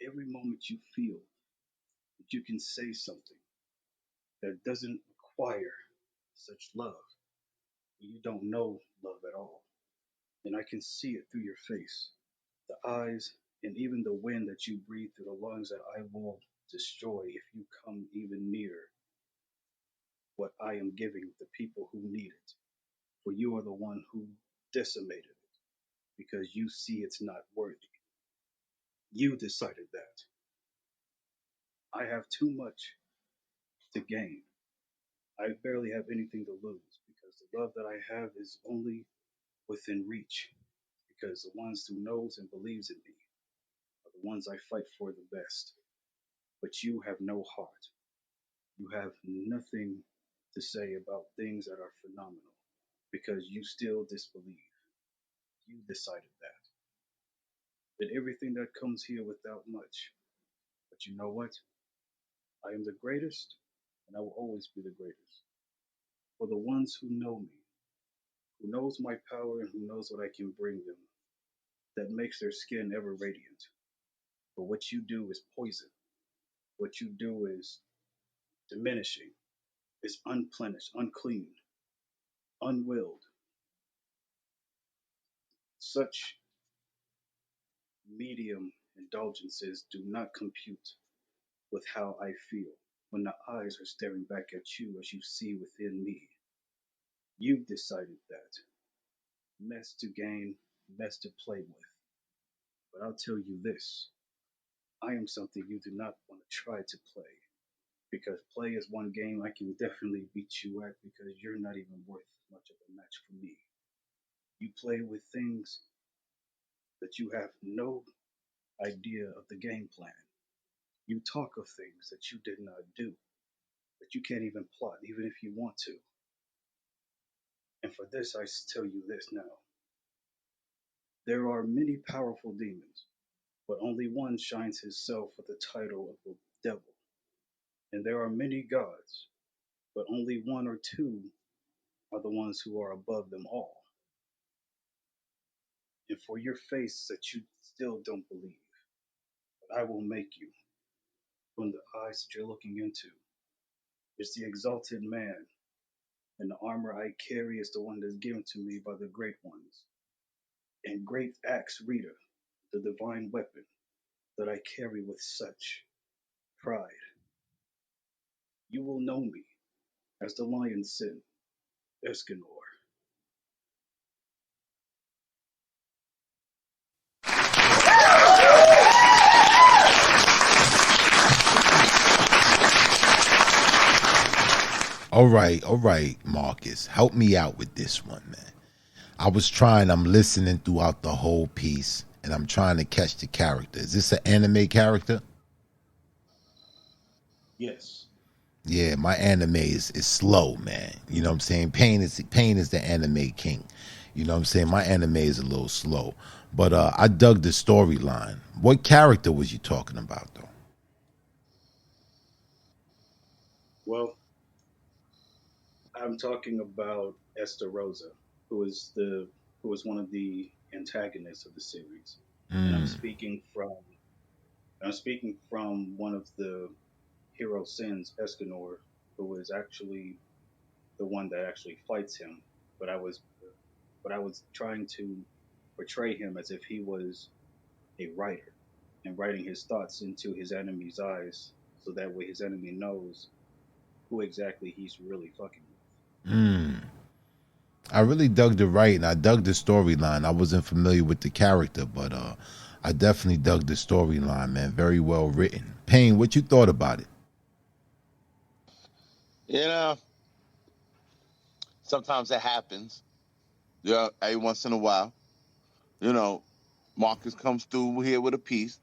Every moment you feel that you can say something that doesn't require such love, you don't know love at all. And I can see it through your face, the eyes, and even the wind that you breathe through the lungs that I will destroy if you come even near what I am giving the people who need it. For you are the one who decimated it because you see it's not worthy. You decided that. I have too much to gain. I barely have anything to lose because the love that I have is only within reach because the ones who knows and believes in me are the ones I fight for the best. But you have no heart. You have nothing to say about things that are phenomenal because you still disbelieve. You decided that. That everything that comes here without much. But you know what? I am the greatest and I will always be the greatest. For the ones who know me, who knows my power and who knows what I can bring them, that makes their skin ever radiant. But what you do is poison. What you do is diminishing, is unplenished, unclean, unwilled. Such medium indulgences do not compute with how I feel when the eyes are staring back at you as you see within me. You've decided that. Mess to gain, mess to play with. But I'll tell you this, I am something you do not want to try to play. Because play is one game I can definitely beat you at because you're not even worth much of a match for me. You play with things that you have no idea of the game plan. You talk of things that you did not do, that you can't even plot, even if you want to. And for this, I tell you this now. There are many powerful demons, but only one shines himself with the title of the devil. And there are many gods, but only one or two are the ones who are above them all. And for your face that you still don't believe, but I will make you from the eyes that you're looking into. Is the exalted man, and the armor I carry is the one that's given to me by the great ones. And great axe Rita, the divine weapon that I carry with such pride. You will know me as the lion sin, Escanor. all right, Marcus. Help me out with this one, man. I'm listening throughout the whole piece and I'm trying to catch the character. Is this an anime character? Yes. Yeah, my anime is slow, man. You know what I'm saying? Pain is the anime king. You know what I'm saying? My anime is a little slow. But I dug the storyline. What character was you talking about though? Well, I'm talking about Esther Rosa, who is the who is one of the antagonists of the series, and Mm. I'm speaking from one of the hero sins, Escanor, who is actually the one that actually fights him. But I was but I was trying to portray him as if he was a writer and writing his thoughts into his enemy's eyes, so that way his enemy knows who exactly he's really fucking with. Mm. I really dug the writing. I dug the storyline. I wasn't familiar with the character, but I definitely dug the storyline, man. Very well written. Payne, what you thought about it? You know, sometimes it happens. Yeah, every once in a while. You know, Marcus comes through here with a piece.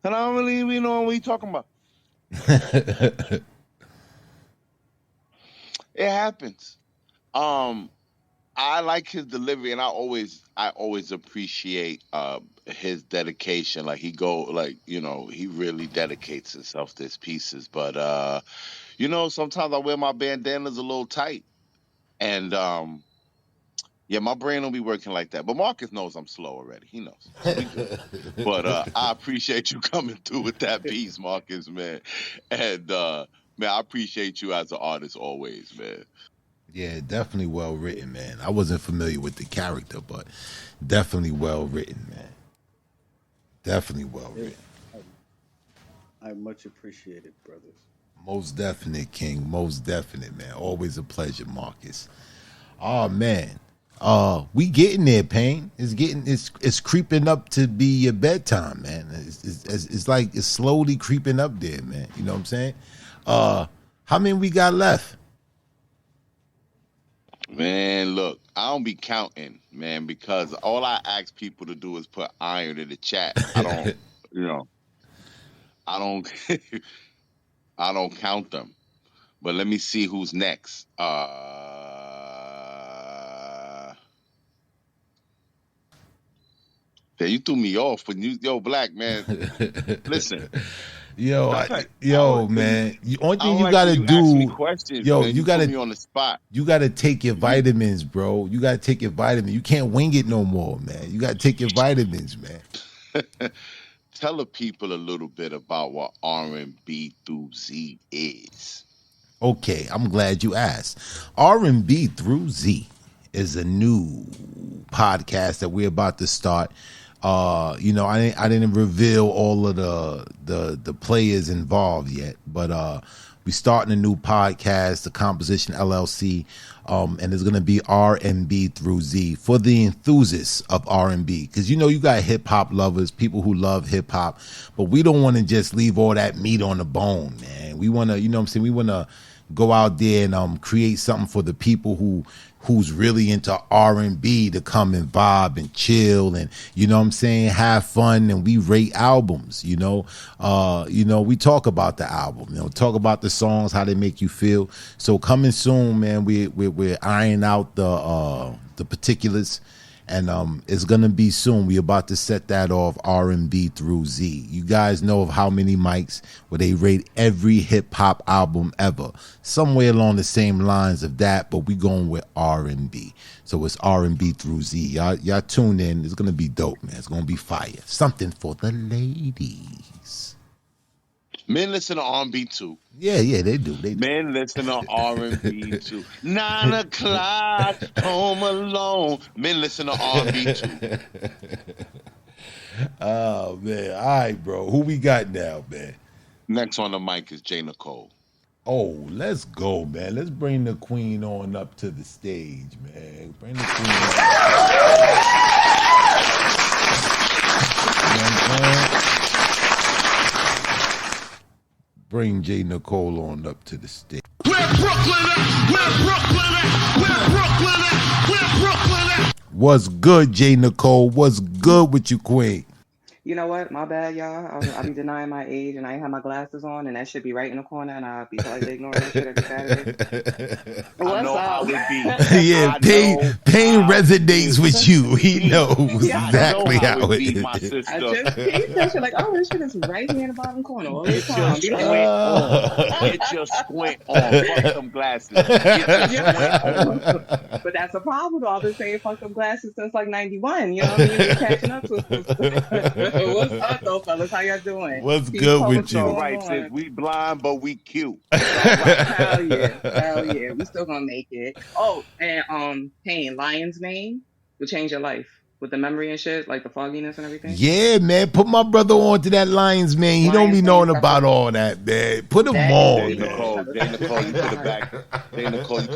And I don't really even know what he's talking about. It happens. Um, I like his delivery, and I always appreciate his dedication. Like he really dedicates himself to his pieces. But sometimes I wear my bandanas a little tight, and yeah, my brain don't be working like that. But Marcus knows I'm slow already. He knows, so we good. But I appreciate you coming through with that piece, Marcus, man. And man, I appreciate you as an artist always, man. Yeah, definitely well written, man. I wasn't familiar with the character, but definitely well written, man. Definitely well It, written. I much appreciate it, brothers. Most definite, King. Most definite, man. Always a pleasure, Marcus. Oh man. We getting there, Payne. It's creeping up to be your bedtime, man. It's like it's slowly creeping up there, man. You know what I'm saying? How many we got left? Man, look, I don't be counting, man, because all I ask people to do is put iron in the chat. I don't, you know, I don't, I don't count them. But let me see who's next. Yeah, you threw me off when yo, black man. Listen, I like, I don't, Man. Only I thing don't you like when gotta you ask me do, questions, yo, man. You put me on the spot. you gotta take your You, vitamins, bro. You gotta take your vitamin. You can't wing it no more, man. You gotta take your vitamins, man. tell the people a little bit about what R&B through Z is. Okay, I'm glad you asked. R&B through Z is a new podcast that we're about to start. I didn't reveal all of the players involved yet, but we starting a new podcast, the Composition LLC, and it's gonna be R&B through Z for the enthusiasts of R&B, because you got hip hop lovers, people who love hip hop, but we don't want to just leave all that meat on the bone, man. We want to, you know what I'm saying, we want to go out there and create something for the people who's really into R&B to come and vibe and chill and you know what I'm saying, have fun, and we rate albums, we talk about the album, talk about the songs, how they make you feel. So coming soon, man, we're ironing out the particulars, and it's gonna be soon. We about to set that off, R&B through Z. You guys know of How Many Mics, where they rate every hip hop album ever, somewhere along the same lines of that, but we going with R&B. So it's R&B through Z. Y'all tune in. It's gonna be dope, man. It's gonna be fire. Something for the ladies. Men listen to R&B too. Yeah, they do. Men listen to R&B too. 9 o'clock, home alone. Men listen to R&B too. Oh man, all right, bro. Who we got now, man? Next on the mic is J. Nicole. Oh, let's go, man. Let's bring the queen on up to the stage, man. Bring the queen on. bring J. Nicole on up to the stage. Where Brooklyn at? Where Brooklyn at? Where Brooklyn at? Where Brooklyn at? What's good, J. Nicole? What's good with you, Queen? You know what? My bad, y'all. I'll be denying my age, and I ain't have my glasses on, and that should be right in the corner, and I'll be politely ignoring that shit every Saturday. I What's know up? how it be. Yeah, I pain know how resonates it with you. He be. knows I know exactly how how it it be, my is. I sister. just peeped that shit like, oh, this shit is right here in the bottom corner all the Get your time. Be like, squint on. Get your squint on. Fuck them glasses. Get your squint on. but that's a problem, though. I've been saying fuck them glasses since like 91. You know what I mean? We catching up to us. What's up, though, fellas? How y'all doing? What's Peace, good power, with It's what's all you? going right, sis. on? We blind, but we cute. It's all right. Hell yeah. Hell yeah. We still gonna make it. Oh, and Pain, Lion's name will change your life. With the memory and shit, like the fogginess and everything. Yeah, man. Put my brother on to that Lions, man. He don't be Lion's name knowing stuff about with all that, man. Put him that is Jay on, beautiful, man. Nicole, fellas. Jay At the Nicole, same you could have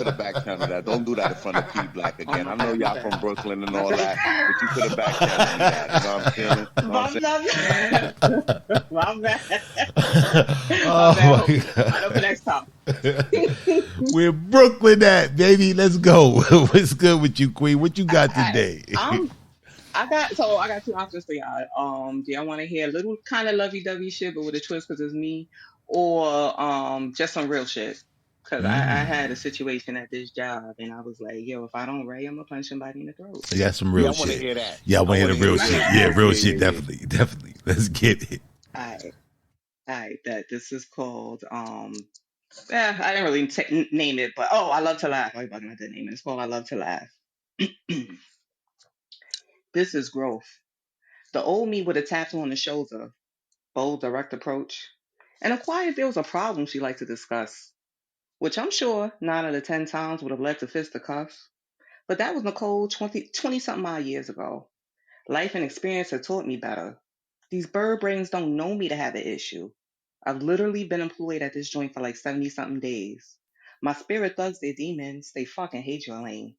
time. back channel that. Don't do that in front of P Black Oh again. my I know bad, my y'all bad. from Brooklyn and My all that, bad. but you could have back channeled me that. You know what I'm feeling? You know what I'm My saying? bad. My bad. My Oh bad, my homie. I know for next time. God. Where Brooklyn at, baby? Let's go. What's good with you, Queen? What you got today? I got two options for y'all. Do y'all want to hear a little kind of lovey-dovey shit, but with a twist because it's me, or just some real shit? Because I had a situation at this job, and I was like, yo, if I don't ray, I'm gonna punch somebody in the throat. Yeah, some Yeah, real I want to shit. hear that. Yeah, I I want to hear want the to hear real the shit. real Yeah, shit. real Yeah, shit. yeah, yeah. Definitely. Let's get it. Alright, alright, that this is called yeah, I didn't really name it, but oh, I love to laugh. I bugging I did name it. It's called I love to laugh. This is growth. The old me would have tapped on the shoulder, bold, direct approach, and inquired if there was a problem she liked to discuss, which I'm sure 9 out of 10 times would have led to fisticuffs. But that was Nicole 20 something odd years ago. Life and experience had taught me better. These bird brains don't know me to have an issue. I've literally been employed at this joint for like 70 something days. My spirit thugs their demons, they fucking hate your lane.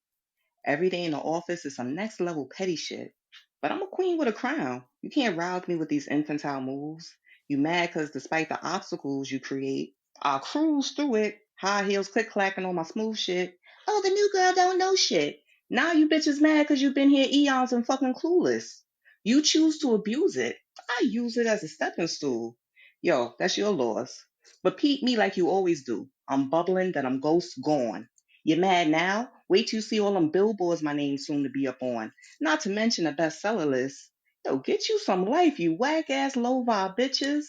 Every day in the office is some next level petty shit. But I'm a queen with a crown. You can't rouse me with these infantile moves. You mad because despite the obstacles you create, I'll cruise through it. High heels click clacking on my smooth shit. Oh, the new girl don't know shit. Now you bitches mad because you've been here eons and fucking clueless. You choose to abuse it. I use it as a stepping stool. Yo, that's your loss. But peep me like you always do. I'm bubbling, then I'm ghost gone. You mad now? Wait till you see all them billboards my name's soon to be up on. Not to mention a bestseller list. Yo, get you some life, you whack ass low vibe bitches.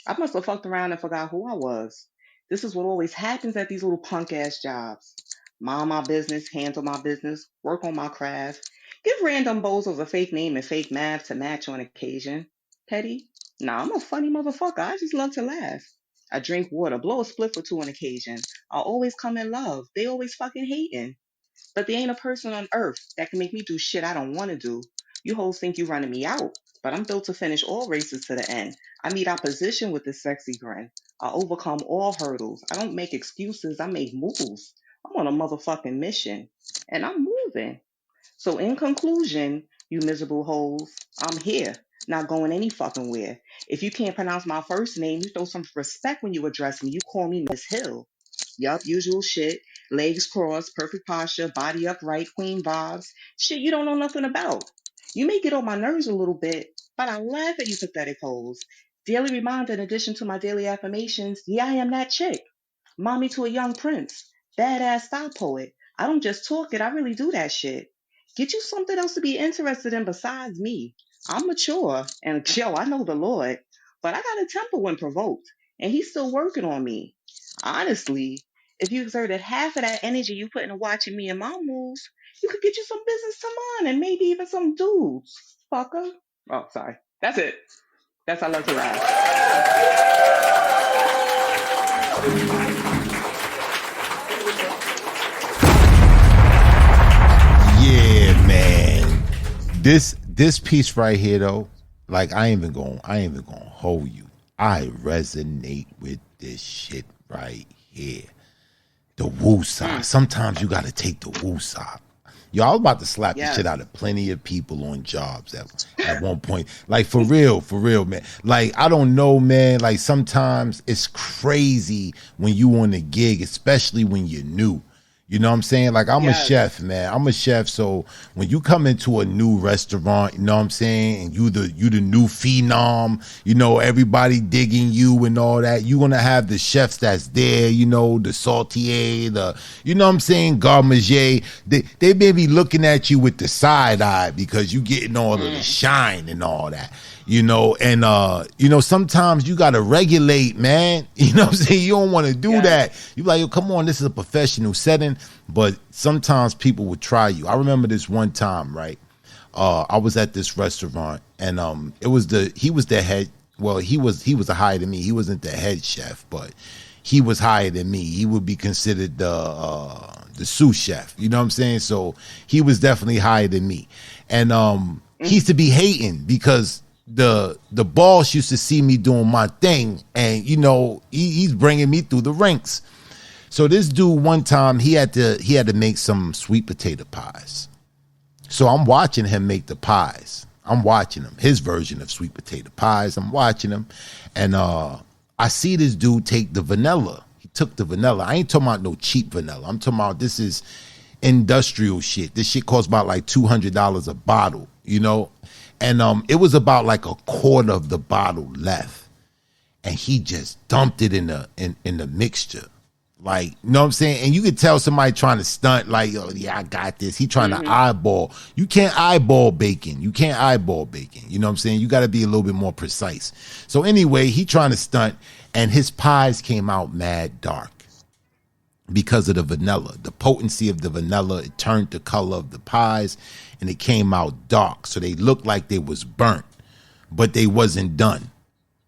I must have fucked around and forgot who I was. This is what always happens at these little punk ass jobs. Mind my business, handle my business, work on my craft. Give random bozos a fake name and fake math to match on occasion. Petty? Nah, I'm a funny motherfucker. I just love to laugh. I drink water, blow a spliff or two on occasion. I always come in love. They always fucking hating. But there ain't a person on earth that can make me do shit I don't want to do. You hoes think you running me out, but I'm built to finish all races to the end. I meet opposition with this sexy grin. I overcome all hurdles. I don't make excuses. I make moves. I'm on a motherfucking mission, and I'm moving. So in conclusion, you miserable hoes, I'm here, not going any fucking where. If you can't pronounce my first name, you throw some respect when you address me. You call me Miss Hill. Yup, usual shit. Legs crossed, perfect posture, body upright, queen vibes. Shit you don't know nothing about. You may get on my nerves a little bit, but I laugh at you pathetic hoes. Daily reminder in addition to my daily affirmations, yeah, I am that chick. Mommy to a young prince. Badass style poet. I don't just talk it, I really do that shit. Get you something else to be interested in besides me. I'm mature, and yo, I know the Lord, but I got a temper when provoked, and he's still working on me. Honestly, if you exerted half of that energy you put into watching me and my moves, you could get you some business to mine and maybe even some dudes, fucker. Oh, sorry. That's it. That's I love to laugh. Yeah, man. This piece right here though, like I ain't even gonna hold you. I resonate with this shit right here. The woosah. Sometimes you gotta take the woosah. Yo, I was about to slap the shit Yes. out of plenty of people on jobs at one point. Like for real, man. Like I don't know, man. Like sometimes it's crazy when you on a gig, especially when you're new. You know what I'm saying? Like I'm a Yes. chef, man. I'm a chef. So when you come into a new restaurant, you know what I'm saying, and you the new phenom, you know, everybody digging you and all that, you're gonna have the chefs that's there, you know, the saltier, the you know what I'm saying, garmager. They may be looking at you with the side eye because you getting all of the shine and all that. You know, and you know, sometimes you gotta regulate, man. You know what I'm saying? You don't want to do Yes. that. You like, yo, come on, this is a professional setting, but sometimes people would try you. I remember this one time, right? I was at this restaurant, and it was he was the head. Well, he was higher than me. He wasn't the head chef, but he was higher than me. He would be considered the sous chef. You know what I'm saying? So he was definitely higher than me, and he used to be hating because the boss used to see me doing my thing, and you know he's bringing me through the ranks. So this dude one time he had to make some sweet potato pies. So I'm watching him make the pies. I'm watching him, his version of sweet potato pies. I'm watching him, and I see this dude take the vanilla. He took the vanilla. I ain't talking about no cheap vanilla. I'm talking about this is industrial shit. This shit costs about like $200 a bottle, you know? And it was about like a quarter of the bottle left. And he just dumped it in the mixture. Like, you know what I'm saying? And you could tell somebody trying to stunt, like, oh, yeah, I got this. He trying to eyeball. You can't eyeball bacon. You can't eyeball bacon. You know what I'm saying? You got to be a little bit more precise. So anyway, he trying to stunt, and his pies came out mad dark because of the vanilla. The potency of the vanilla, it turned the color of the pies, and it came out dark. So they looked like they was burnt, but they wasn't done.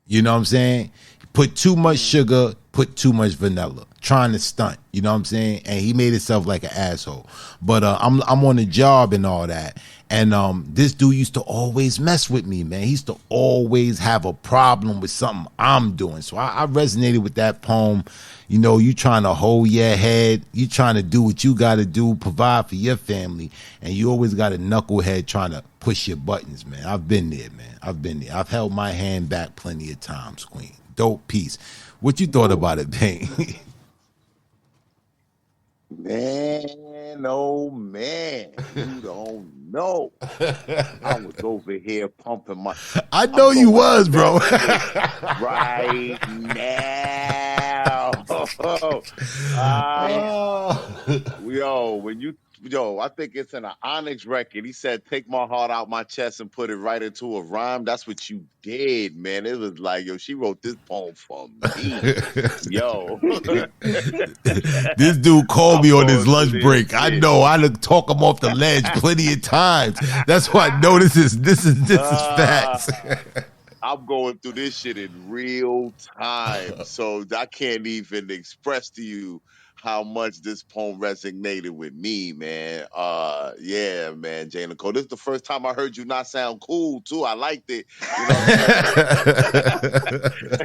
You know what I'm saying? Put too much sugar, put too much vanilla, trying to stunt. You know what I'm saying? And he made himself like an asshole. But I'm on the job and all that. And this dude used to always mess with me, man. He used to always have a problem with something I'm doing. So I resonated with that poem. You know, you trying to hold your head. You trying to do what you got to do, provide for your family. And you always got a knucklehead trying to push your buttons, man. I've been there, man. I've been there. I've held my hand back plenty of times, Queen. Dope piece. What you thought about it, Payne? Man, oh man, you don't know. I was over here pumping my. I I'm know you going was, through that bro. shit right now. Oh. I think it's in an Onyx record. He said, "Take my heart out my chest and put it right into a rhyme." That's what you did, man. It was like, yo, she wrote this poem for me, yo. This dude called me I'm on his going through lunch this break. I shit. know. I done talk him off the ledge plenty of times. That's why I know this is facts. I'm going through this shit in real time. So I can't even express to you how much this poem resonated with me, man. Yeah, man, Jane Nicole. This is the first time I heard you not sound cool, too. I liked it. You know what I'm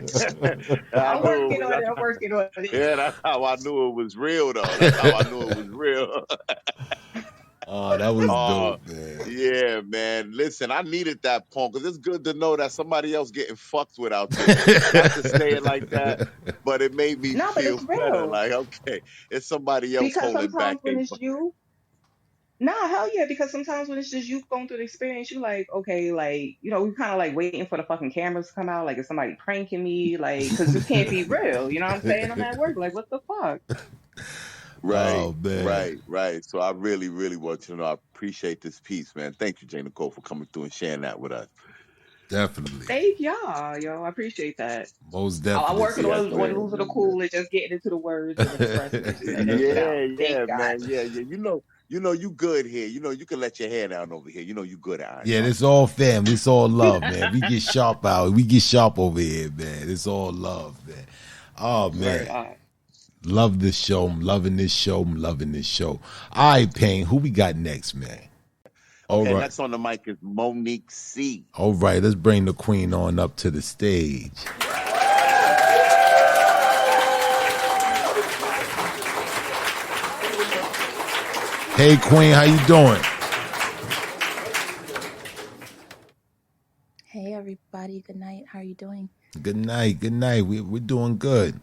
saying? I I'm knew it working was, on it. I'm working on it. yeah, that's how I knew it was real, though. That's how I knew it was real. Oh, that was Uh, dope, man. yeah, man. Listen, I needed that punk because it's good to know that somebody else getting fucked with out there. Not to say it like that, but it made me No, but feel it's better. real Like, okay, it's somebody else because holding back. sometimes when it's you, nah, hell yeah. Because sometimes when it's just you going through the experience, you like, okay, like we kind of like waiting for the fucking cameras to come out. Like, is somebody pranking me? Like, because this can't be real. You know what I'm saying? I'm at work. Like, what the fuck? Right, Oh man, right. So I really, really want you to know I appreciate this piece, man. Thank you, Jane Nicole, for coming through and sharing that with us. definitely, Thank y'all, yo. I appreciate that. most I'm definitely. working Yes, on man. losing the cool and just getting into the words and expressing it. Just letting that shit out. Yeah, Thank yeah, God. man. Yeah. You good here. You can let your hair down over here. You good at Iron Yeah, Sharp. it's all fam. It's all love, man. We get sharp out. We get sharp over here, man. It's all love, man. Oh Word man. on. Love this show. I'm loving this show. I'm loving this show. All right, Payne. Who we got next, man? All Okay, right. next on the mic is Monique C. All right. Let's bring the queen on up to the stage. Hey, Queen, how you doing? Hey everybody, good night. How are you doing? Good night. Good night. We're doing good.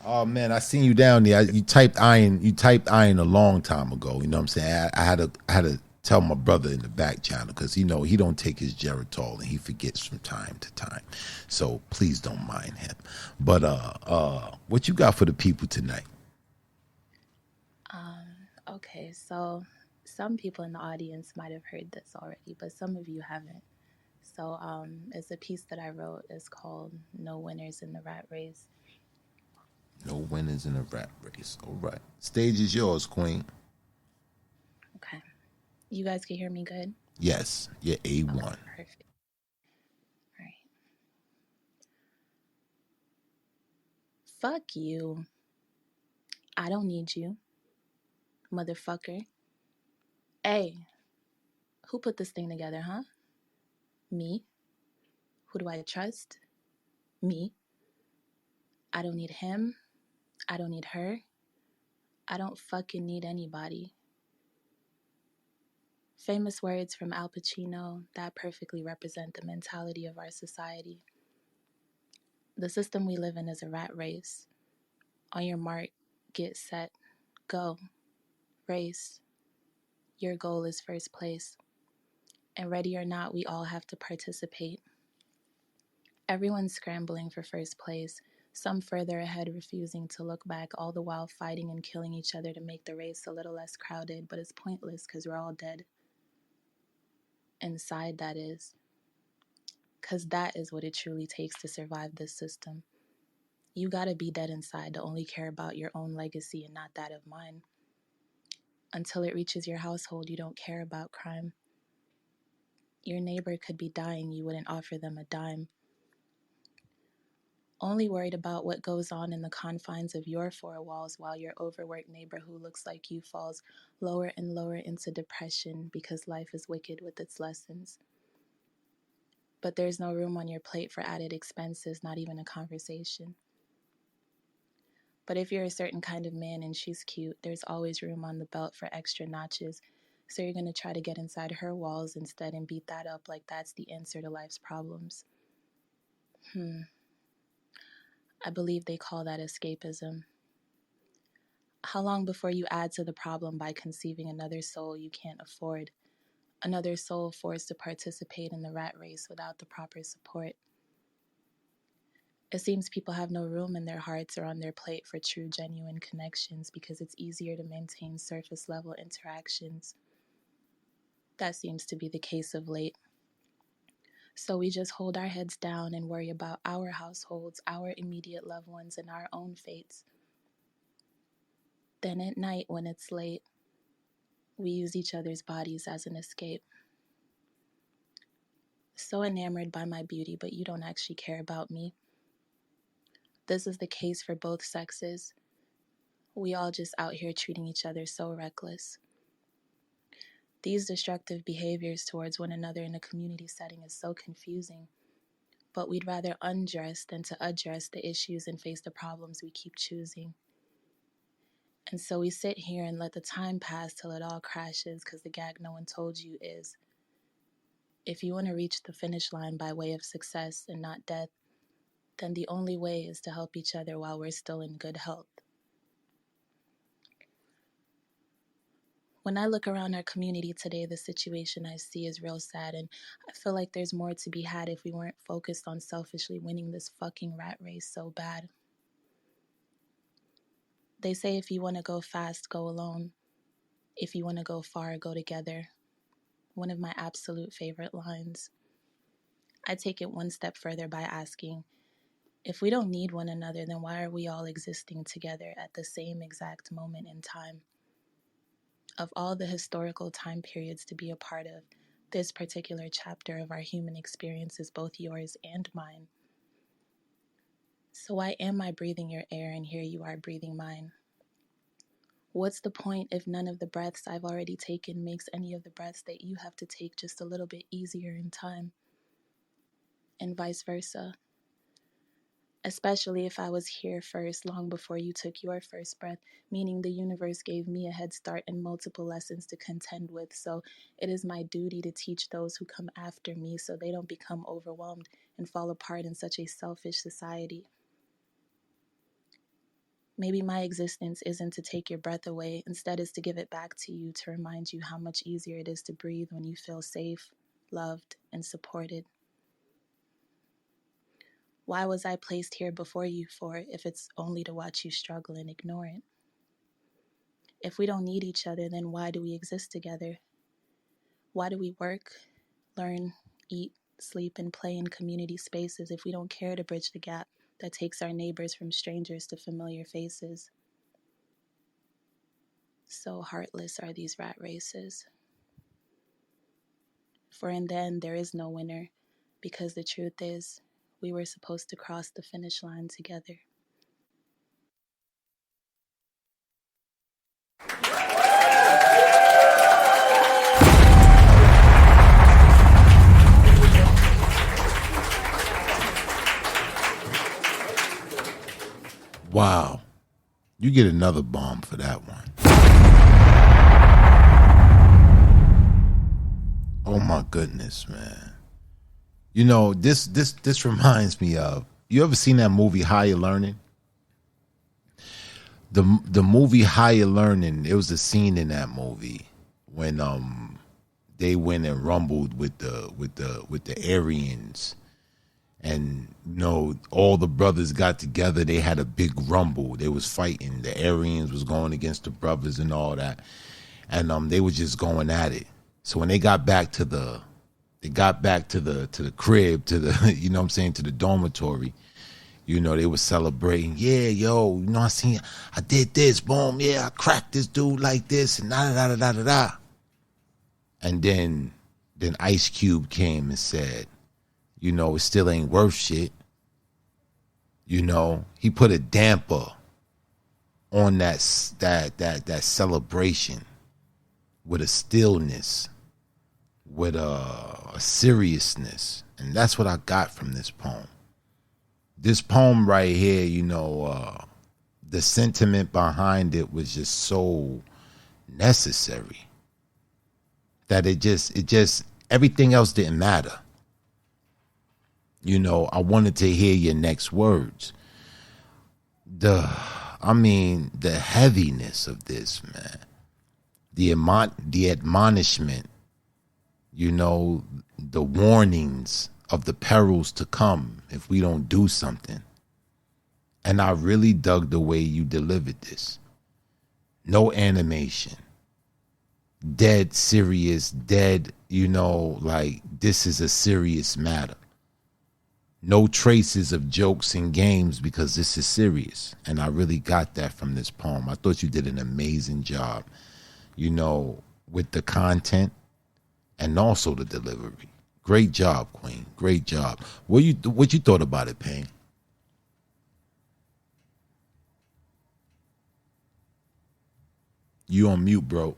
Oh man, I seen you down there. You typed iron. You typed iron a long time ago. You know what I'm saying? I had to tell my brother in the back channel because he don't take his Geritol and he forgets from time to time. So please don't mind him. But what you got for the people tonight? Okay, so some people in the audience might have heard this already, but some of you haven't. So it's a piece that I wrote. It's called No Winners in the Rat Race. No winners in a rat race. All right, stage is yours, Queen. Okay. You guys can hear me good? Yes, you're A1. Okay, perfect. All right. Fuck you. I don't need you, motherfucker. Hey, who put this thing together, huh? Me. Who do I trust? Me. I don't need him. I don't need her. I don't fucking need anybody. Famous words from Al Pacino that perfectly represent the mentality of our society. The system we live in is a rat race. On your mark, get set, go, race. Your goal is first place. And ready or not, we all have to participate. Everyone's scrambling for first place, some further ahead refusing to look back, all the while fighting and killing each other to make the race a little less crowded, but it's pointless because we're all dead. Inside, that is. Because that is what it truly takes to survive this system. You gotta be dead inside to only care about your own legacy and not that of mine. Until it reaches your household, you don't care about crime. Your neighbor could be dying, you wouldn't offer them a dime. Only worried about what goes on in the confines of your four walls while your overworked neighbor who looks like you falls lower and lower into depression because life is wicked with its lessons. But there's no room on your plate for added expenses, not even a conversation. But if you're a certain kind of man and she's cute, there's always room on the belt for extra notches. So you're going to try to get inside her walls instead and beat that up like that's the answer to life's problems. I believe they call that escapism. How long before you add to the problem by conceiving another soul you can't afford? Another soul forced to participate in the rat race without the proper support. It seems people have no room in their hearts or on their plate for true, genuine connections because it's easier to maintain surface-level interactions. That seems to be the case of late. So we just hold our heads down and worry about our households, our immediate loved ones, and our own fates. Then at night, when it's late, we use each other's bodies as an escape. So enamored by my beauty, but you don't actually care about me. This is the case for both sexes. We all just out here treating each other so reckless. These destructive behaviors towards one another in a community setting is so confusing, but we'd rather undress than to address the issues and face the problems we keep choosing. And so we sit here and let the time pass till it all crashes because the gag no one told you is, if you want to reach the finish line by way of success and not death, then the only way is to help each other while we're still in good health. When I look around our community today, the situation I see is real sad, and I feel like there's more to be had if we weren't focused on selfishly winning this fucking rat race so bad. They say if you want to go fast, go alone. If you want to go far, go together. One of my absolute favorite lines. I take it one step further by asking, if we don't need one another, then why are we all existing together at the same exact moment in time? Of all the historical time periods to be a part of, this particular chapter of our human experience is both yours and mine. So why am I breathing your air and here you are breathing mine? What's the point if none of the breaths I've already taken makes any of the breaths that you have to take just a little bit easier in time? And vice versa. especially if I was here first long before you took your first breath, meaning the universe gave me a head start and multiple lessons to contend with. So it is my duty to teach those who come after me so they don't become overwhelmed and fall apart in such a selfish society. Maybe my existence isn't to take your breath away, instead is to give it back to you, to remind you how much easier it is to breathe when you feel safe, loved, and supported. Why was I placed here before you for if it's only to watch you struggle and ignore it? If we don't need each other, then why do we exist together? Why do we work, learn, eat, sleep, and play in community spaces if we don't care to bridge the gap that takes our neighbors from strangers to familiar faces? So heartless are these rat races. For in the end, there is no winner, because the truth is, we were supposed to cross the finish line together. Wow. You get another bomb for that one. Oh my goodness, man. You know, this reminds me of, you ever seen that movie Higher Learning? The movie Higher Learning, there was a scene in that movie when they went and rumbled with the Aryans, and you know, all the brothers got together. They had a big rumble. They was fighting. The Aryans was going against the brothers and all that, and they were just going at it. So when they got back to the crib, to the you know what I'm saying, to the dormitory, you know, they were celebrating. Yeah, yo, you know, I did this, boom, yeah, I cracked this dude like this, and da da da da da da. And then Ice Cube came and said, you know, it still ain't worth shit. You know, he put a damper on that celebration with a stillness, with a seriousness, and that's what I got from this poem. This poem right here, you know, the sentiment behind it was just so necessary that it just everything else didn't matter. You know, I wanted to hear your next words. The heaviness of this, man. The admonishment, you know, the warnings of the perils to come if we don't do something. And I really dug the way you delivered this. No animation. Dead serious, dead, you know, like this is a serious matter. No traces of jokes and games because this is serious. And I really got that from this poem. I thought you did an amazing job, you know, with the content and also the delivery. Great job, Queen. Great job. What you thought about it, Payne? You on mute, bro.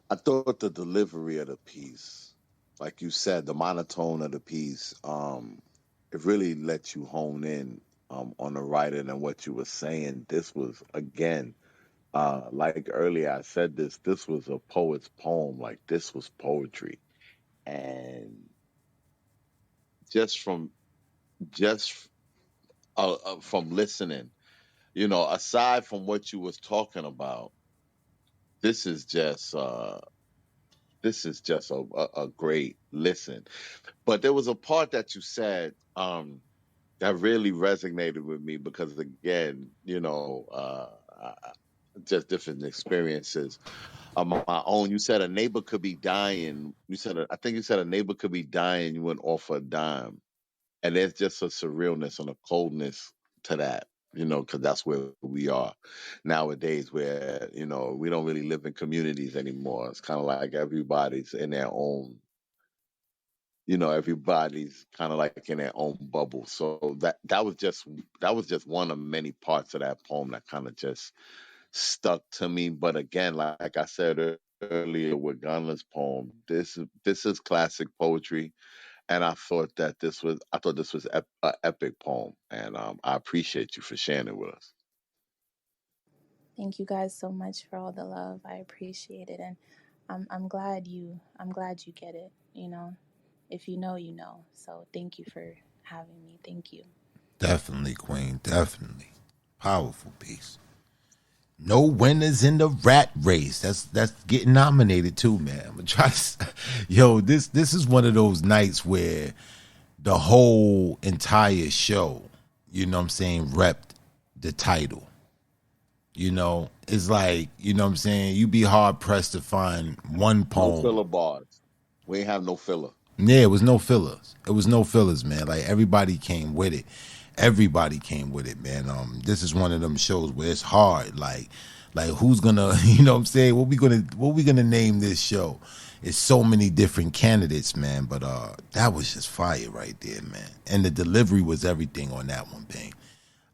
I thought the delivery of the piece, like you said, the monotone of the piece, it really let you hone in on the writing and what you were saying. This was again, like earlier I said this was a poet's poem. Like this was poetry. And just from just from listening, you know, aside from what you was talking about, this is just a great listen. But there was a part that you said that really resonated with me because, again, you know, just different experiences of my own. You said a neighbor could be dying. I think you said a neighbor could be dying. You went off a dime, and there's just a surrealness and a coldness to that. You know, because that's where we are nowadays, where you know we don't really live in communities anymore. It's kind of like everybody's in their own, you know, everybody's kind of like in their own bubble. So that was just one of many parts of that poem that kind of just stuck to me. But again, like I said earlier with Gunla's poem, this is classic poetry, and I thought this was an epic poem, and I appreciate you for sharing it with us. Thank you guys so much for all the love. I appreciate it, and I'm glad you get it. You know, if you know, you know. So thank you for having me. Thank you. Definitely, Queen. Definitely. Powerful piece. No winners in the rat race. That's getting nominated too, man. I'm gonna try to, yo, this is one of those nights where the whole entire show, you know what I'm saying, repped the title. You know, it's like, you know what I'm saying, you be hard pressed to find one No poem. filler bars. We ain't have no filler. Yeah, it was no fillers. It was no fillers, man. Like everybody came with it. Everybody came with it, man. This is one of them shows where it's hard. Like who's gonna, you know what I'm saying? What we gonna name this show? It's so many different candidates, man. But that was just fire right there, man. And the delivery was everything on that one, Bang.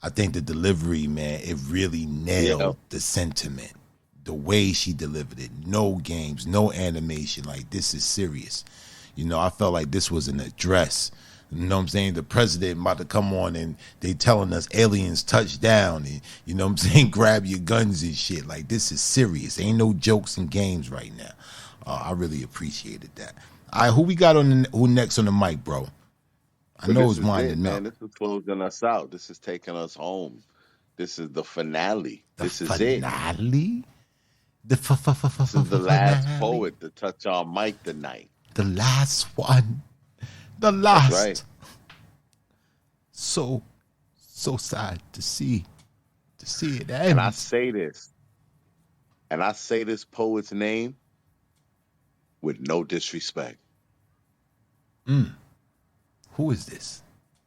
I think the delivery, man, it really Yeah. nailed the sentiment. The way she delivered it. No games, no animation. Like, this is serious. You know, I felt like this was an address. You know what I'm saying? The president about to come on and they telling us aliens touch down and, you know what I'm saying, grab your guns and shit. Like, this is serious. Ain't no jokes and games right now. I really appreciated that. All right, who we got who next on the mic, bro? I But know this it's is it, winding man. up. This is closing us out. This is taking us home. This is the finale. The This is it. finale? The This is the last finale? poet to touch our mic tonight. The last one. The That's right. last. So sad to see it And I end. say this, and I say this poet's name with no disrespect. Who is this?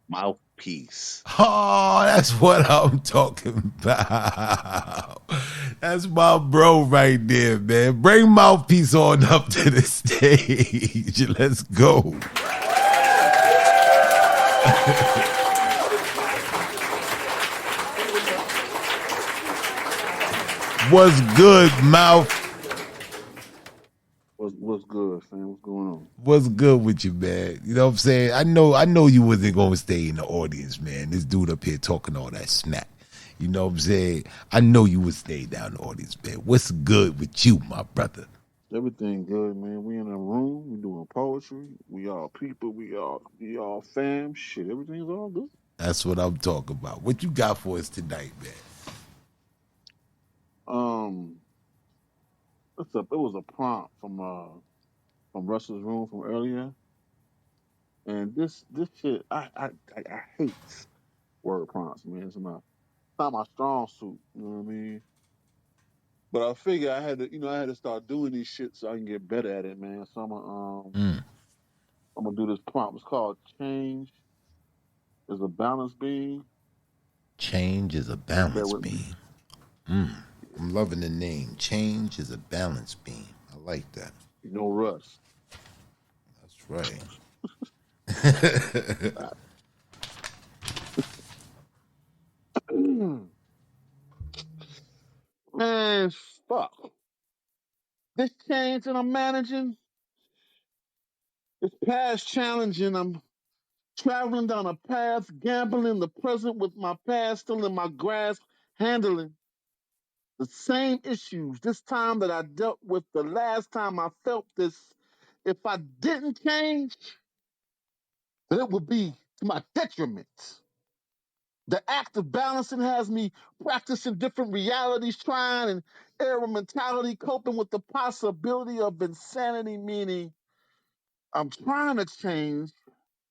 Mouthpiece. Oh, that's what I'm talking about. That's my bro right there, man. Bring Mouthpiece on up to the stage. Let's go. What's good, Mouth? What's good, fam? What's going on? What's good with you, man? You know what I'm saying? I know you wasn't gonna stay in the audience, man. This dude up here talking all that smack. You know what I'm saying? I know you would stay down the audience, man. What's good with you, my brother? Everything good, man. We in a room. We doing poetry. We all people. We all fam. Shit, everything's all good. That's what I'm talking about. What you got for us tonight, man? Um, it was a prompt from Russell's room from earlier, and this shit I hate word prompts, man. It's not my strong suit. You know what I mean? But I figure I had to start doing these shit so I can get better at it, man. So I'm gonna do this prompt. It's called change is a balance beam. Change is a Just bear balance with me. beam. I'm loving the name. Change is a balance beam. I like that. No rush. That's right. Man, fuck. This change that I'm managing is past challenging. I'm traveling down a path, gambling the present with my past still in my grasp, handling the same issues this time that I dealt with the last time I felt this. If I didn't change, then it would be to my detriment. The act of balancing has me practicing different realities, trying and error mentality, coping with the possibility of insanity, meaning I'm trying to change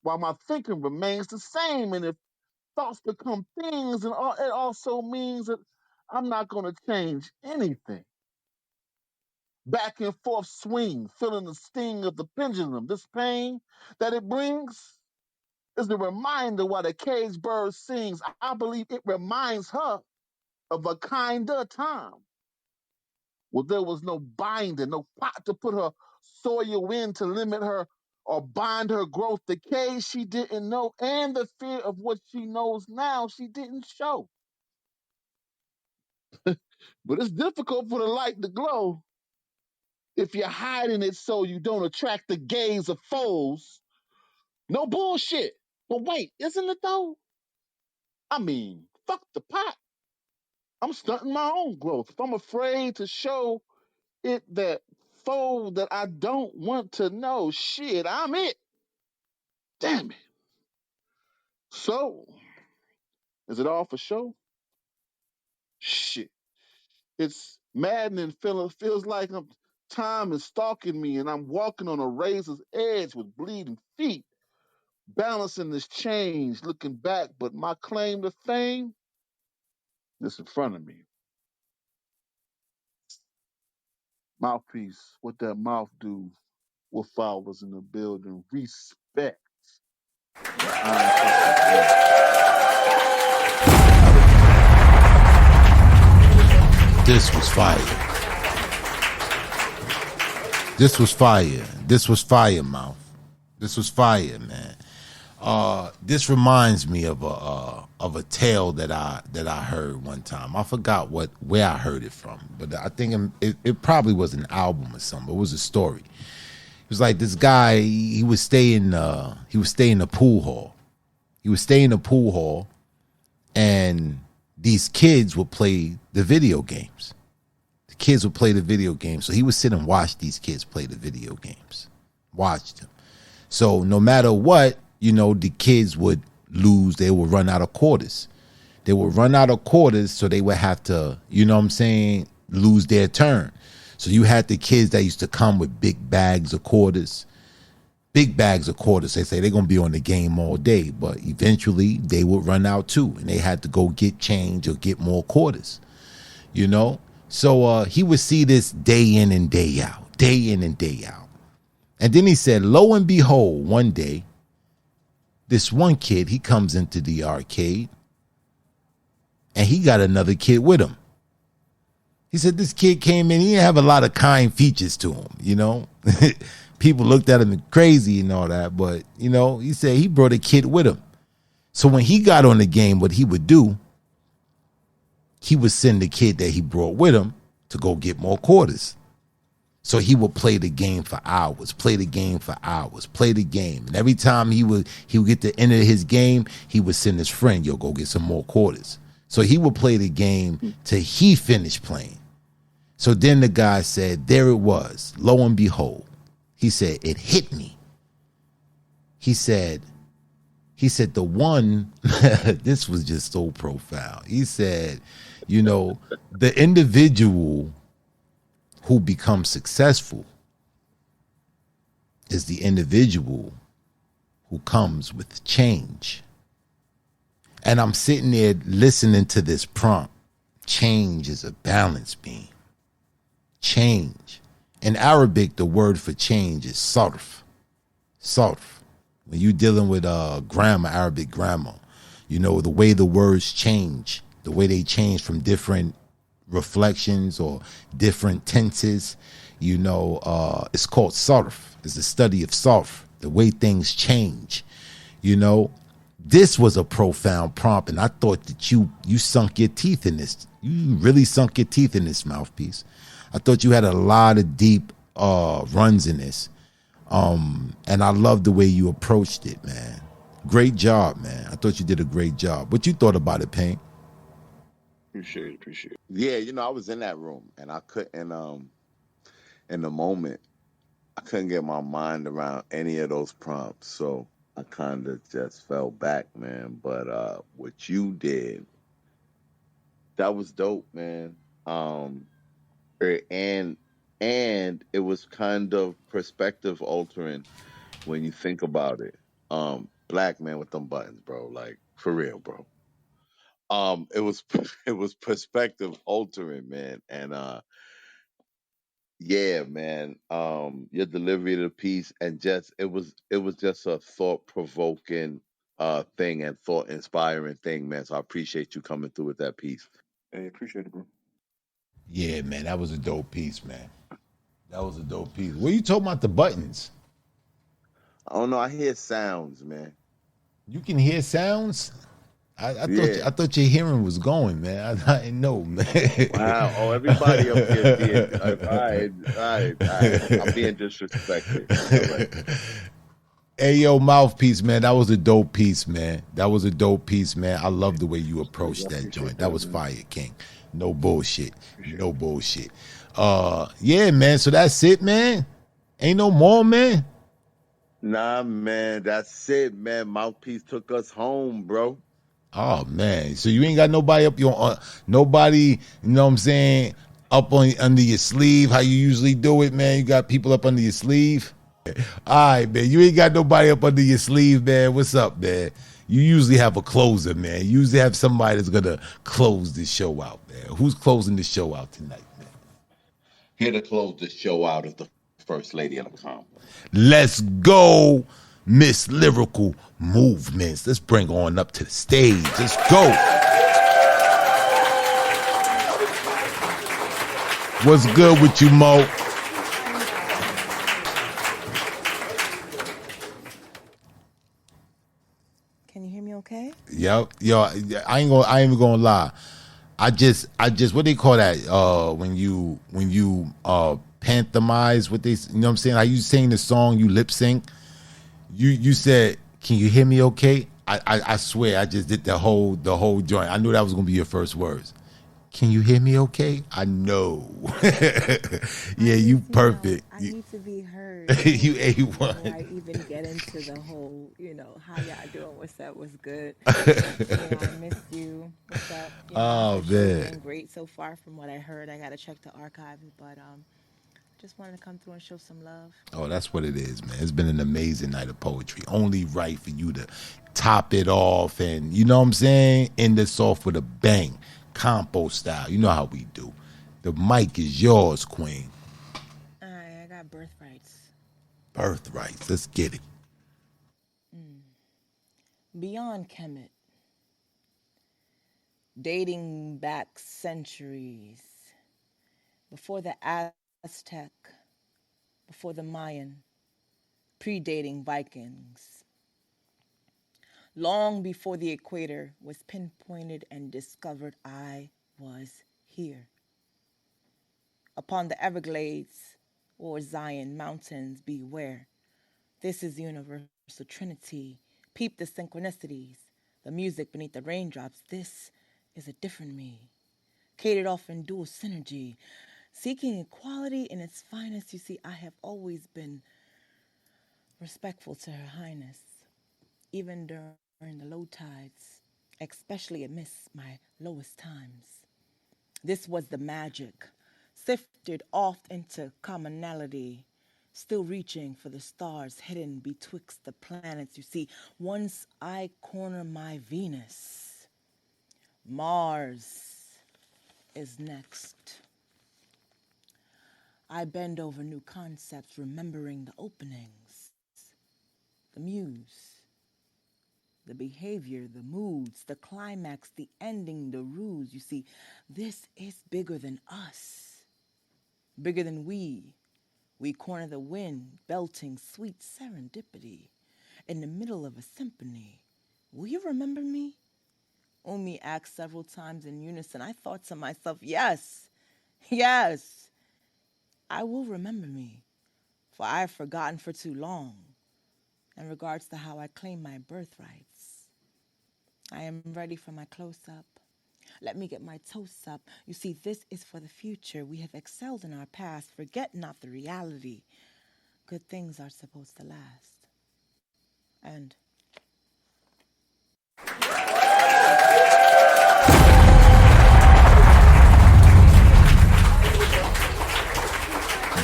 while my thinking remains the same. And if thoughts become things, it also means that I'm not going to change anything. Back and forth swing, feeling the sting of the pendulum. This pain that it brings is the reminder why the caged bird sings. I believe it reminds her of a kinder time. Well, there was no binding, no pot to put her soil in to limit her or bind her growth. The cage she didn't know and the fear of what she knows now she didn't show. But it's difficult for the light to glow if you're hiding it so you don't attract the gaze of foes. No bullshit. But wait, isn't it though? I mean, fuck the pot. I'm stunting my own growth. If I'm afraid to show it that foe that I don't want to know, shit, I'm it. Damn it. So, is it all for show? Shit. It's maddening. Feels like time is stalking me and I'm walking on a razor's edge with bleeding feet, balancing this change, looking back, but my claim to fame is in front of me. Mouthpiece, what that mouth do? What followers in the building? Respect. I fucking This was fire. This was fire. This was fire, mouth. This was fire, man. This reminds me of a tale that I heard one time. I forgot where I heard it from, but I think it probably was an album or something. It was a story. It was like this guy. He would stay in the pool hall. He would stay in the pool hall, and these kids would play the video games. The kids would play the video games, so he would sit and watch these kids play the video games. Watch them. So no matter what, the kids would lose. They would run out of quarters. They would run out of quarters, so they would have to, lose their turn. So you had the kids that used to come with big bags of quarters. Big bags of quarters. They say they're going to be on the game all day, but eventually they would run out too, and they had to go get change or get more quarters, So he would see this day in and day out, day in and day out. And then he said, lo and behold, one day, this one kid, he comes into the arcade and he got another kid with him. He said this kid came in, he didn't have a lot of kind features to him, People looked at him crazy and all that, but, he said he brought a kid with him. So when he got on the game, what he would do, he would send the kid that he brought with him to go get more quarters. So he would play the game for hours, play the game. And every time he would get to the end of his game, he would send his friend, yo, go get some more quarters. So he would play the game till he finished playing. So then the guy said, there it was, lo and behold. He said, it hit me. He said, the one, this was just so profound. He said, the individual who becomes successful is the individual who comes with change. And I'm sitting there listening to this prompt. Change is a balance beam. Change. In Arabic, the word for change is sarf. Sarf. When you're dealing with grammar, Arabic grammar, the way the words change, the way they change from different reflections or different tenses, it's called sarf. It's the study of sarf, the way things change. This was a profound prompt, and I thought that you sunk your teeth in this. You really sunk your teeth in this, mouthpiece. I thought you had a lot of deep runs in this. And I love the way you approached it, man. Great job, man. I thought you did a great job. What you thought about it, Payne? Appreciate it. Yeah, I was in that room and I couldn't in the moment I couldn't get my mind around any of those prompts. So I kind of just fell back, man. But what you did, that was dope, man. And it was kind of perspective altering when you think about it. Black man with them buttons, bro. Like for real, bro. It was it was perspective altering, man. And yeah, man. Your delivery of the piece and just it was just a thought provoking thing and thought inspiring thing, man. So I appreciate you coming through with that piece. Hey, appreciate it, bro. Yeah, man, that was a dope piece, man. That was a dope piece. What are you talking about the buttons? I don't know. I hear sounds, man. You can hear sounds? Yeah. I thought your hearing was going, man. I didn't know, man. Wow. Oh, everybody up here did. All right. I'm being disrespected. All right. Hey yo, mouthpiece, man. That was a dope piece, man. That was a dope piece, man. I love the way you Thank you. approached I that appreciate joint. That that, was man. fire, King. No bullshit. Appreciate No bullshit. Yeah, man. So that's it, man. Ain't no more, man. Nah, man, that's it, man. Mouthpiece took us home, bro. Oh man. So you ain't got nobody up your nobody, you know what I'm saying, up on under your sleeve, how you usually do it, man. You got people up under your sleeve. All right, man. You ain't got nobody up under your sleeve, man. What's up, man? You usually have a closer, man. You usually have somebody that's gonna close the show out, man. Who's closing the show out tonight, man? Here to close the show out is the first lady of the combo. Let's go, Miss Lyrical Movements. Let's bring her on up to the stage. Let's go. What's good with you, Mo? Can you hear me okay? Yep. Yo, I ain't even gonna lie. I just what they call that when you pantomize what they, you know what I'm saying? How you sing the song, you lip sync. You said, "Can you hear me okay?" I swear I just did the whole joint. I knew that was gonna be your first words. Can you hear me okay? I know. Yeah, you perfect. I need to be heard You before A1. I even get into the whole, how y'all doing? What's up? What's good? I miss you. What's up? Oh The show's man. been great so far from what I heard. I gotta check the archives, but just wanted to come through and show some love. Oh, that's what it is, man. It's been an amazing night of poetry. Only right for you to top it off and, you know what I'm saying? End this off with a bang. Compo style. You know how we do. The mic is yours, Queen. All right, I got birthrights. Birthrights. Let's get it. Beyond Kemet, dating back centuries, before the Aztec, before the Mayan, predating Vikings, long before the equator was pinpointed and discovered, I was here. Upon the Everglades or Zion mountains, beware. This is the universal trinity. Peep the synchronicities, the music beneath the raindrops. This is a different me. Catered off in dual synergy. Seeking equality in its finest, you see, I have always been respectful to Her Highness, even during the low tides, especially amidst my lowest times. This was the magic, sifted off into commonality, still reaching for the stars hidden betwixt the planets. You see, once I corner my Venus, Mars is next. I bend over new concepts, remembering the openings, the muse, the behavior, the moods, the climax, the ending, the ruse. You see, this is bigger than us, bigger than we. We corner the wind, belting sweet serendipity in the middle of a symphony. Will you remember me? Umi asked several times in unison. I thought to myself, yes, yes, I will remember me, for I have forgotten for too long in regards to how I claim my birthrights. I am ready for my close-up. Let me get my toast up. You see, this is for the future. We have excelled in our past. Forget not the reality. Good things are supposed to last. And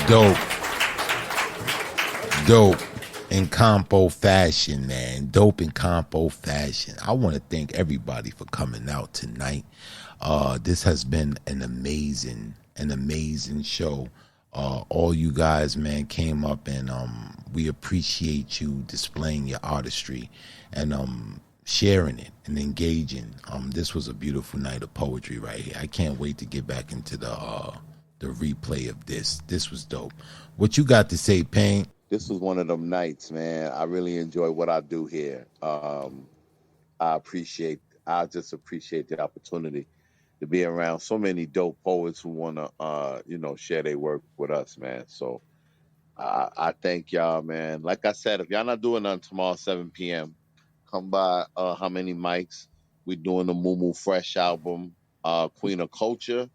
Dope. Dope in compo fashion, man. Dope in compo fashion. I want to thank everybody for coming out tonight. This has been an amazing show. All you guys, man, came up and we appreciate you displaying your artistry and sharing it and engaging. This was a beautiful night of poetry right here. I can't wait to get back into the replay of this. This was dope. What you got to say, Pain? This was one of them nights, man. I really enjoy what I do here. I just appreciate the opportunity to be around so many dope poets who want to, share their work with us, man. So I thank y'all, man. Like I said, if y'all not doing nothing tomorrow, 7 p.m., come by How Many Mics. We doing the Moo Fresh album, Queen of Culture.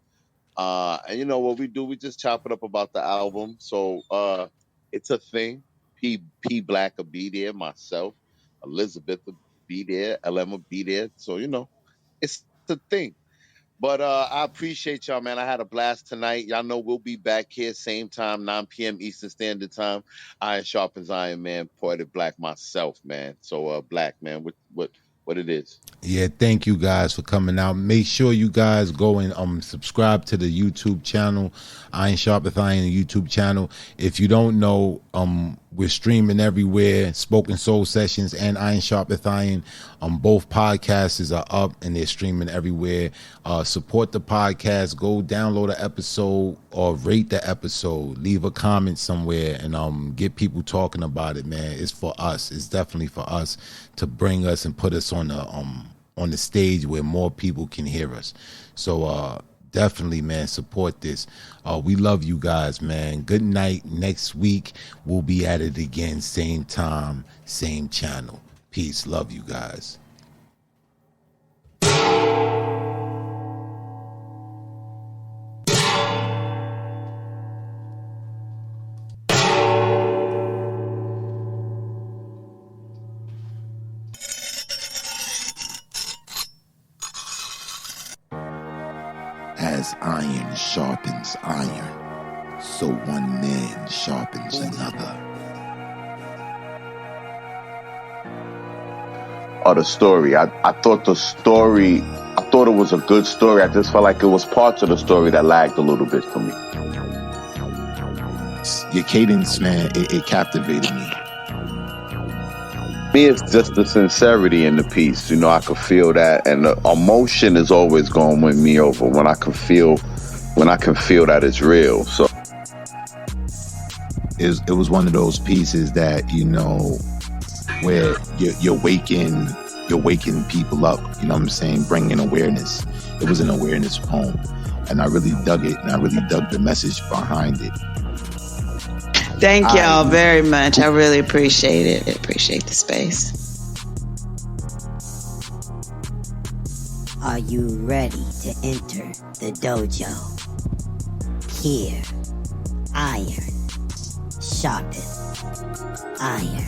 And you know what we do? We just chop it up about the album. So it's a thing. P Black will be there, myself, Elizabeth will be there, LM will be there. So, it's the thing. But I appreciate y'all, man. I had a blast tonight. Y'all know we'll be back here same time, 9 p.m. Eastern Standard Time. Iron sharpens iron, man. Poetic Black myself, man. So Black, man, what it is. Yeah, thank you guys for coming out. Make sure you guys go and subscribe to the YouTube channel, Iron Sharpeth Iron YouTube channel. If you don't know, we're streaming everywhere. Spoken Soul Sessions and Iron Sharpeth Iron. Both podcasts are up and they're streaming everywhere. Support the podcast. Go download an episode or rate the episode. Leave a comment somewhere and get people talking about it, man. It's for us. It's definitely for us to bring us and put us on the stage where more people can hear us. So definitely, man, support this. We love you guys, man. Good night. Next week we'll be at it again, same time, same channel. Peace. Love you guys. As iron sharpens iron, so one man sharpens another. Or the story. I thought it was a good story. I just felt like it was parts of the story that lagged a little bit for me. Your cadence, man, it captivated me. Me, it's just the sincerity in the piece. I could feel that, and the emotion is always going to win me over when I can feel that it's real. So it was one of those pieces that where you're waking people up. You know what I'm saying? Bringing awareness. It was an awareness poem, and I really dug it, and I really dug the message behind it. Thank y'all very much. I really appreciate it. I appreciate the space. Are you ready to enter the dojo? Here, iron sharpeth iron.